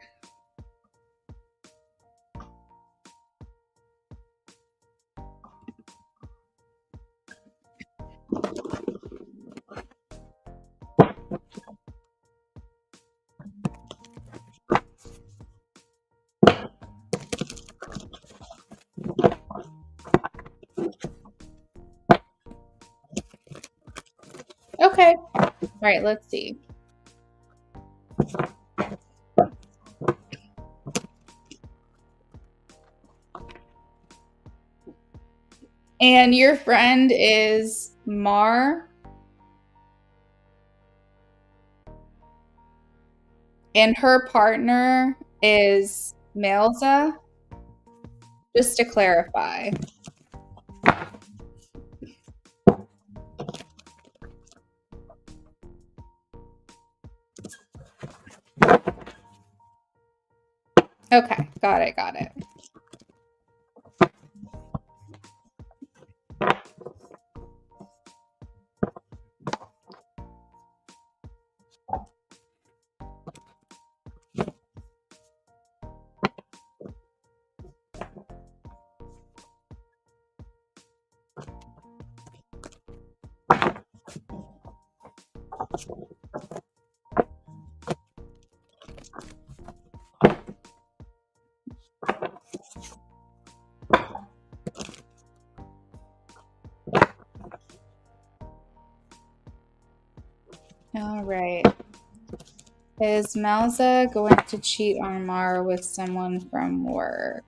Okay. All right, let's see. And your friend is Mar. And her partner is Melza. Just to clarify. Okay, got it. right. Is Malza going to cheat on Mara with someone from work?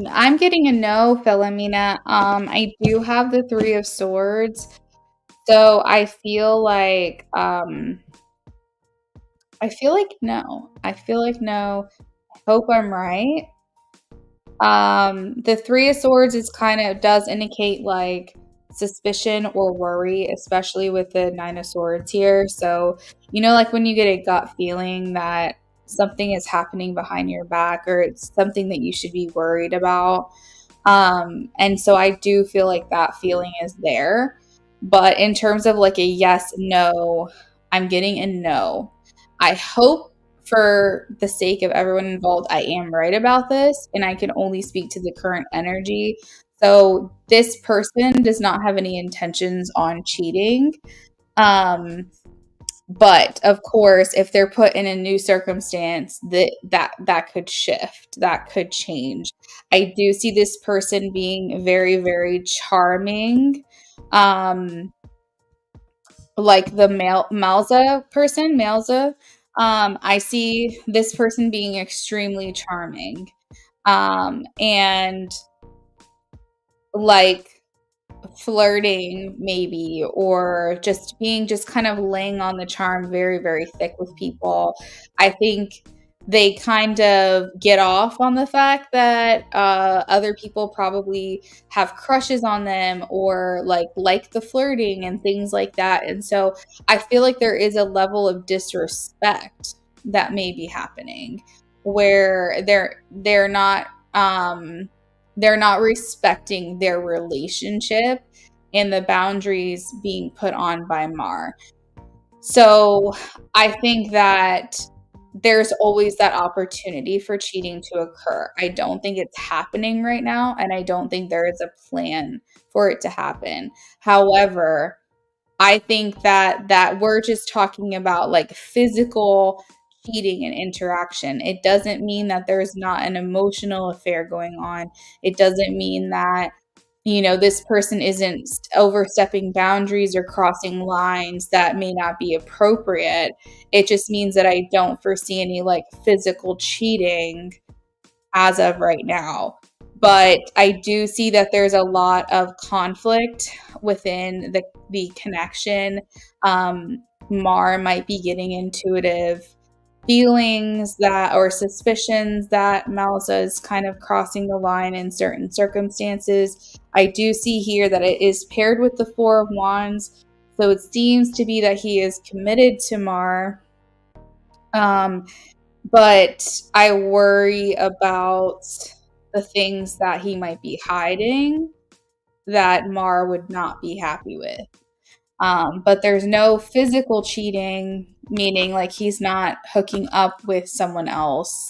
I'm getting a no, Philomena. I do have the Three of Swords, so I feel like no. I feel like no. Hope I'm right. The Three of Swords is kind of does indicate like suspicion or worry, especially with the Nine of Swords here. So, like when you get a gut feeling that something is happening behind your back or it's something that you should be worried about. And so I do feel like that feeling is there. But in terms of like a yes, no, I'm getting a no. I hope for the sake of everyone involved, I am right about this and I can only speak to the current energy. So this person does not have any intentions on cheating. Um, but of course, if they're put in a new circumstance, that could shift, that could change. I do see this person being very, very charming. Um, like the Malza person, Malza. I see this person being extremely charming. And like flirting maybe or just kind of laying on the charm very, very thick with people. I think they kind of get off on the fact that other people probably have crushes on them or like the flirting and things like that. And so I feel like there is a level of disrespect that may be happening where they're not respecting their relationship and the boundaries being put on by Mar. So I think that there's always that opportunity for cheating to occur. I don't think it's happening right now, and I don't think there is a plan for it to happen. However, I think that we're just talking about like physical cheating and interaction. It doesn't mean that there's not an emotional affair going on. It doesn't mean that this person isn't overstepping boundaries or crossing lines that may not be appropriate. It just means that I don't foresee any like physical cheating as of right now. But I do see that there's a lot of conflict within the connection. Mar might be getting intuitive feelings that or suspicions that Malza is kind of crossing the line in certain circumstances. I do see here that it is paired with the Four of Wands. So it seems to be that he is committed to Mar. But I worry about the things that he might be hiding that Mar would not be happy with. But there's no physical cheating, meaning like he's not hooking up with someone else,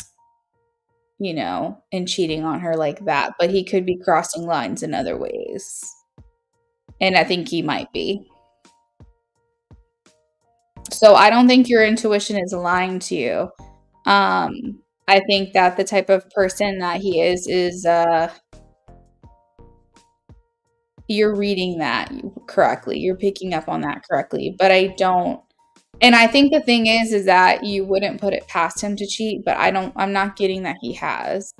and cheating on her like that. But he could be crossing lines in other ways. And I think he might be. So I don't think your intuition is lying to you. I think that the type of person that he is you're reading that correctly. You're picking up on that correctly. But I don't, and I think the thing is that you wouldn't put it past him to cheat, but I'm not getting that he has.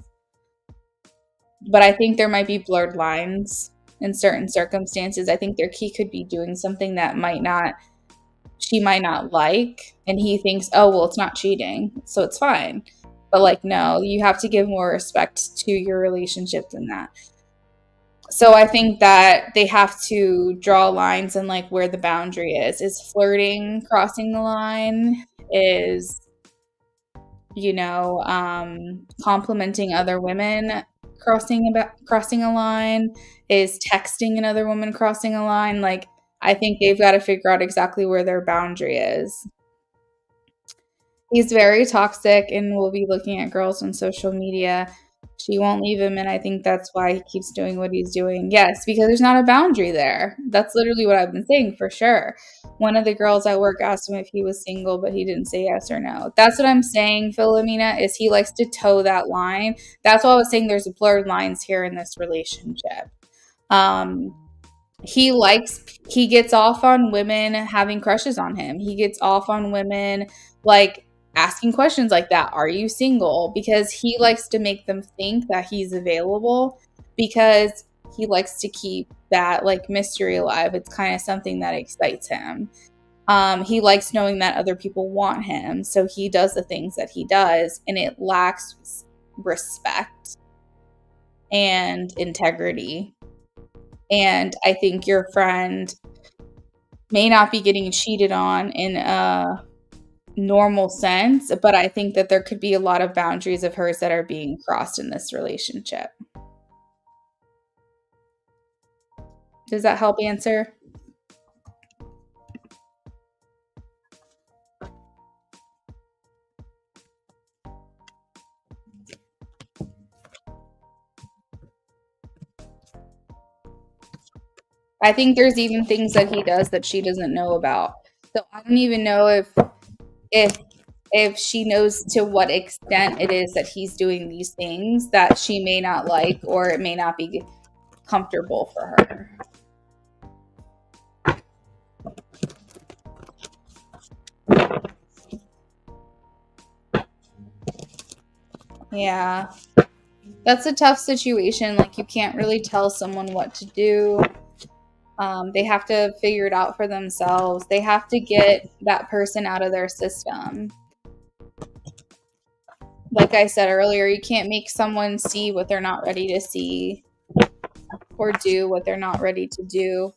But I think there might be blurred lines in certain circumstances. I think he could be doing something that she might not like, and he thinks, oh, well, it's not cheating, so it's fine. But like, no, you have to give more respect to your relationship than that. So I think that they have to draw lines and like where the boundary is. Is flirting crossing the line? Is, complimenting other women crossing a line? Is texting another woman crossing a line? Like, I think they've got to figure out exactly where their boundary is. He's very toxic and will be looking at girls on social media. She won't leave him, and I think that's why he keeps doing what he's doing. Yes, because there's not a boundary there. That's literally what I've been saying for sure. One of the girls at work asked him if he was single, but he didn't say yes or no. That's what I'm saying, Philomena, is he likes to toe that line. That's why I was saying there's blurred lines here in this relationship. Um, he gets off on women having crushes on him. He gets off on women like asking questions like that. Are you single? Because he likes to make them think that he's available because he likes to keep that like mystery alive. It's kind of something that excites him. He likes knowing that other people want him. So he does the things that he does, and it lacks respect and integrity. And I think your friend may not be getting cheated on in a normal sense, but I think that there could be a lot of boundaries of hers that are being crossed in this relationship. Does that help answer? I think there's even things that he does that she doesn't know about. So I don't even know if if she knows to what extent it is that he's doing these things that she may not like, or it may not be comfortable for her. Yeah. That's a tough situation. Like, you can't really tell someone what to do. They have to figure it out for themselves. They have to get that person out of their system. Like I said earlier, you can't make someone see what they're not ready to see or do what they're not ready to do.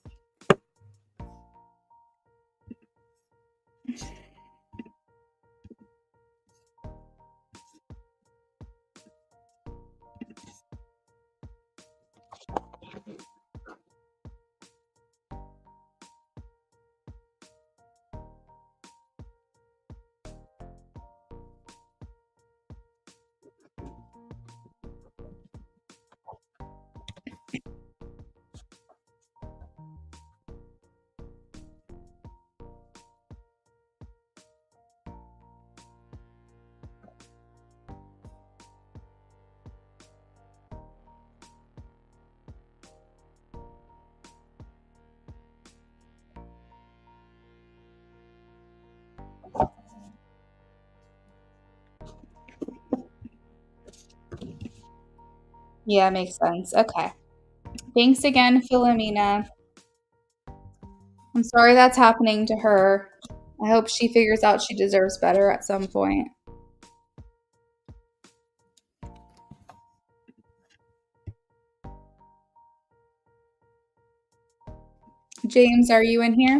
Yeah, makes sense. Okay. Thanks again, Philomena. I'm sorry that's happening to her. I hope she figures out she deserves better at some point. James, are you in here?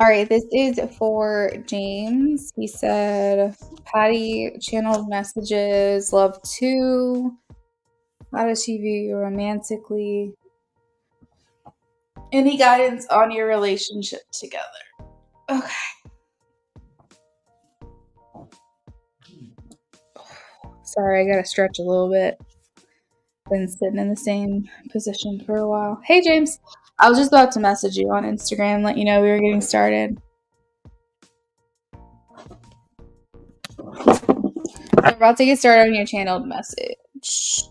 All right, this is for James. He said, Patty channeled messages, love too. How does she view you romantically? Any guidance on your relationship together? Okay. Sorry, I gotta stretch a little bit. Been sitting in the same position for a while. Hey, James. I was just about to message you on Instagram, let you know we were getting started. We're about to get started on your channeled message.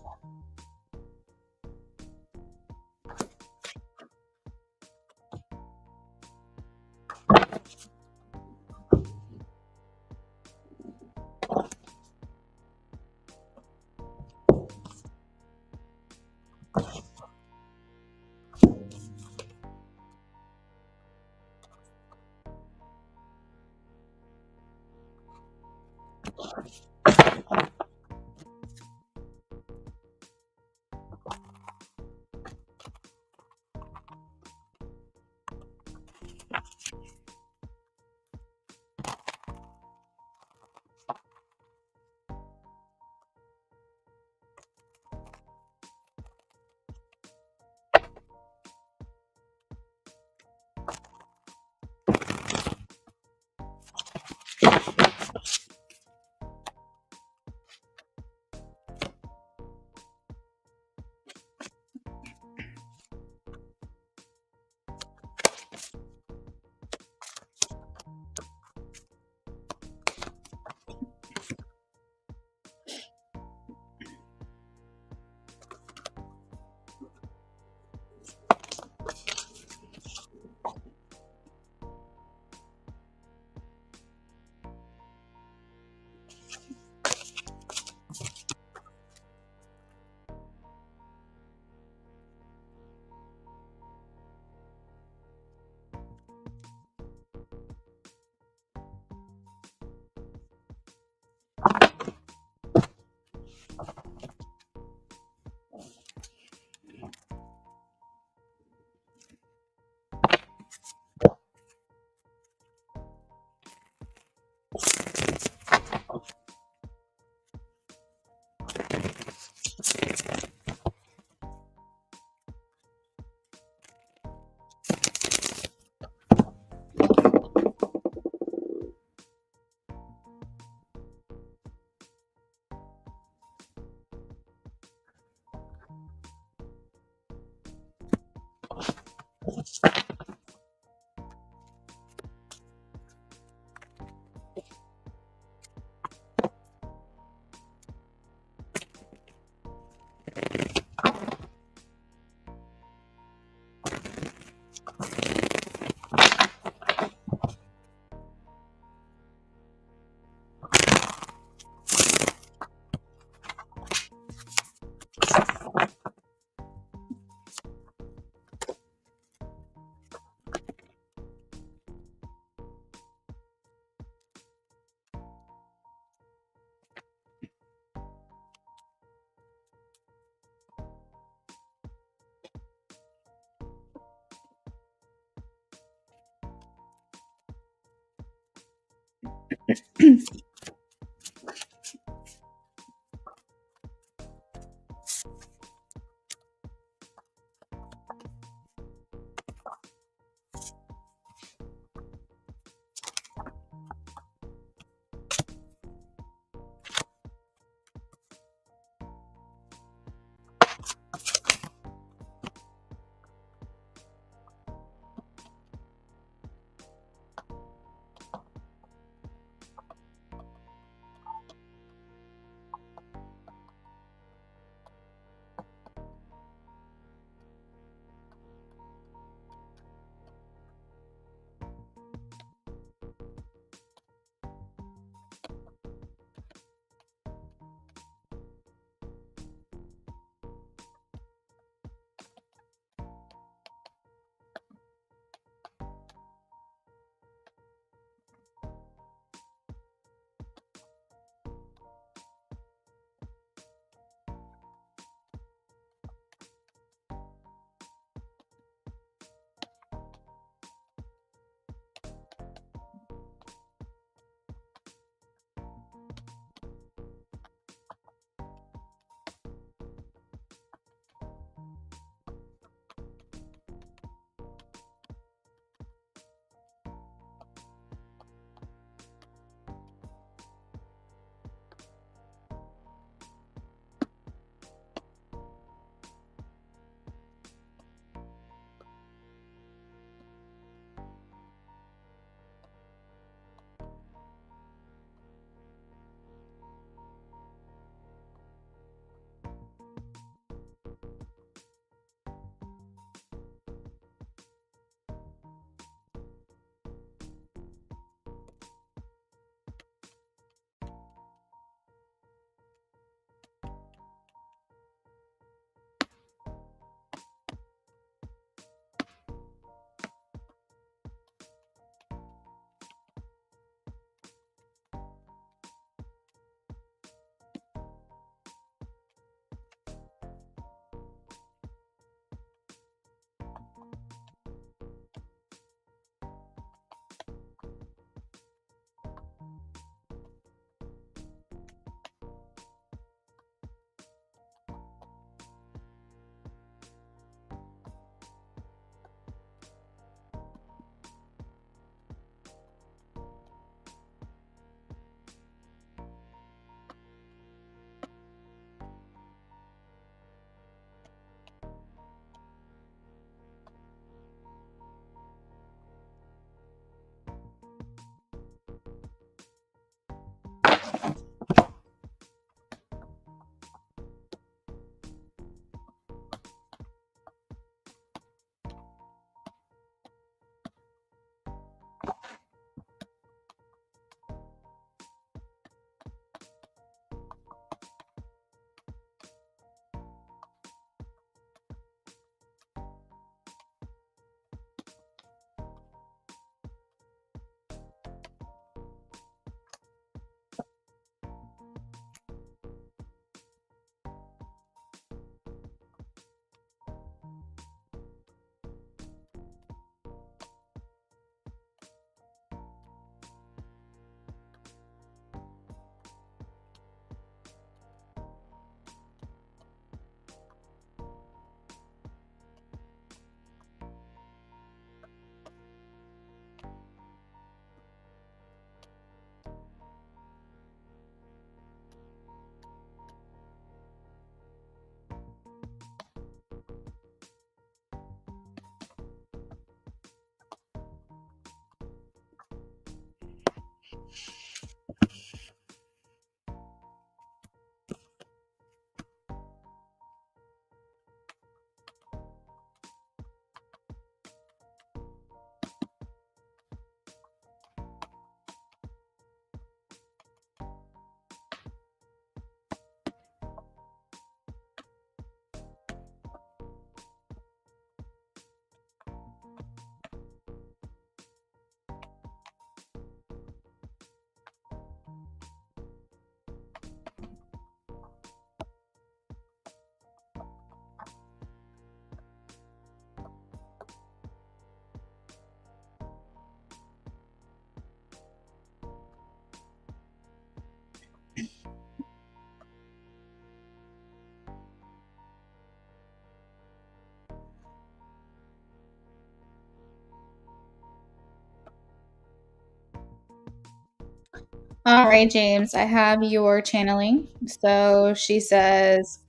All right, James, I have your channeling. So she says,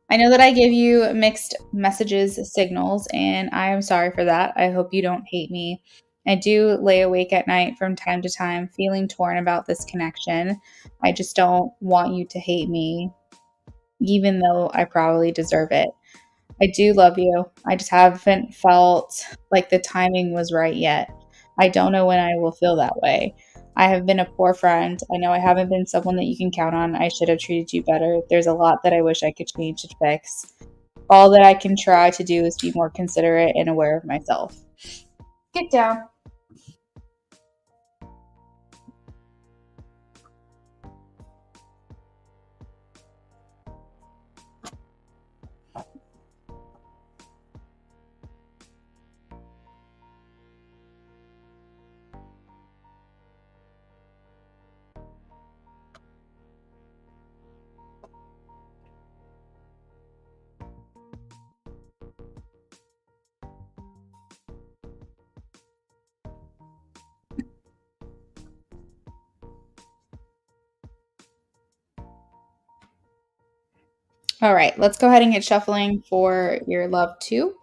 I know that I give you mixed messages, signals, and I am sorry for that. I hope you don't hate me. I do lay awake at night from time to time, feeling torn about this connection. I just don't want you to hate me, even though I probably deserve it. I do love you. I just haven't felt like the timing was right yet. I don't know when I will feel that way. I have been a poor friend. I know I haven't been someone that you can count on. I should have treated you better. There's a lot that I wish I could change and fix. All that I can try to do is be more considerate and aware of myself. Get down. All right, let's go ahead and get shuffling for your love too.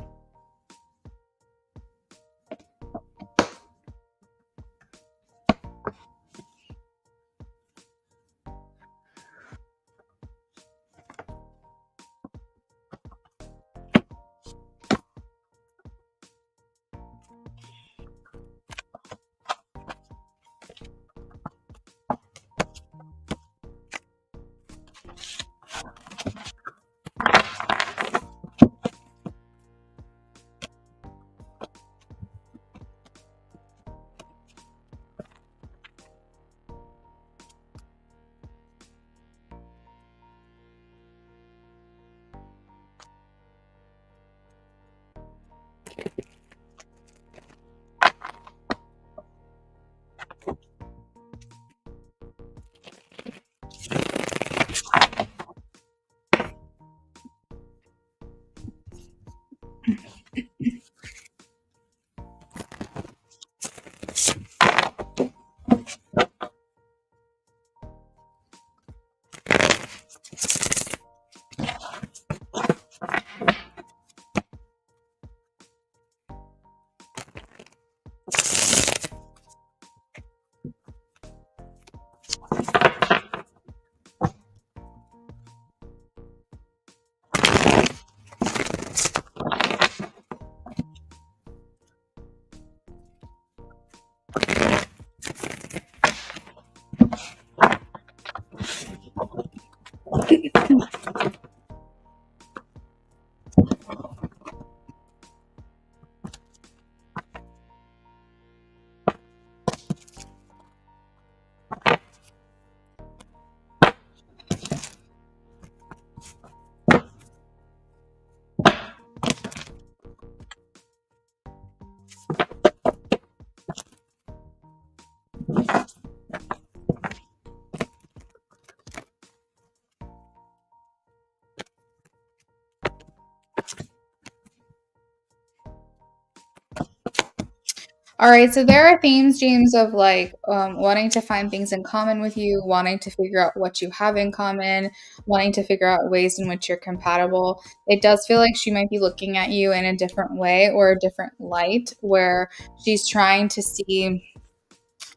All right, so there are themes, James, of like wanting to find things in common with you, wanting to figure out what you have in common, wanting to figure out ways in which you're compatible. It does feel like she might be looking at you in a different way or a different light, where she's trying to see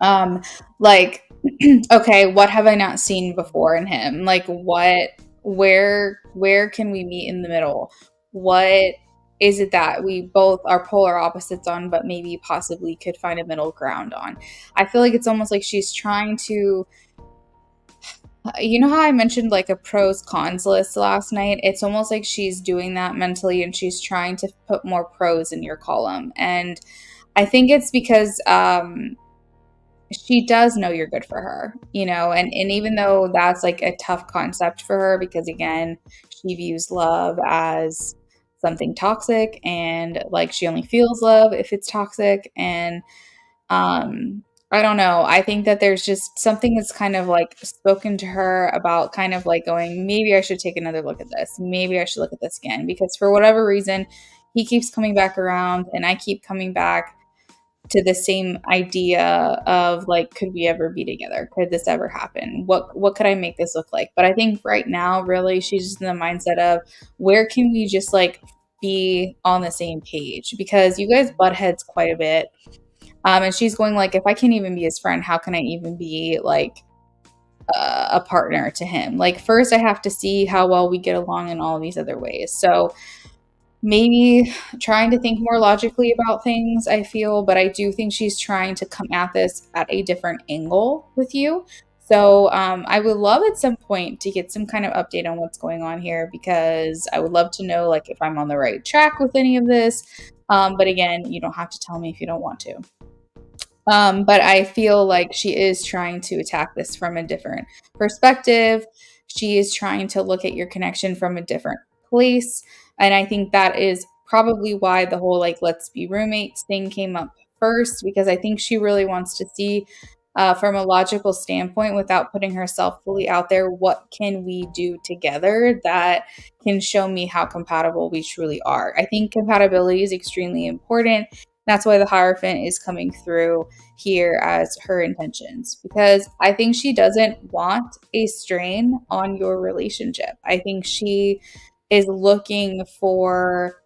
um like okay, what have I not seen before in him? Like what where can we meet in the middle? What is it that we both are polar opposites on, but maybe possibly could find a middle ground on? I feel like it's almost like she's trying to, you know how I mentioned like a pros cons list last night? It's almost like she's doing that mentally and she's trying to put more pros in your column. And I think it's because she does know you're good for her, you know, and even though that's like a tough concept for her because again, she views love as something toxic and like she only feels love if it's toxic and I don't know. I think that there's just something that's kind of like spoken to her about kind of like going, maybe I should take another look at this. Maybe I should look at this again because for whatever reason, he keeps coming back around and I keep coming back to the same idea of like, could we ever be together? Could this ever happen? What could I make this look like? But I think right now, really, she's just in the mindset of where can we just like be on the same page? Because you guys butt heads quite a bit. And she's going like, if I can't even be his friend, how can I even be like a partner to him? Like, first I have to see how well we get along in all these other ways. So maybe trying to think more logically about things, I feel, but I do think she's trying to come at this at a different angle with you. So I would love at some point to get some kind of update on what's going on here, because I would love to know like if I'm on the right track with any of this. But again, you don't have to tell me if you don't want to. But I feel like she is trying to attack this from a different perspective. She is trying to look at your connection from a different place. And I think that is probably why the whole like, let's be roommates thing came up first, because I think she really wants to see from a logical standpoint, without putting herself fully out there, what can we do together that can show me how compatible we truly are. I think compatibility is extremely important. That's why the Hierophant is coming through here as her intentions, because I think she doesn't want a strain on your relationship. I think she is looking for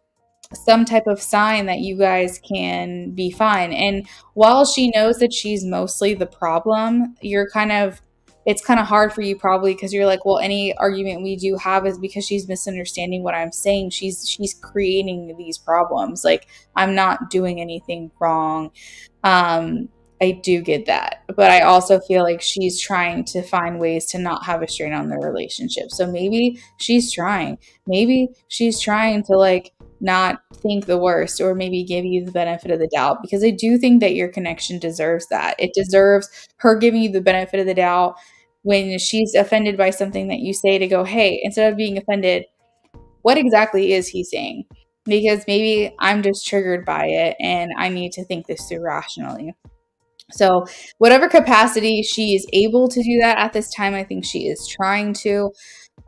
some type of sign that you guys can be fine. And while she knows that she's mostly the problem, it's kind of hard for you probably, because you're like, well, any argument we do have is because she's misunderstanding what I'm saying. She's creating these problems. Like, I'm not doing anything wrong. Um, I do get that. But I also feel like she's trying to find ways to not have a strain on their relationship. So maybe she's trying. Maybe she's trying to like not think the worst, or maybe give you the benefit of the doubt, because I do think that your connection deserves that. It deserves her giving you the benefit of the doubt when she's offended by something that you say, to go, hey, instead of being offended, what exactly is he saying? Because maybe I'm just triggered by it and I need to think this through rationally. So, whatever capacity she is able to do that at this time, I think she is trying to.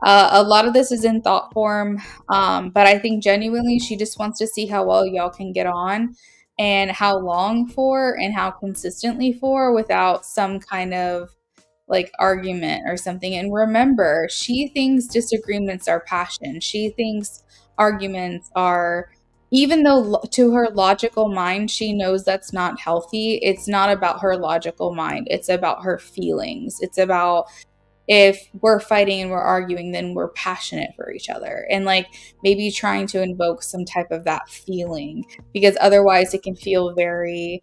A lot of this is in thought form, but I think genuinely she just wants to see how well y'all can get on, and how long for, and how consistently for, without some kind of like argument or something. And remember, she thinks disagreements are passion. She thinks arguments are, even though to her logical mind, she knows that's not healthy. It's not about her logical mind. It's about her feelings. It's about, if we're fighting and we're arguing, then we're passionate for each other. And like maybe trying to invoke some type of that feeling, because otherwise it can feel very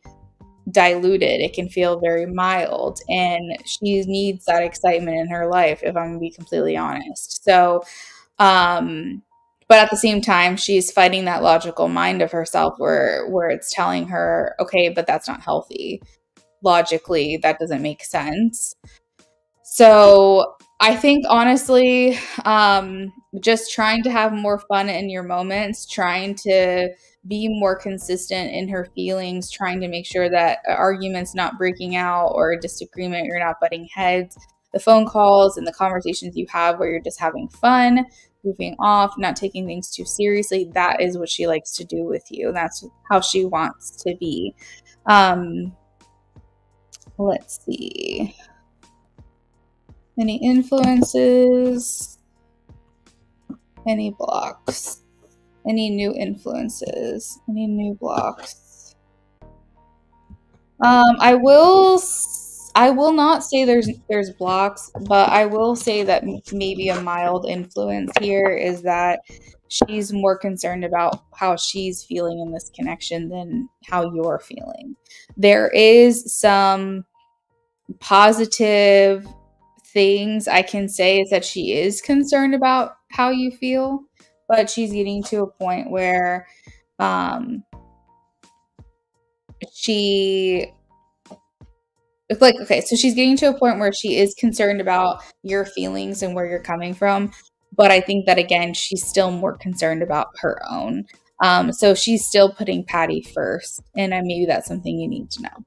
diluted. It can feel very mild, and she needs that excitement in her life, if I'm gonna be completely honest. So but at the same time, she's fighting that logical mind of herself, where it's telling her, okay, but that's not healthy. Logically, that doesn't make sense. So I think honestly, just trying to have more fun in your moments, trying to be more consistent in her feelings, trying to make sure that an argument's not breaking out, or a disagreement, you're not butting heads. The phone calls and the conversations you have where you're just having fun, goofing off, not taking things too seriously, that is what she likes to do with you. That's how she wants to be. Um, let's see. Any influences? Any blocks? Any new influences? Any new blocks? I will not say there's blocks, but I will say that maybe a mild influence here is that she's more concerned about how she's feeling in this connection than how you're feeling. There is some positive things I can say, is that she is concerned about how you feel, but she's getting to a point where um she it's like, okay, so she's getting to a point where she is concerned about your feelings and where you're coming from, but I think that again she's still more concerned about her own. So she's still putting Patty first, and maybe that's something you need to know.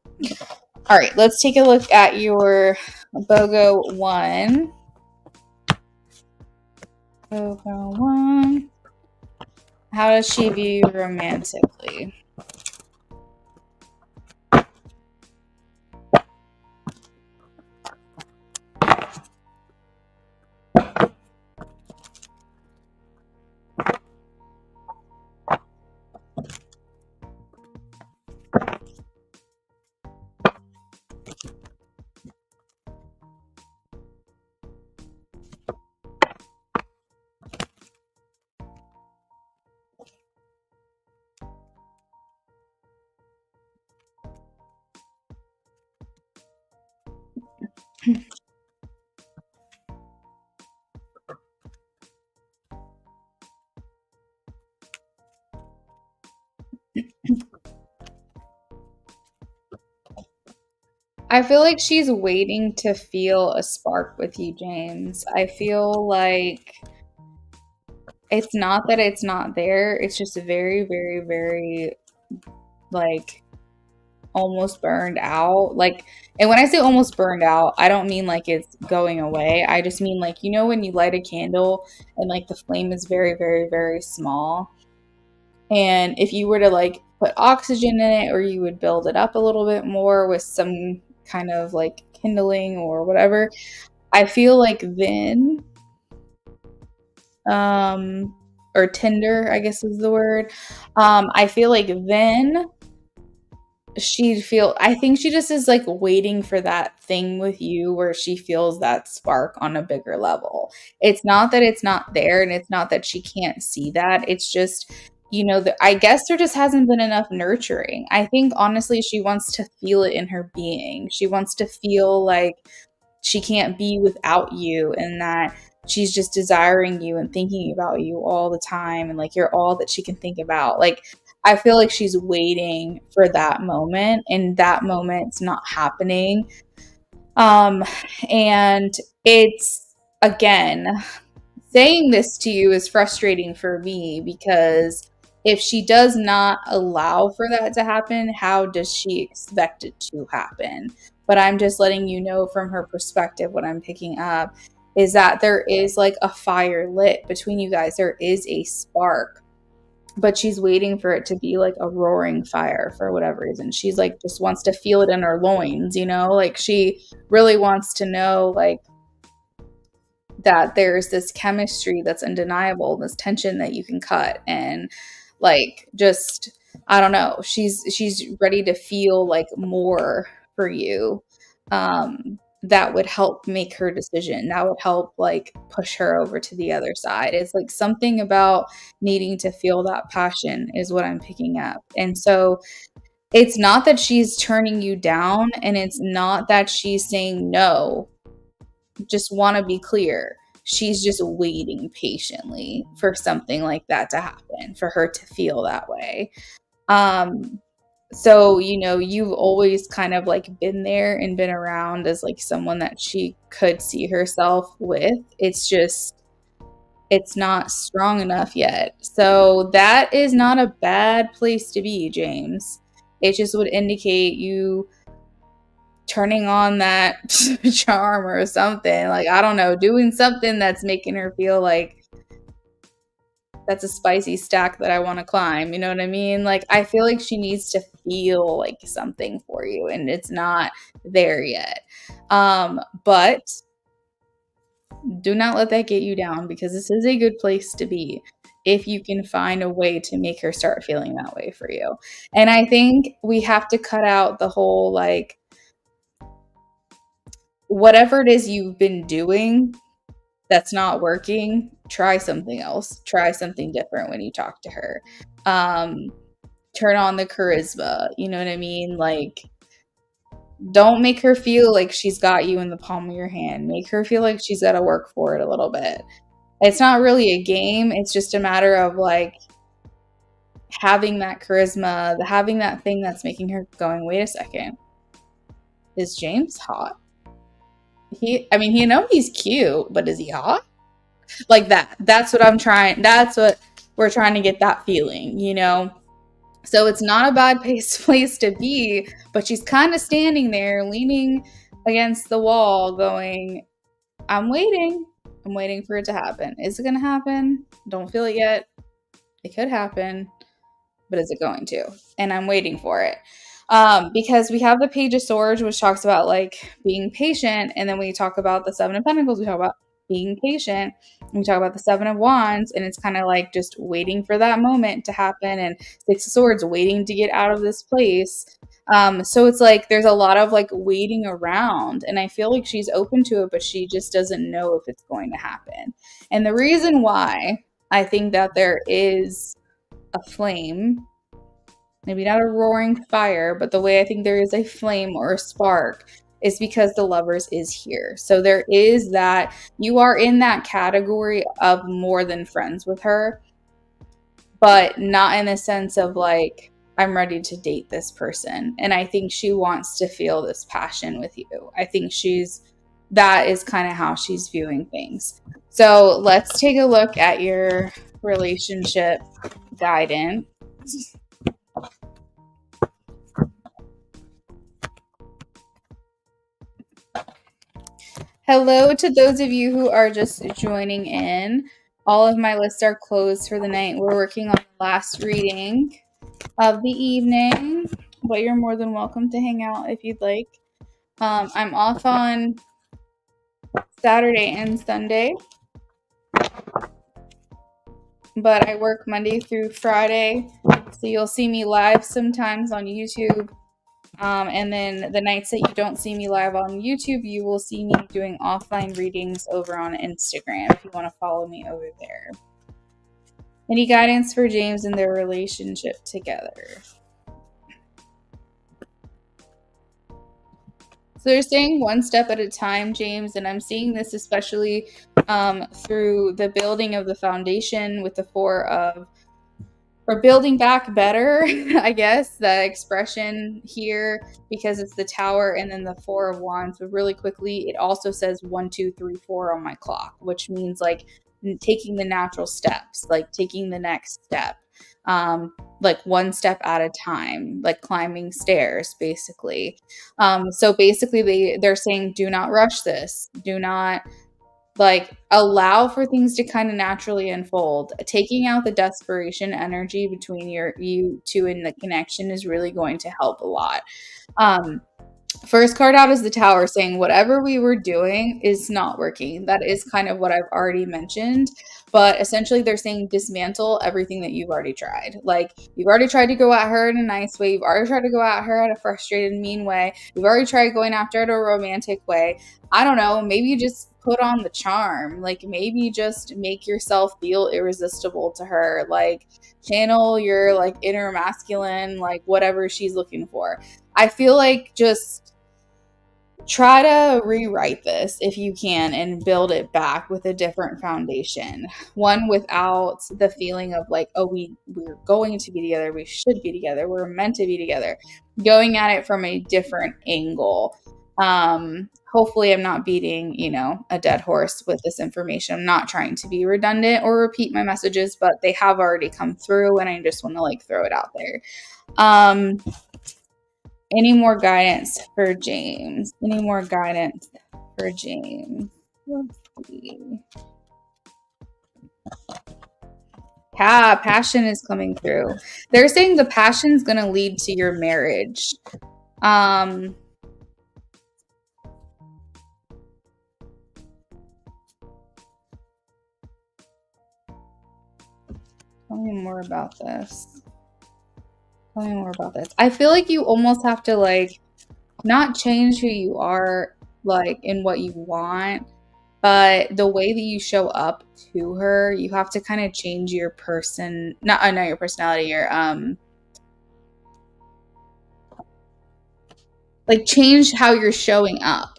All right, let's take a look at your BOGO 1. BOGO 1. How does she view you romantically? I feel like she's waiting to feel a spark with you, James. I feel like it's not that it's not there. It's just very, very, very like almost burned out. Like, and when I say almost burned out, I don't mean like it's going away. I just mean like, you know, when you light a candle and like the flame is very, very, very small. And if you were to like put oxygen in it, or you would build it up a little bit more with some kind of like kindling or whatever, I feel like then, or tinder, I guess is the word. I feel like then she'd feel, I think she just is like waiting for that thing with you where she feels that spark on a bigger level. It's not that it's not there, and it's not that she can't see that. It's just, you know, I guess there just hasn't been enough nurturing. I think honestly she wants to feel it in her being. She wants to feel like she can't be without you, and that she's just desiring you and thinking about you all the time, and like you're all that she can think about. Like, I feel like she's waiting for that moment, and that moment's not happening. um and it's, again, saying this to you is frustrating for me, because if she does not allow for that to happen, how does she expect it to happen? But I'm just letting you know from her perspective, what I'm picking up is that there is like a fire lit between you guys. There is a spark, but she's waiting for it to be like a roaring fire for whatever reason. She's like, just wants to feel it in her loins, you know? Like, she really wants to know, like, that there's this chemistry that's undeniable, this tension that you can cut, and like, just, I don't know, she's ready to feel like more for you. That would help make her decision. That would help like push her over to the other side. It's like something about needing to feel that passion is what I'm picking up. And so it's not that she's turning you down, and it's not that she's saying no. Just want to be clear. She's just waiting patiently for something like that to happen, for her to feel that way. Um, so, you know, you've always kind of like been there and been around as like someone that she could see herself with. It's just, it's not strong enough yet. So, that is not a bad place to be, James. It just would indicate you turning on that charm or something. Like, I don't know, doing something that's making her feel like that's a spicy stack that I want to climb. You know what I mean? Like, I feel like she needs to feel like something for you, and it's not there yet. But do not let that get you down, because this is a good place to be if you can find a way to make her start feeling that way for you. And I think we have to cut out the whole like, whatever it is you've been doing that's not working, try something else. Try something different when you talk to her. Um, Turn on the charisma. You know what I mean? Like, don't make her feel like she's got you in the palm of your hand. Make her feel like she's got to work for it a little bit. It's not really a game. It's just a matter of like having that charisma, having that thing that's making her going, wait a second, is James hot? I mean, you know he's cute, but is he hot? Like that. That's what I'm trying. That's what we're trying to get, that feeling, you know? So it's not a bad place to be, but she's kind of standing there leaning against the wall going, I'm waiting. I'm waiting for it to happen. Is it going to happen? Don't feel it yet. It could happen, but is it going to? And I'm waiting for it. Because we have the Page of Swords, which talks about like being patient, and then we talk about the Seven of Pentacles, we talk about being patient, and we talk about the Seven of Wands, and it's kind of like just waiting for that moment to happen, and Six of Swords, waiting to get out of this place. So it's like there's a lot of like waiting around, and I feel like she's open to it, but she just doesn't know if it's going to happen. And the reason why I think that there is a flame, maybe not a roaring fire, but the way I think there is a flame or a spark is because the Lovers is here. So there is that, you are in that category of more than friends with her, but not in the sense of like I'm ready to date this person. And I think she wants to feel this passion with you. I think that is kind of how she's viewing things. So let's take a look at your relationship guidance. Hello to those of you who are just joining in. All of my lists are closed for the night. We're working on the last reading of the evening, but you're more than welcome to hang out if you'd like. I'm off on Saturday and Sunday, but I work Monday through Friday, so you'll see me live sometimes on YouTube. And then the nights that you don't see me live on YouTube, you will see me doing offline readings over on Instagram if you want to follow me over there. Any guidance for James and their relationship together? So they're saying one step at a time, James, and I'm seeing this especially through the building of the foundation with the Four of, or building back better, I guess, the expression here, because it's the Tower and then the Four of Wands. But really quickly, it also says 1, 2, 3, 4 on my clock, which means like taking the natural steps, like taking the next step. Like one step at a time, like climbing stairs, basically. So basically they're saying, do not rush this. Do not like allow for things to kind of naturally unfold. Taking out the desperation energy between you two in the connection is really going to help a lot. First card out is the Tower, saying whatever we were doing is not working. That is kind of what I've already mentioned. But essentially, they're saying dismantle everything that you've already tried. Like, you've already tried to go at her in a nice way. You've already tried to go at her in a frustrated, mean way. You've already tried going after her in a romantic way. I don't know. Maybe you just put on the charm. Like, maybe you just make yourself feel irresistible to her. Like, channel your, like, inner masculine, like, whatever she's looking for. I feel like just try to rewrite this if you can and build it back with a different foundation. One without the feeling of like, oh, we're going to be together, we should be together, we're meant to be together. Going at it from a different angle. Hopefully I'm not beating, a dead horse with this information. I'm not trying to be redundant or repeat my messages, but they have already come through and I just want to like throw it out there. Any more guidance for James? Any more guidance for James? Let's see. Yeah, passion is coming through. They're saying the passion is going to lead to your marriage. Tell me more about this. Tell me more about this. I feel like you almost have to like not change who you are, like in what you want, but the way that you show up to her, you have to kind of change your your personality, your like change how you're showing up.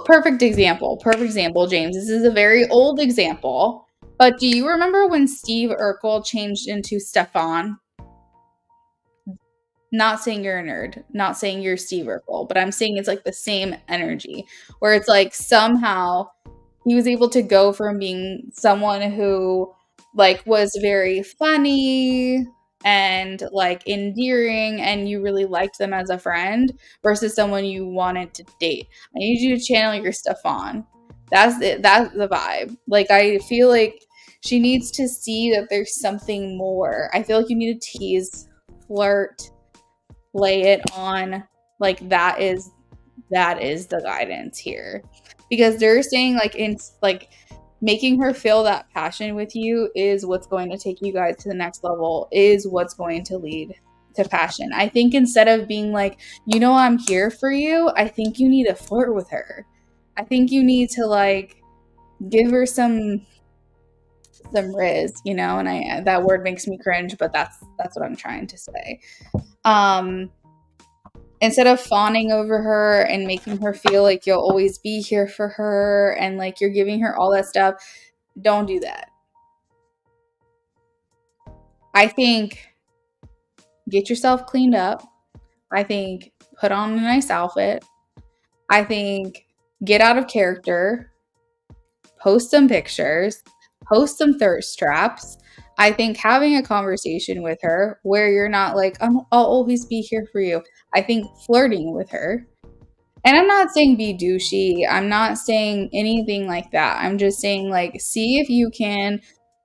Perfect example, James. This is a very old example, but do you remember when Steve Urkel changed into Stefan? Not saying you're a nerd, not saying you're Steve Urkel, but I'm saying it's like the same energy where it's like somehow he was able to go from being someone who like was very funny and like endearing and you really liked them as a friend versus someone you wanted to date. I need you to channel your stuff on. That's it. That's the vibe. Like, I feel like she needs to see that there's something more. I feel like you need to tease, flirt, lay it on. Like, that is the guidance here, because they're saying like in like making her feel that passion with you is what's going to take you guys to the next level, is what's going to lead to passion. I think instead of being like, I'm here for you, I think you need to flirt with her. I think you need to like give her some riz, and that word makes me cringe, but that's what I'm trying to say. Instead of fawning over her and making her feel like you'll always be here for her and like you're giving her all that stuff, don't do that. I think get yourself cleaned up. I think put on a nice outfit. I think get out of character, post some pictures, post some thirst traps. I think having a conversation with her where you're not like, I'll always be here for you. I think flirting with her. And I'm not saying be douchey. I'm not saying anything like that. I'm just saying, like, see if you can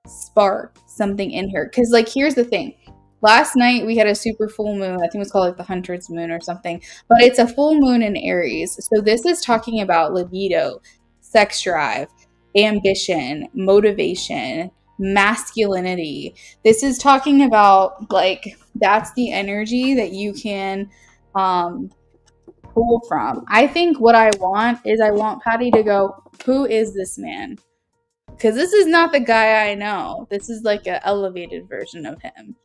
spark something in her. Because, like, here's the thing. Last night we had a super full moon. I think it was called like the Hunter's moon or something. But it's a full moon in Aries. So this is talking about libido, sex drive, ambition, motivation, masculinity. This is talking about, like, that's the energy that you can pull from. I think what I want is I want Patty to go, who is this man? Because this is not the guy I know. This is like an elevated version of him.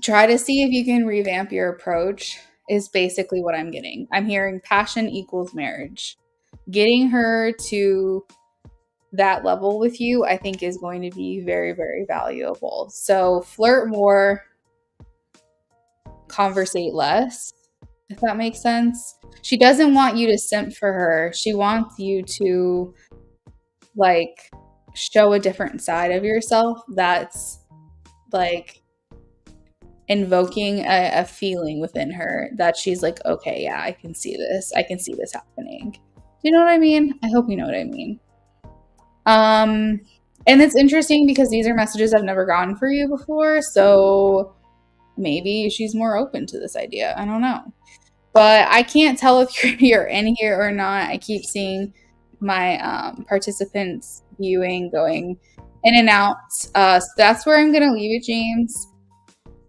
Try to see if you can revamp your approach is basically what I'm getting. I'm hearing passion equals marriage. Getting her to that level with you, I think, is going to be very, very valuable. So flirt more, conversate less, if that makes sense. She doesn't want you to simp for her. She wants you to, like, show a different side of yourself that's, like, invoking a feeling within her that she's like, okay, yeah, I can see this. I can see this happening. Do you know what I mean? I hope you know what I mean. And it's interesting because these are messages I've never gotten for you before, so maybe she's more open to this idea. I don't know. But I can't tell if you're in here or not. I keep seeing my participants viewing going in and out. So that's where I'm going to leave it, James.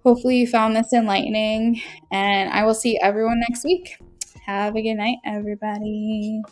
Hopefully you found this enlightening, and I will see everyone next week. Have a good night, everybody.